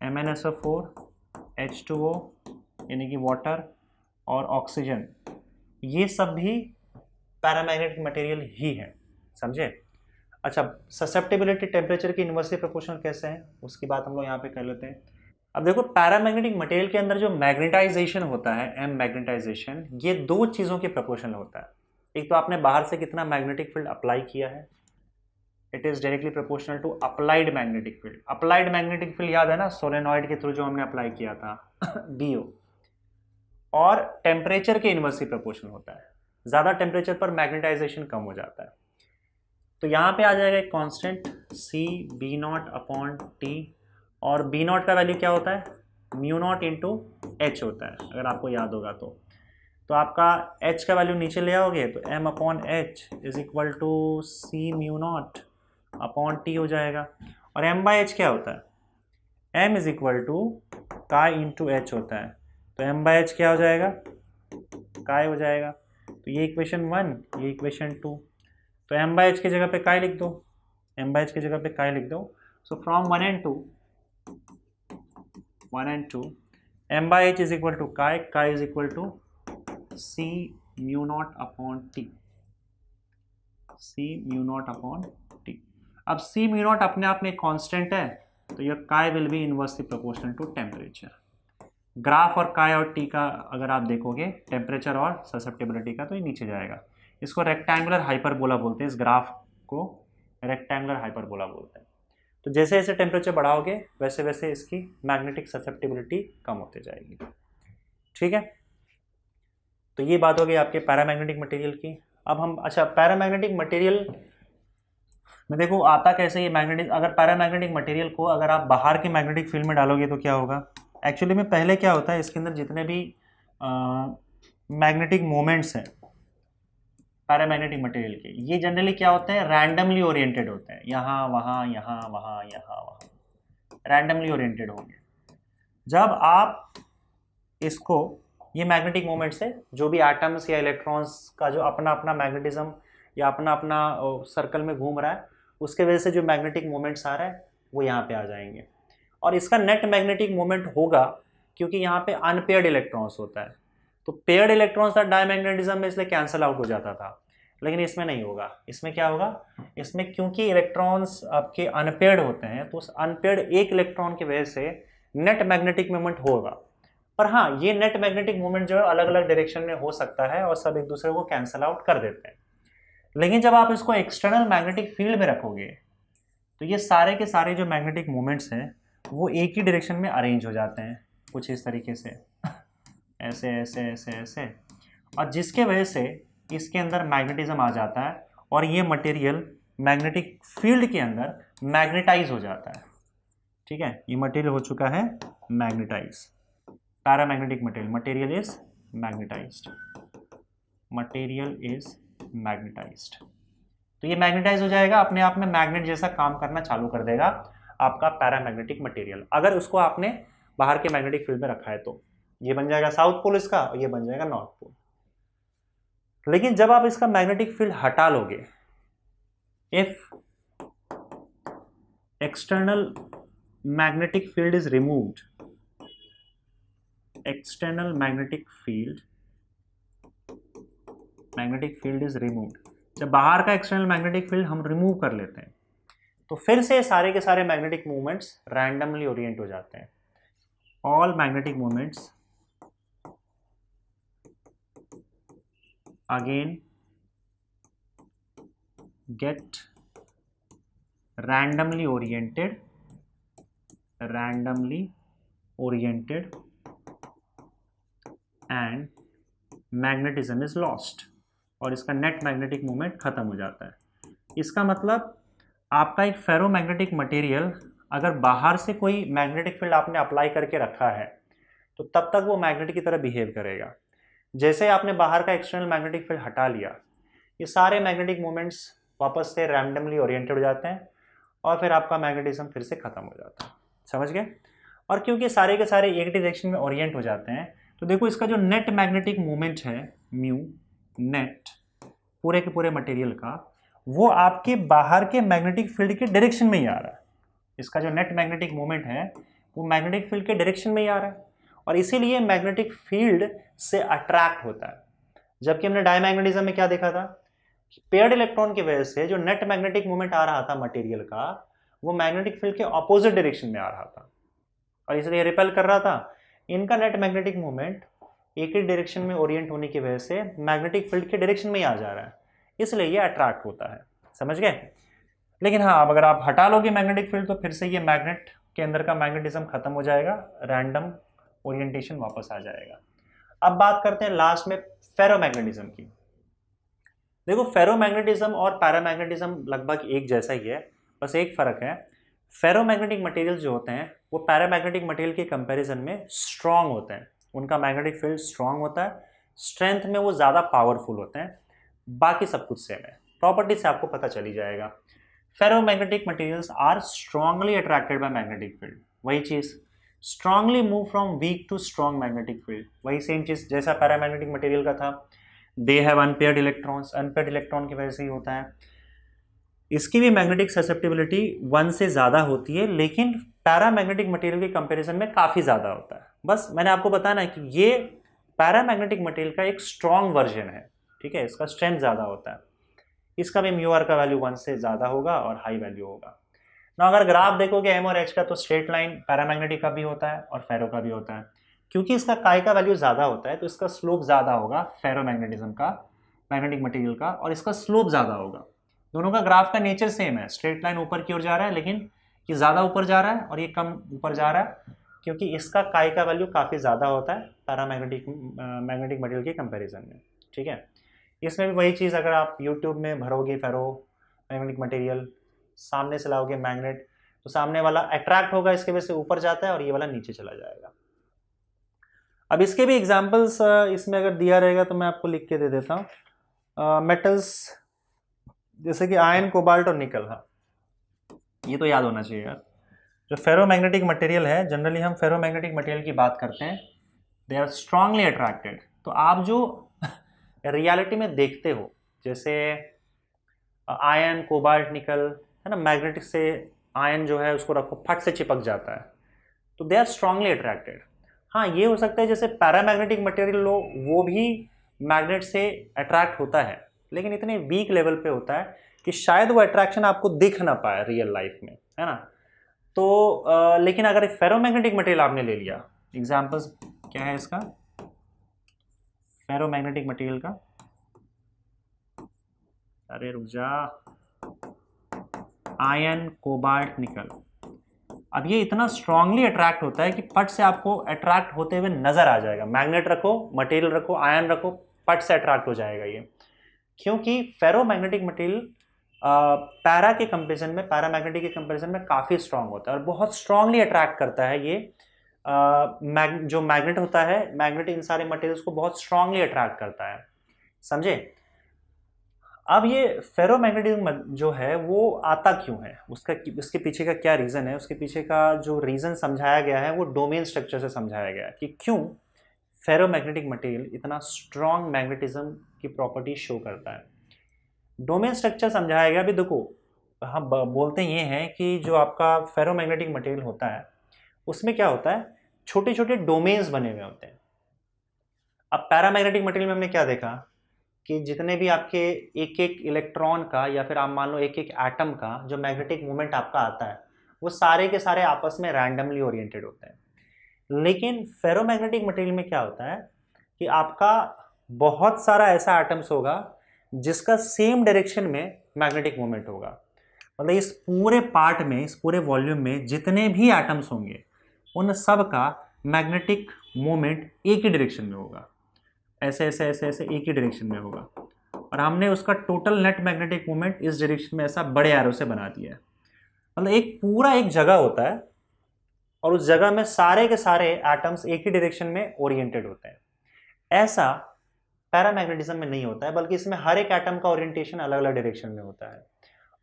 MnSO4, H2O यानी कि वाटर और ऑक्सीजन, ये सब भी पैरामैग्नेटिक मटेरियल ही है, समझे। अच्छा, ससेप्टेबिलिटी टेम्परेचर की इन्वर्सली प्रोपोर्शनल कैसे है उसकी बात हम लोग यहाँ पे कर लेते हैं। अब देखो, पैरामैग्नेटिक मटेरियल के अंदर जो मैग्नेटाइजेशन होता है, एम मैग्नेटाइजेशन, ये 2 चीज़ों के प्रोपोर्शनल होता है। एक तो आपने बाहर से कितना मैग्नेटिक फील्ड अप्लाई किया है, it is directly proportional to applied magnetic field. Applied magnetic field याद है ना, सोलेनॉइड के थ्रू जो हमने अप्लाई किया था BO। और टेम्परेचर के इन्वर्सली प्रोपोर्शनल होता है, ज़्यादा टेम्परेचर पर मैग्नेटाइजेशन कम हो जाता है। तो यहाँ पे आ जाएगा एक कांस्टेंट C B0/T, और B0 का वैल्यू क्या होता है, μ0 इंटू H होता है, अगर आपको याद होगा तो आपका H का वैल्यू नीचे ले आओगे तो M/H is equal to C μ0/T हो जाएगा। और M/H क्या होता है, M is equal to chi into H होता है, तो M/H क्या हो जाएगा, काय हो जाएगा। तो ये इक्वेशन 1, ये इक्वेशन 2, तो M/H की जगह पे काय लिख दो, M/H की जगह पे काय लिख दो। So from 1 and 2 M/H is equal to chi is equal to C μ0/T, C μ0/T। अब C μ0 अपने आप में कांस्टेंट है, तो ये chi will be inversely proportional to temperature. Graph और काय और टी का अगर आप देखोगे, टेम्परेचर और ससेप्टेबिलिटी का, तो ये नीचे जाएगा। इसको रेक्टेंगुलर हाइपरबोला बोलते हैं, इस ग्राफ को रेक्टेंगुलर हाइपरबोला बोलते हैं। तो जैसे जैसे टेम्परेचर बढ़ाओगे वैसे वैसे इसकी मैग्नेटिक ससेप्टेबिलिटी कम होती जाएगी, ठीक है। तो ये बात हो गई आपके पैरामैग्नेटिक मटेरियल की। अब हम, अच्छा, पैरामैग्नेटिक मटेरियल में देखो आता कैसे ये मैग्नेटिक, अगर पैरामैग्नेटिक मटेरियल को अगर आप बाहर के मैग्नेटिक फील्ड में डालोगे तो क्या होगा, एक्चुअली में पहले क्या होता है, इसके अंदर जितने भी मैग्नेटिक मोमेंट्स हैं पैरामैग्नेटिक मटेरियल के, ये जनरली क्या होते हैं, रैंडमली ओरिएंटेड होते हैं, यहाँ वहाँ यहाँ वहाँ यहाँ वहाँ, रैंडमली ओरिएंटेड होंगे। जब आप इसको, ये मैग्नेटिक मोमेंट्स है, जो भी एटम्स या इलेक्ट्रॉन्स का जो अपना अपना मैग्नेटिज्म या अपना अपना सर्कल में घूम रहा है, उसके वजह से जो मैग्नेटिक मोमेंट्स आ रहा है वो यहाँ पे आ जाएंगे। और इसका नेट मैग्नेटिक मोमेंट होगा क्योंकि यहाँ पे अनपेयर्ड इलेक्ट्रॉन्स होता है, तो पेयर्ड इलेक्ट्रॉन्स था डायमैग्नेटिज्म में, इसलिए कैंसिल आउट हो जाता था। लेकिन इसमें नहीं होगा, इसमें क्या होगा, इसमें क्योंकि इलेक्ट्रॉन्स आपके अनपेयर्ड होते हैं, तो उस अनपेयर्ड एक इलेक्ट्रॉन की वजह से नेट मैग्नेटिक मोमेंट होगा। पर हाँ, ये नेट मैग्नेटिक मोमेंट जो है अलग अलग डायरेक्शन में हो सकता है और सब एक दूसरे को कैंसिल आउट कर देते हैं। लेकिन जब आप इसको एक्सटर्नल मैग्नेटिक फील्ड में रखोगे तो ये सारे के सारे जो मैग्नेटिक मोमेंट्स हैं वो एक ही डायरेक्शन में अरेंज हो जाते हैं, कुछ इस तरीके से, ऐसे ऐसे ऐसे ऐसे, और जिसके वजह से इसके अंदर मैग्नेटिज्म आ जाता है और ये मटेरियल मैग्नेटिक फील्ड के अंदर मैग्नेटाइज हो जाता है, ठीक है। ये मटेरियल हो चुका है magnetize, paramagnetic material, material is magnetized, material is magnetized. तो ये मैग्नेटाइज हो जाएगा, अपने आप में मैग्नेट जैसा काम करना चालू कर देगा आपका पैरामैग्नेटिक मटेरियल, अगर उसको आपने बाहर के मैग्नेटिक फील्ड में रखा है तो। ये बन जाएगा साउथ पोल इसका, और ये बन जाएगा नॉर्थ पोल। लेकिन जब आप इसका मैग्नेटिक फील्ड हटा लोगे, if external magnetic field is removed, external magnetic field is removed, जब बाहर का एक्सटर्नल मैग्नेटिक फील्ड हम रिमूव कर लेते हैं तो फिर से सारे के सारे मैग्नेटिक मूवमेंट्स रैंडमली ओरिएंट हो जाते हैं। All magnetic movements again get randomly oriented and magnetism is lost, और इसका नेट मैग्नेटिक मोमेंट खत्म हो जाता है। इसका मतलब आपका एक फेरोमैग्नेटिक मटेरियल अगर बाहर से कोई मैग्नेटिक फील्ड आपने अप्लाई करके रखा है तो तब तक वो मैग्नेट की तरह बिहेव करेगा। जैसे आपने बाहर का एक्सटर्नल मैग्नेटिक फील्ड हटा लिया, ये सारे मैग्नेटिक मोमेंट्स वापस से रैंडमली ओरिएंटेड हो जाते हैं और फिर आपका मैग्नेटिज्म फिर से खत्म हो जाता है। समझ गए? और क्योंकि सारे के सारे एक डायरेक्शन में ओरिएंट हो जाते हैं तो देखो इसका जो नेट मैग्नेटिक मोमेंट है म्यू नेट पूरे के पूरे मटेरियल का, वो आपके बाहर के मैग्नेटिक फील्ड के डायरेक्शन में ही आ रहा है। इसका जो नेट मैग्नेटिक मोमेंट है वो मैग्नेटिक फील्ड के डायरेक्शन में ही आ रहा है और इसीलिए मैग्नेटिक फील्ड से अट्रैक्ट होता है। जबकि हमने डायमैग्नेटिज्म में क्या देखा था, पेयर्ड इलेक्ट्रॉन की वजह से जो नेट मैग्नेटिक मोमेंट आ रहा था मटेरियल का, वो मैग्नेटिक फील्ड के ऑपोजिट डायरेक्शन में आ रहा था और इसलिए रिपेल कर रहा था। इनका नेट मैग्नेटिक मोमेंट एक ही डायरेक्शन में ओरिएंट होने की वजह से मैग्नेटिक फील्ड के डायरेक्शन में ही आ जा रहा है, इसलिए ये अट्रैक्ट होता है। समझ गए? लेकिन हाँ, अब अगर आप हटा लोगे मैग्नेटिक फील्ड तो फिर से ये मैग्नेट के अंदर का मैग्नेटिज्म खत्म हो जाएगा, रैंडम ओरिएंटेशन वापस आ जाएगा। अब बात करते हैं लास्ट में फेरोमैग्नेटिज्म की। देखो फेरोमैग्नेटिज्म और पैरामैग्नेटिज्म लगभग एक जैसा ही है, बस एक फर्क है। फेरोमैग्नेटिक मटेरियल जो होते हैं वो पैरामैग्नेटिक मटेरियल के कंपैरिजन में स्ट्रांग होते हैं, उनका मैग्नेटिक फील्ड स्ट्रांग होता है, स्ट्रेंथ में वो ज़्यादा पावरफुल होते हैं, बाकी सब कुछ सेम है। प्रॉपर्टी से आपको पता चली जाएगा। Ferromagnetic materials are strongly attracted by magnetic field, वही चीज़ strongly move from weak to strong magnetic field, वही सेम चीज़ जैसा पैरामैग्नेटिक मटेरियल का था। They have unpaired electrons, unpaired electron की वजह से ही होता है। इसकी भी मैग्नेटिक ससेप्टिबिलिटी 1 से ज़्यादा होती है, लेकिन पैरामैग्नेटिक मटेरियल के कंपैरिजन में काफ़ी ज़्यादा होता है। बस मैंने आपको बताना है कि ये पैरामैग्नेटिक मटेरियल का एक स्ट्रॉन्ग वर्जन है, ठीक है, इसका स्ट्रेंथ ज़्यादा होता है। इसका भी म्यू आर का वैल्यू 1 से ज़्यादा होगा और हाई वैल्यू होगा ना। अगर ग्राफ देखोगे एम और एच का तो स्ट्रेट लाइन पैरामैग्नेटिक का भी होता है और फेरो का भी होता है। क्योंकि इसका काई का वैल्यू ज़्यादा होता है तो इसका स्लोप ज़्यादा होगा फेरोमैग्नेटिज्म का, मैग्नेटिक मटेरियल का, और इसका स्लोप ज़्यादा होगा। दोनों का ग्राफ का नेचर सेम है, स्ट्रेट लाइन ऊपर की ओर जा रहा है, लेकिन ये ज़्यादा ऊपर जा रहा है और ये कम ऊपर जा रहा है क्योंकि इसका काई का वैल्यू काफ़ी ज़्यादा होता है पैरामैग्नेटिक मैग्नेटिक मटेरियल के कंपैरिजन में। ठीक है, इसमें भी वही चीज़, अगर आप यूट्यूब में भरोगे फेरो मैग्नेटिक मटेरियल, सामने से लाओगे मैग्नेट, तो सामने वाला अट्रैक्ट होगा, इसके वजह से ऊपर जाता है और ये वाला नीचे चला जाएगा। अब इसके भी एग्जाम्पल्स इसमें अगर दिया रहेगा तो मैं आपको लिख के दे देता हूँ। मेटल्स जैसे कि आयरन, कोबाल्ट और निकल, हाँ ये तो याद होना चाहिए यार। जो फेरोमैग्नेटिक मटेरियल है, जनरली हम फेरोमैग्नेटिक मटेरियल की बात करते हैं, दे आर स्ट्रांगली अट्रैक्टेड। तो आप जो रियलिटी में देखते हो, जैसे आयरन, कोबाल्ट, निकल, है ना, मैग्नेटिक से आयरन जो है उसको रखो फट से चिपक जाता है, तो दे आर स्ट्रांगली अट्रैक्टेड। हाँ ये हो सकता है जैसे पैरामैग्नेटिक मटेरियल लो, वो भी मैग्नेट से अट्रैक्ट होता है, लेकिन इतने वीक लेवल पे होता है कि शायद वो अट्रैक्शन आपको दिख ना पाए रियल लाइफ में, है ना। तो लेकिन अगर फेरोमैग्नेटिक मटेरियल आपने ले लिया, एग्जांपल्स क्या है इसका, फेरोमैग्नेटिक मटेरियल का, अरे रुक जा, आयरन, कोबाल्ट, निकल। अब ये इतना स्ट्रांगली अट्रैक्ट होता है कि फट से आपको अट्रैक्ट होते हुए नजर आ जाएगा। मैग्नेट रखो, मटेरियल रखो, आयरन रखो, फट से अट्रैक्ट हो जाएगा ये, क्योंकि फेरोमैग्नेटिक मटेरियल पैरा के कंपैरिजन में, पैरामैग्नेटिक के कंपैरिजन में काफ़ी स्ट्रांग होता है और बहुत स्ट्रांगली अट्रैक्ट करता है ये। जो मैग्नेट होता है, मैग्नेट इन सारे मटेरियल्स को बहुत स्ट्रांगली अट्रैक्ट करता है, समझे। अब ये फेरोमैग्नेटिज्म जो है वो आता क्यों है, उसके पीछे का क्या रीज़न है, उसके पीछे का जो रीज़न समझाया गया है वो डोमेन स्ट्रक्चर से समझाया गया है कि क्यों फेरोमैग्नेटिक मटेरियल इतना स्ट्रॉन्ग मैग्नेटिज्म की प्रॉपर्टी शो करता है। डोमेन स्ट्रक्चर समझाया गया। अभी देखो हम बोलते ये हैं कि जो आपका फेरोमैग्नेटिक मटेरियल होता है उसमें क्या होता है, छोटे छोटे डोमेन्स बने हुए होते हैं। अब पैरामैग्नेटिक मटेरियल में हमने क्या देखा कि जितने भी आपके एक एक इलेक्ट्रॉन का, या फिर आप मान लो एक एक एटम का जो मैग्नेटिक मोमेंट आपका आता है, वो सारे के सारे आपस में रैंडमली ओरिएंटेड होते हैं। लेकिन फेरोमैग्नेटिक मटेरियल में क्या होता है कि आपका बहुत सारा ऐसा एटम्स होगा जिसका सेम डायरेक्शन में मैग्नेटिक मोमेंट होगा। मतलब इस पूरे पार्ट में, इस पूरे वॉल्यूम में जितने भी एटम्स होंगे उन सब का मैग्नेटिक मोमेंट एक ही डायरेक्शन में होगा। ऐसे ऐसे ऐसे ऐसे एक ही डायरेक्शन में होगा, और हमने उसका टोटल नेट मैग्नेटिक मोमेंट इस डायरेक्शन में ऐसा बड़े एरो से बना दिया है। मतलब एक पूरा एक जगह होता है और उस जगह में सारे के सारे एटम्स एक ही डायरेक्शन में ओरिएंटेड होते हैं। ऐसा पैरामैग्नेटिज्म में नहीं होता है, बल्कि इसमें हर एक एटम का ओरिएंटेशन अलग अलग डायरेक्शन में होता है।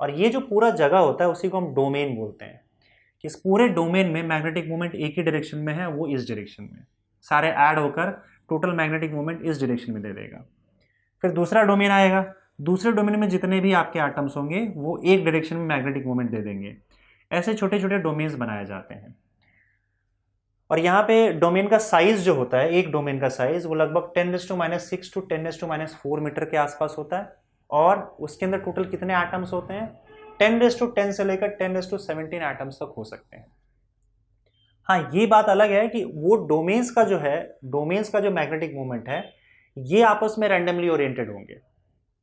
और ये जो पूरा जगह होता है उसी को हम डोमेन बोलते हैं। कि इस पूरे डोमेन में मैग्नेटिक मोमेंट एक ही डायरेक्शन में है, वो इस डायरेक्शन में, सारे ऐड होकर टोटल मैग्नेटिक मोमेंट इस डायरेक्शन में दे देगा। फिर दूसरा डोमेन आएगा, दूसरे डोमेन में जितने भी आपके एटम्स होंगे वो एक डायरेक्शन में मैग्नेटिक मोमेंट दे देंगे। ऐसे छोटे छोटे डोमेन्स बनाए जाते हैं। और यहाँ पे डोमेन का साइज जो होता है, एक डोमेन का साइज वो लगभग 10⁻⁶ टू 10⁻⁴ मीटर के आसपास होता है। और उसके अंदर टोटल कितने एटम्स होते हैं? 10⁻10 से लेकर 10⁻17 एटम्स तक हो सकते हैं। हाँ, ये बात अलग है कि वो डोमेन्स का जो है, डोमेन्स का जो मैग्नेटिक मोमेंट है ये आपस में रैंडमली ओरिएंटेड होंगे,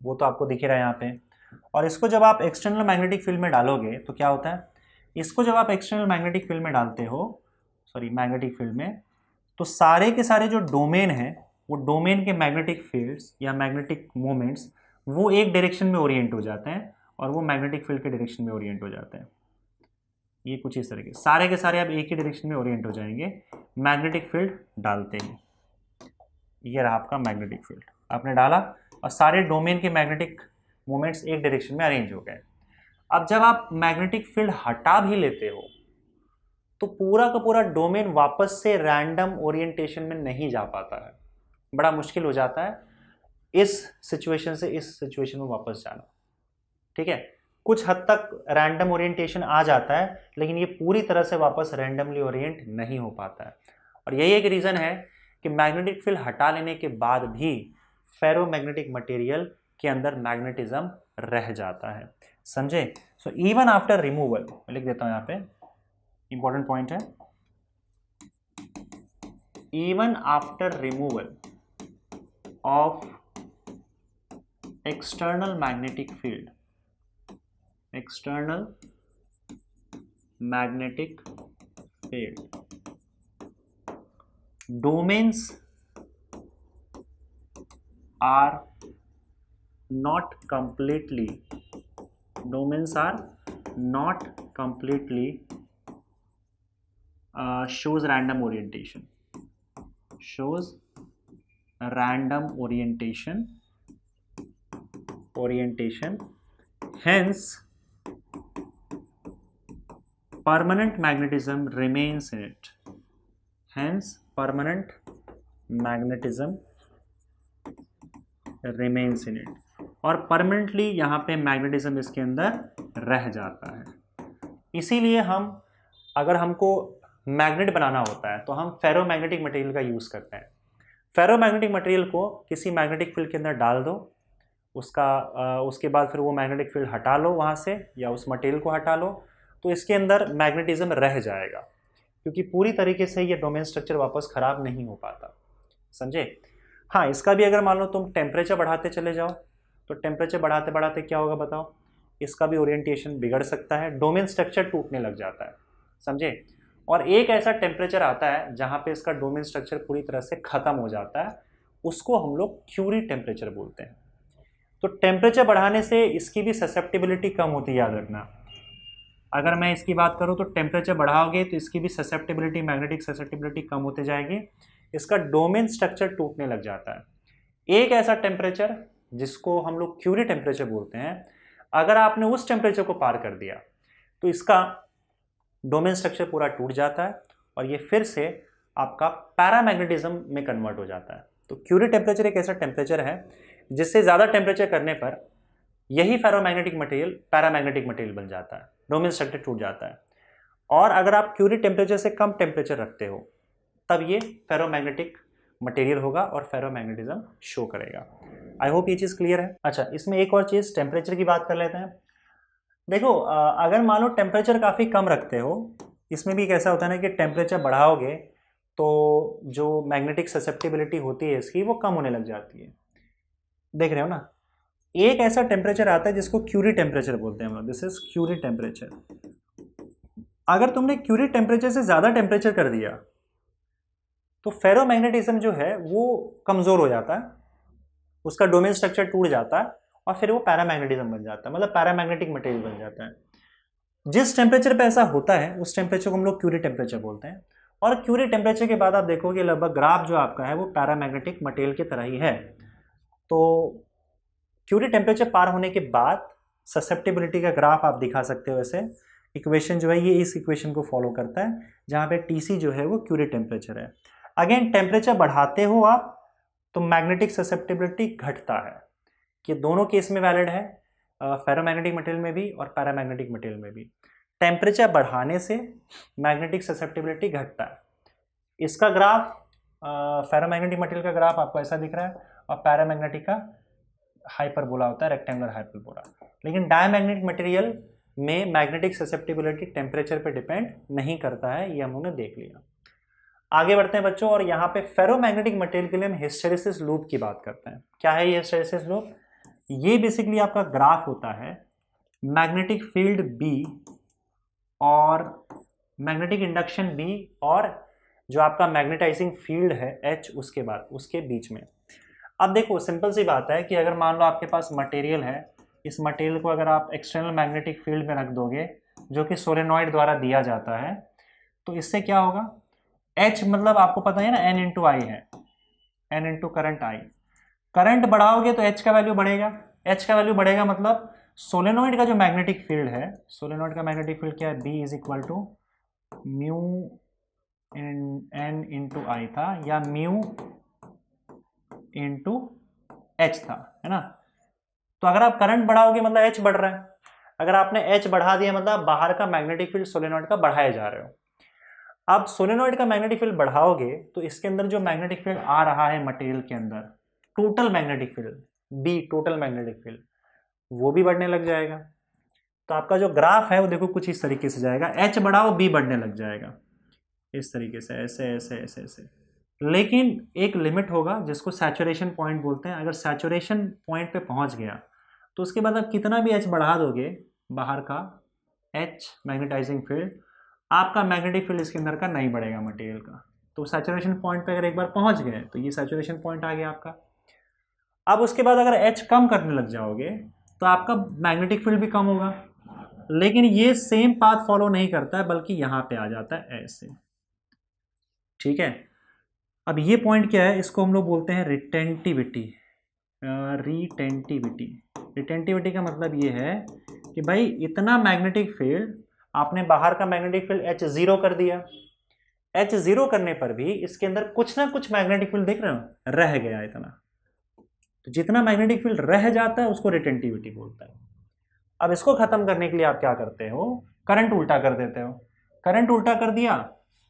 वो तो आपको दिख ही रहा है यहाँ पे। और इसको जब आप एक्सटर्नल मैग्नेटिक फील्ड में डालोगे तो क्या होता है, इसको जब आप एक्सटर्नल मैग्नेटिक फील्ड में डालते हो, सॉरी मैग्नेटिक फील्ड में, तो सारे के सारे जो डोमेन हैं वो डोमेन के मैग्नेटिक फील्ड्स या मैग्नेटिक मोमेंट्स वो एक डायरेक्शन में ओरिएंट हो जाते हैं और वो मैग्नेटिक फील्ड के डायरेक्शन में ओरिएंट हो जाते हैं। ये कुछ इस तरह के सारे के सारे अब एक ही डायरेक्शन में ओरिएंट हो जाएंगे मैग्नेटिक फील्ड डालते ही। ये रहा आपका मैग्नेटिक फील्ड, आपने डाला और सारे डोमेन के मैग्नेटिक मोमेंट्स एक डायरेक्शन में अरेंज हो गए। अब जब आप मैग्नेटिक फील्ड हटा भी लेते हो तो पूरा का पूरा डोमेन वापस से रैंडम ओरिएंटेशन में नहीं जा पाता है। बड़ा मुश्किल हो जाता है इस सिचुएशन से इस सिचुएशन में वापस जाना। ठीक है, कुछ हद तक रैंडम ओरिएंटेशन आ जाता है, लेकिन ये पूरी तरह से वापस रैंडमली ओरिएंट नहीं हो पाता है। और यही एक रीज़न है कि मैग्नेटिक फील्ड हटा लेने के बाद भी फेरोमैग्नेटिक मटेरियल के अंदर मैग्नेटिज्म रह जाता है। समझे? सो इवन आफ्टर रिमूवल, मैं लिख देता हूं यहाँ पे, इंपॉर्टेंट पॉइंट है, even after removal of external magnetic field, external magnetic field, domains are not completely shows random orientation, hence permanent magnetism remains in it, और परमानेंटली यहाँ पे मैग्नेटिज्म इसके अंदर रह जाता है। इसीलिए हम, अगर हमको मैग्नेट बनाना होता है तो हम फेरोमैग्नेटिक मटेरियल का यूज़ करते हैं। फेरोमैग्नेटिक मटेरियल को किसी मैग्नेटिक फील्ड के अंदर डाल दो, उसके बाद फिर वो मैग्नेटिक फील्ड हटा लो वहाँ से, या उस मटेरियल को हटा लो, तो इसके अंदर मैग्नेटिज्म रह जाएगा, क्योंकि पूरी तरीके से ये डोमेन स्ट्रक्चर वापस ख़राब नहीं हो पाता। समझे? हाँ, इसका भी अगर मान लो तुम टेम्परेचर बढ़ाते चले जाओ तो टेम्परेचर बढ़ाते बढ़ाते क्या होगा बताओ, इसका भी ओरिएंटेशन बिगड़ सकता है, डोमेन स्ट्रक्चर टूटने लग जाता है। समझे? और एक ऐसा टेम्परेचर आता है जहाँ पे इसका डोमेन स्ट्रक्चर पूरी तरह से ख़त्म हो जाता है, उसको हम लोग क्यूरी टेम्परेचर बोलते हैं। तो टेम्परेचर बढ़ाने से इसकी भी ससेप्टिबिलिटी कम होती है, याद रखना। अगर मैं इसकी बात करूँ तो टेम्परेचर बढ़ाओगे तो इसकी भी ससेप्टिबिलिटी, मैग्नेटिक ससेप्टिबिलिटी कम होते जाएगी, इसका डोमेन स्ट्रक्चर टूटने लग जाता है। एक ऐसा टेम्परेचर जिसको हम लोग क्यूरी टेम्परेचर बोलते हैं, अगर आपने उस टेम्परेचर को पार कर दिया तो इसका डोमेन स्ट्रक्चर पूरा टूट जाता है और ये फिर से आपका पैरामैग्नेटिज्म में कन्वर्ट हो जाता है। तो क्यूरी टेम्परेचर एक ऐसा टेम्परेचर है जिससे ज़्यादा टेम्परेचर करने पर यही फेरोमैग्नेटिक मटेरियल पैरामैग्नेटिक मटेरियल बन जाता है, डोमेन स्ट्रक्चर टूट जाता है। और अगर आप क्यूरी टेम्परेचर से कम टेम्परेचर रखते हो तब ये फेरोमैग्नेटिक मटेरियल होगा और फेरोमैग्नेटिज्म शो करेगा। आई होप ये चीज़ क्लियर है। अच्छा, इसमें एक और चीज़, टेम्परेचर की बात कर लेते हैं। देखो, अगर मान लो टेम्परेचर काफ़ी कम रखते हो, इसमें भी कैसा होता है ना कि टेम्परेचर बढ़ाओगे तो जो मैग्नेटिक ससेप्टिबिलिटी होती है इसकी वो कम होने लग जाती है। देख रहे हो ना, एक ऐसा टेम्परेचर आता है जिसको क्यूरी टेम्परेचर बोलते हैं हम लोग, दिस इज क्यूरी टेम्परेचर। अगर तुमने क्यूरी टेम्परेचर से ज़्यादा टेम्परेचर कर दिया तो फेरोमैग्नेटिज्म जो है वो कमज़ोर हो जाता है, उसका डोमेन स्ट्रक्चर टूट जाता है और फिर वो पैरामैग्नेटिज्म बन जाता है, मतलब पैरामैग्नेटिक मटेरियल बन जाता है। जिस टेम्परेचर पे ऐसा होता है उस टेम्परेचर को हम लोग क्यूरी टेम्परेचर बोलते हैं। और क्यूरी टेम्परेचर के बाद आप देखोगे लगभग ग्राफ जो आपका है वो पैरामैग्नेटिक मटेरियल की तरह ही है। तो क्यूरी टेम्परेचर पार होने के बाद ससेप्टिबिलिटी का ग्राफ आप दिखा सकते हो। ऐसे इक्वेशन जो है ये इस इक्वेशन को फॉलो करता है, जहाँ पे टीसी जो है वो क्यूरी टेम्परेचर है। अगेन टेम्परेचर बढ़ाते हो आप तो मैग्नेटिक ससेप्टिबिलिटी घटता है। ये दोनों केस में वैलिड है, फेरोमैग्नेटिक मटेरियल में भी और पैरामैग्नेटिक मटेरियल में भी। टेम्परेचर बढ़ाने से मैग्नेटिक ससेप्टिबिलिटी घटता है। इसका ग्राफ फेरोमैग्नेटिक मटेरियल का ग्राफ आपको ऐसा दिख रहा है और पैरामैग्नेटिक का हाइपरबोला होता है, रेक्टेंगुलर हाइपरबोला। लेकिन डायमैग्नेटिक मटेरियल में मैग्नेटिक ससेप्टिबिलिटी टेम्परेचर पे डिपेंड नहीं करता है, ये हम लोगों ने देख लिया। आगे बढ़ते हैं बच्चों, और यहाँ पे फेरोमैग्नेटिक मटेरियल के लिए हम हिस्टेरेसिस लूप की बात करते हैं। क्या है ये हिस्टेरेसिस लूप? ये बेसिकली आपका ग्राफ होता है मैग्नेटिक फील्ड B और मैग्नेटिक इंडक्शन B और जो आपका मैग्नेटाइजिंग फील्ड है H उसके बाद उसके बीच में। अब देखो सिंपल सी बात है कि अगर मान लो आपके पास मटेरियल है, इस मटेरियल को अगर आप एक्सटर्नल मैग्नेटिक फील्ड में रख दोगे जो कि सोलेनॉइड द्वारा दिया जाता है, तो इससे क्या होगा? H मतलब आपको पता है ना N इंटू आई है, N into current I. Current बढ़ाओगे तो H का वैल्यू बढ़ेगा, H का वैल्यू बढ़ेगा मतलब सोलेनॉइड का जो मैग्नेटिक फील्ड है, सोलेनॉइड का मैग्नेटिक फील्ड क्या है? B is equal to mu N into I था या म्यू इंटू H था, है ना। तो अगर आप करंट बढ़ाओगे मतलब H बढ़ रहा है, अगर आपने H बढ़ा दिया मतलब बाहर का मैग्नेटिक फील्ड सोलेनॉइड का बढ़ाए जा रहे हो। अब सोलेनॉइड का मैग्नेटिक फील्ड बढ़ाओगे तो इसके अंदर जो मैग्नेटिक फील्ड आ रहा है मटेरियल के अंदर, total magnetic field B, total magnetic field, वो भी बढ़ने लग जाएगा। तो आपका जो ग्राफ है वो देखो कुछ इस तरीके से जाएगा, H बढ़ाओ B बढ़ने लग जाएगा, इस तरीके से, ऐसे ऐसे ऐसे ऐसे। लेकिन एक लिमिट होगा जिसको सैचुरेशन पॉइंट बोलते हैं। अगर सैचुरेशन पॉइंट पे पहुंच गया तो उसके बाद आप कितना भी H बढ़ा दोगे, बाहर का H मैग्नेटाइजिंग फील्ड, आपका मैग्नेटिक फील्ड इसके अंदर का नहीं बढ़ेगा मटेरियल का। तो सैचुरेशन पॉइंट पे अगर एक बार पहुंच गए तो ये सैचुरेशन पॉइंट आ गया आपका। अब उसके बाद अगर H कम करने लग जाओगे तो आपका मैग्नेटिक फील्ड भी कम होगा, लेकिन ये सेम पाथ फॉलो नहीं करता है बल्कि यहाँ पे आ जाता है ऐसे, ठीक है। अब ये पॉइंट क्या है? इसको हम लोग बोलते हैं रिटेंटिविटी। रिटेंटिविटी, रिटेंटिविटी का मतलब ये है कि भाई इतना मैग्नेटिक फील्ड आपने बाहर का मैग्नेटिक फील्ड H जीरो कर दिया, H जीरो करने पर भी इसके अंदर कुछ ना कुछ मैग्नेटिक फील्ड देख रहे हो रह गया इतना। तो जितना मैग्नेटिक फील्ड रह जाता है उसको रिटेंटिविटी बोलता है। अब इसको खत्म करने के लिए आप क्या करते हो? करंट उल्टा कर देते हो। करंट उल्टा कर दिया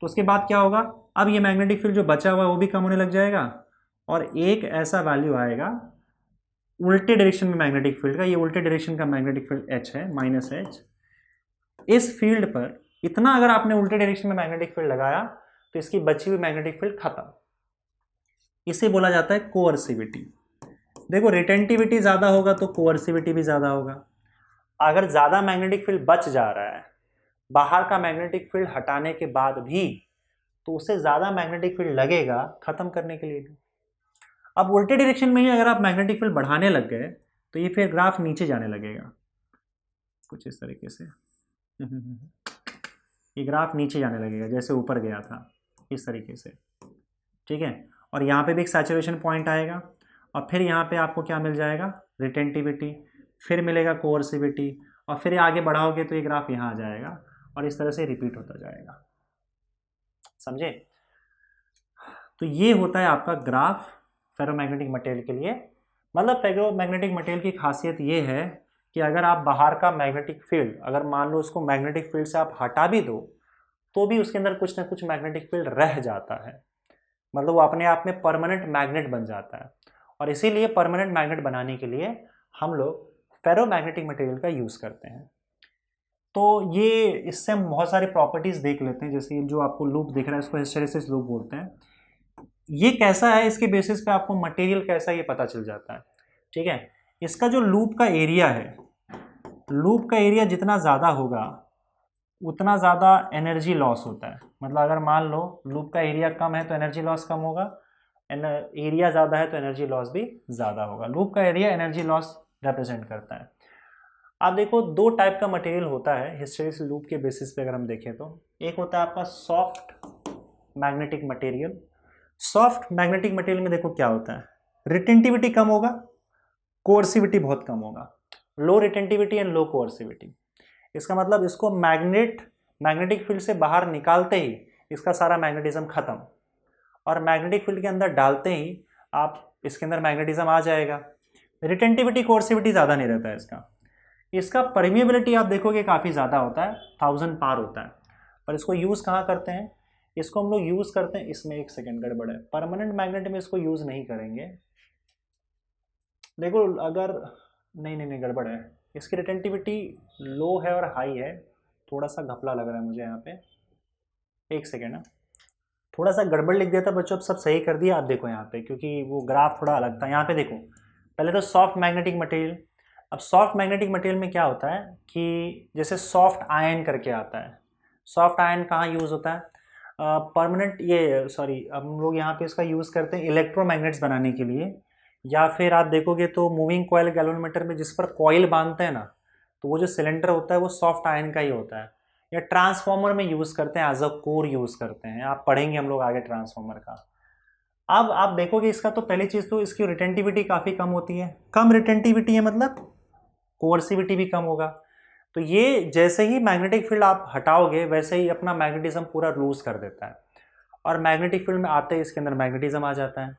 तो उसके बाद क्या होगा? अब ये मैग्नेटिक फील्ड जो बचा हुआ है वो भी कम होने लग जाएगा और एक ऐसा वैल्यू आएगा उल्टे डायरेक्शन में मैग्नेटिक फील्ड का। ये उल्टे डायरेक्शन का मैग्नेटिक फील्ड H है, माइनस H। इस फील्ड पर इतना अगर आपने उल्टे डायरेक्शन में मैग्नेटिक फील्ड लगाया तो इसकी बची हुई मैग्नेटिक फील्ड खत्म। इसे बोला जाता है कोअर्सिविटी। देखो रिटेंटिविटी ज़्यादा होगा तो कोअर्सिविटी भी ज़्यादा होगा। अगर ज़्यादा मैग्नेटिक फील्ड बच जा रहा है बाहर का मैग्नेटिक फील्ड हटाने के बाद भी, तो उससे ज़्यादा मैग्नेटिक फील्ड लगेगा ख़त्म करने के लिए भी। अब उल्टे डायरेक्शन में ही अगर आप मैग्नेटिक फील्ड बढ़ाने लग गए तो ये फिर ग्राफ नीचे जाने लगेगा कुछ इस तरीके से। ये ग्राफ नीचे जाने लगेगा जैसे ऊपर गया था, इस तरीके से, ठीक है। और यहाँ पे भी एक सैचुरेशन पॉइंट आएगा और फिर यहाँ पे आपको क्या मिल जाएगा? रिटेंटिविटी, फिर मिलेगा कोअर्सिविटी और फिर आगे बढ़ाओगे तो ये ग्राफ यहाँ आ जाएगा और इस तरह से रिपीट होता जाएगा, समझे। तो ये होता है आपका ग्राफ फेरोमैग्नेटिक मटेरियल के लिए। मतलब फेरोमैग्नेटिक मटेरियल की खासियत ये है कि अगर आप बाहर का मैग्नेटिक फील्ड, अगर मान लो उसको मैग्नेटिक फील्ड से आप हटा भी दो तो भी उसके अंदर कुछ ना कुछ मैग्नेटिक फील्ड रह जाता है, मतलब वो अपने आप में परमानेंट मैग्नेट बन जाता है। और इसीलिए परमानेंट मैग्नेट बनाने के लिए हम लोग फेरोमैग्नेटिक मटेरियल का यूज़ करते हैं। तो ये इससे हम बहुत सारी प्रॉपर्टीज़ देख लेते हैं। जैसे जो आपको लूप दिख रहा है इसको हिस्टेरेसिस लूप बोलते हैं। ये कैसा है, इसके बेसिस पे आपको मटेरियल कैसा ये पता चल जाता है, ठीक है। इसका जो लूप का एरिया है, लूप का एरिया जितना ज़्यादा होगा उतना ज़्यादा एनर्जी लॉस होता है। मतलब अगर मान लो लूप का एरिया कम है तो एनर्जी लॉस कम होगा, एरिया ज़्यादा है तो एनर्जी लॉस भी ज़्यादा होगा। लूप का एरिया एनर्जी लॉस रिप्रेजेंट करता है। आप देखो दो टाइप का मटेरियल होता है हिस्टैरिसीस लूप के बेसिस पे अगर हम देखें तो, एक होता है आपका soft magnetic material. Soft magnetic material में देखो क्या होता है, रिटेंटिविटी कम होगा, कोर्सिविटी बहुत कम होगा। लो रिटेंटिविटी एंड लो कोर्सिविटी, इसका मतलब इसको मैग्नेटिक फील्ड से बाहर निकालते ही इसका सारा मैग्नेटिज्म खत्म, और मैग्नेटिक फील्ड के अंदर डालते ही आप इसके अंदर मैग्नेटिज्म आ जाएगा। रिटेंटिविटी कोर्सिविटी ज़्यादा नहीं रहता है इसका। इसका परमिएबिलिटी आप देखोगे काफ़ी ज़्यादा होता है, 1000 पार होता है। पर इसको यूज़ कहाँ करते हैं, इसको हम लोग यूज़ करते हैं, इसमें एक सेकेंड गड़बड़ है, परमानेंट मैग्नेट में इसको यूज़ नहीं करेंगे। देखो अगर नहीं गड़बड़ है, इसकी रिटेंटिविटी लो है और हाई है, थोड़ा सा घपला लग रहा है मुझे यहाँ पे, एक सेकेंड है, थोड़ा सा गड़बड़ लिख दिया था बच्चों, अब सब सही कर दिया। आप देखो यहाँ पे, क्योंकि वो ग्राफ थोड़ा अलग था। यहाँ पे देखो पहले तो सॉफ्ट मैग्नेटिक मटेरियल। अब सॉफ्ट मैग्नेटिक मटेरियल में क्या होता है कि जैसे सॉफ्ट आयन करके आता है, सॉफ्ट आयन कहाँ यूज़ होता है, परमानेंट ये सॉरी हम लोग यहाँ पे इसका यूज़ करते हैं इलेक्ट्रोमैग्नेट्स बनाने के लिए, या फिर आप देखोगे तो मूविंग कॉइल गैल्वेनोमीटर में जिस पर कॉइल बांधते हैं ना, तो वो जो सिलेंडर होता है वो सॉफ्ट आयन का ही होता है। या ट्रांसफॉर्मर में यूज़ करते हैं, एज अ कोर यूज़ करते हैं, आप पढ़ेंगे हम लोग आगे ट्रांसफॉर्मर का। अब आप देखोगे इसका तो पहली चीज़ तो इसकी रिटेंटिविटी काफ़ी कम होती है। कम रिटेंटिविटी है मतलब कोर्सिविटी भी कम होगा। तो ये जैसे ही मैग्नेटिक फील्ड आप हटाओगे वैसे ही अपना मैग्नेटिज्म पूरा लूज कर देता है, और मैग्नेटिक फील्ड में आते ही इसके अंदर मैग्नेटिज्म आ जाता है।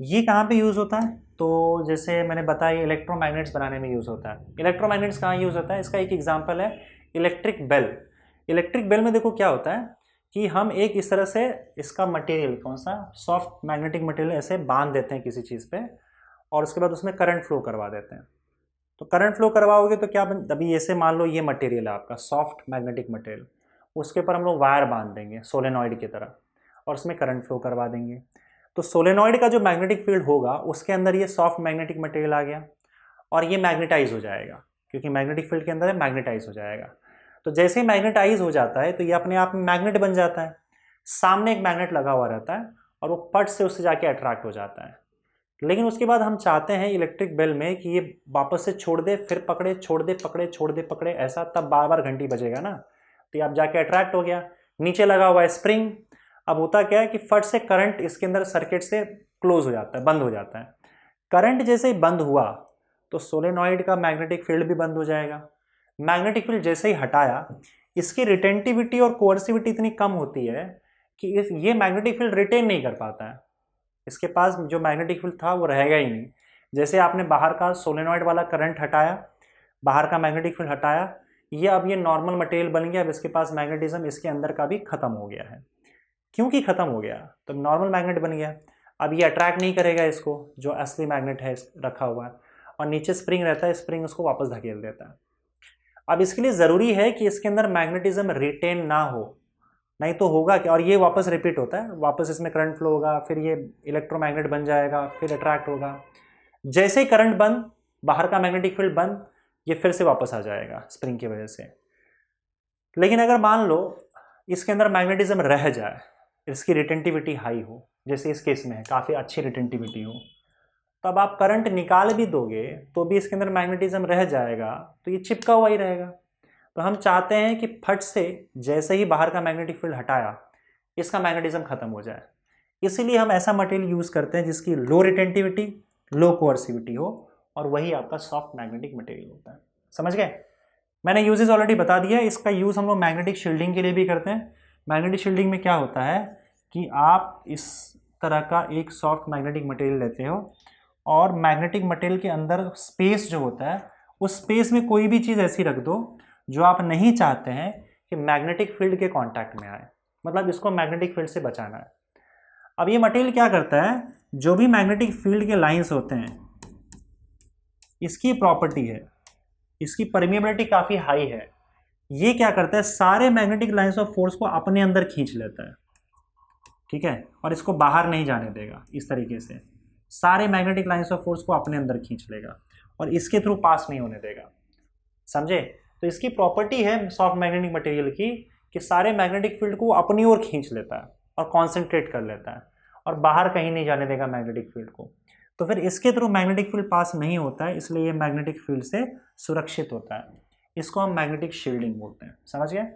ये कहाँ पे यूज़ होता है, तो जैसे मैंने बताया इलेक्ट्रोमैग्नेट्स बनाने में यूज़ होता है। इलेक्ट्रोमैग्नेट्स कहाँ यूज़ होता है, इसका एक एग्जांपल है इलेक्ट्रिक बेल। इलेक्ट्रिक बेल में देखो क्या होता है कि हम एक इस तरह से इसका मटेरियल, कौन सा सॉफ्ट मैग्नेटिक मटेरियल, ऐसे बांध देते हैं किसी चीज़ पे, और उसके बाद उसमें करंट फ्लो करवा देते हैं। तो करंट फ्लो करवाओगे तो क्या अभी ऐसे मान लो ये मटेरियल है आपका सॉफ्ट मैग्नेटिक मटेरियल, उसके ऊपर हम लोग वायर बांध देंगे सोलेनॉइड की तरह, और उसमें करंट फ्लो करवा देंगे। तो सोलेनॉइड का जो मैग्नेटिक फील्ड होगा उसके अंदर ये सॉफ्ट मैग्नेटिक मटेरियल आ गया, और ये मैग्नेटाइज हो जाएगा, क्योंकि मैग्नेटिक फील्ड के अंदर है, मैग्नेटाइज हो जाएगा। तो जैसे ही मैग्नेटाइज हो जाता है तो ये अपने आप में मैग्नेट बन जाता है। सामने एक मैग्नेट लगा हुआ रहता है और वो पट से उससे जाके अट्रैक्ट हो जाता है। लेकिन उसके बाद हम चाहते हैं इलेक्ट्रिक बेल में कि ये वापस से छोड़ दे, फिर पकड़े, छोड़ दे, पकड़े, छोड़ दे, पकड़े, ऐसा, तब बार बार घंटी बजेगा ना। तो ये आप जाके अट्रैक्ट हो गया, नीचे लगा हुआ है स्प्रिंग। अब होता क्या है कि फट से करंट इसके अंदर सर्किट से क्लोज हो जाता है, बंद हो जाता है। करंट जैसे ही बंद हुआ तो सोलेनॉइड का मैग्नेटिक फील्ड भी बंद हो जाएगा। मैग्नेटिक फील्ड जैसे ही हटाया, इसकी रिटेंटिविटी और कोर्सिविटी इतनी कम होती है कि ये मैग्नेटिक फील्ड रिटेन नहीं कर पाता है। इसके पास जो मैग्नेटिक फील्ड था वो रहेगा ही नहीं। जैसे आपने बाहर का सोलेनॉइड वाला करंट हटाया, बाहर का मैग्नेटिक फील्ड हटाया, ये अब ये नॉर्मल मटेरियल बन गया। अब इसके पास मैग्नेटिज्म इसके अंदर का भी खत्म हो गया है। क्योंकि खत्म हो गया तो नॉर्मल मैग्नेट बन गया। अब ये अट्रैक्ट नहीं करेगा इसको, जो असली मैग्नेट है रखा हुआ है, और नीचे स्प्रिंग रहता है, स्प्रिंग उसको वापस धकेल देता है। अब इसके लिए ज़रूरी है कि इसके अंदर मैग्नेटिज्म रिटेन ना हो, नहीं तो होगा क्या, और ये वापस रिपीट होता है, वापस इसमें करंट फ्लो होगा, फिर ये इलेक्ट्रोमैग्नेट बन जाएगा, फिर अट्रैक्ट होगा। जैसे ही करंट बंद, बाहर का मैग्नेटिक फील्ड बंद, ये फिर से वापस आ जाएगा स्प्रिंग की वजह से। लेकिन अगर मान लो इसके अंदर मैग्नेटिज्म रह जाए, इसकी रिटेंटिविटी हाई हो, जैसे इस केस में है, काफ़ी अच्छी रिटेंटिविटी हो, तब आप करंट निकाल भी दोगे तो भी इसके अंदर मैग्नेटिज्म रह जाएगा, तो ये चिपका हुआ ही रहेगा। तो हम चाहते हैं कि फट से जैसे ही बाहर का मैग्नेटिक फील्ड हटाया, इसका मैग्नेटिज्म खत्म हो जाए। इसीलिए हम ऐसा मटेरियल यूज़ करते हैं जिसकी लो रिटेंटिविटी, लो कोर्सिविटी हो, और वही आपका सॉफ्ट मैग्नेटिक मटेरियल होता है। समझ गए? मैंने यूजेस ऑलरेडी बता दिया। इसका यूज़ हम लोग मैग्नेटिक शील्डिंग के लिए भी करते हैं। मैग्नेटिक शील्डिंग में क्या होता है कि आप इस तरह का एक सॉफ्ट मैग्नेटिक मटेरियल लेते हो, और मैग्नेटिक मटेरियल के अंदर स्पेस जो होता है, उस स्पेस में कोई भी चीज़ ऐसी रख दो जो आप नहीं चाहते हैं कि मैग्नेटिक फील्ड के कांटेक्ट में आए, मतलब इसको मैग्नेटिक फील्ड से बचाना है। अब ये मटेरियल क्या करता है, जो भी मैग्नेटिक फील्ड के लाइंस होते हैं, इसकी प्रॉपर्टी है, इसकी परमिएबिलिटी काफ़ी हाई है। ये क्या करता है, सारे मैग्नेटिक लाइंस ऑफ फोर्स को अपने अंदर खींच लेता है, ठीक है, और इसको बाहर नहीं जाने देगा। इस तरीके से सारे मैग्नेटिक लाइंस ऑफ फोर्स को अपने अंदर खींच लेगा और इसके थ्रू पास नहीं होने देगा। समझे? तो इसकी प्रॉपर्टी है सॉफ्ट मैग्नेटिक मटेरियल की कि सारे मैग्नेटिक फील्ड को अपनी ओर खींच लेता है और कॉन्सेंट्रेट कर लेता है और बाहर कहीं नहीं जाने देगा मैग्नेटिक फील्ड को। तो फिर इसके थ्रू मैग्नेटिक फील्ड पास नहीं होता है, इसलिए ये मैग्नेटिक फील्ड से सुरक्षित होता है। इसको हम मैग्नेटिक शील्डिंग बोलते हैं, समझ गए।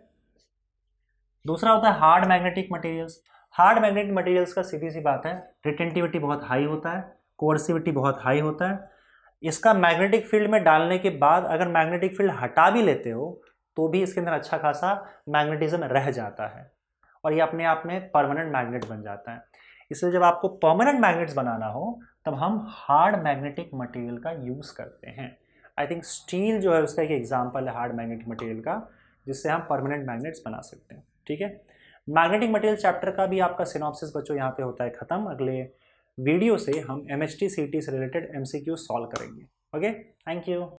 दूसरा होता है hard magnetic materials. Hard magnetic materials का सीधी सी बात है, रिटेंटिविटी बहुत हाई होता है, कोर्सिविटी बहुत हाई होता है। इसका मैग्नेटिक फील्ड में डालने के बाद अगर मैग्नेटिक फील्ड हटा भी लेते हो तो भी इसके अंदर अच्छा खासा मैग्नेटिज्म रह जाता है और ये अपने आप में परमानेंट मैग्नेट बन जाता है। इसलिए जब आपको परमानेंट मैग्नेट्स बनाना हो तब हम हार्ड मैग्नेटिक मटेरियल का यूज़ करते हैं। आई थिंक स्टील जो है उसका एक एग्जाम्पल है हार्ड मैग्नेटिक मटेरियल का, जिससे हम परमानेंट मैग्नेट्स बना सकते हैं। ठीक है, मैग्नेटिक मटेरियल चैप्टर का भी आपका सिनॉप्सिस बच्चों यहाँ पे होता है ख़त्म। अगले वीडियो से हम MHT CT से रिलेटेड MCQ सॉल्व करेंगे। Okay, thank you.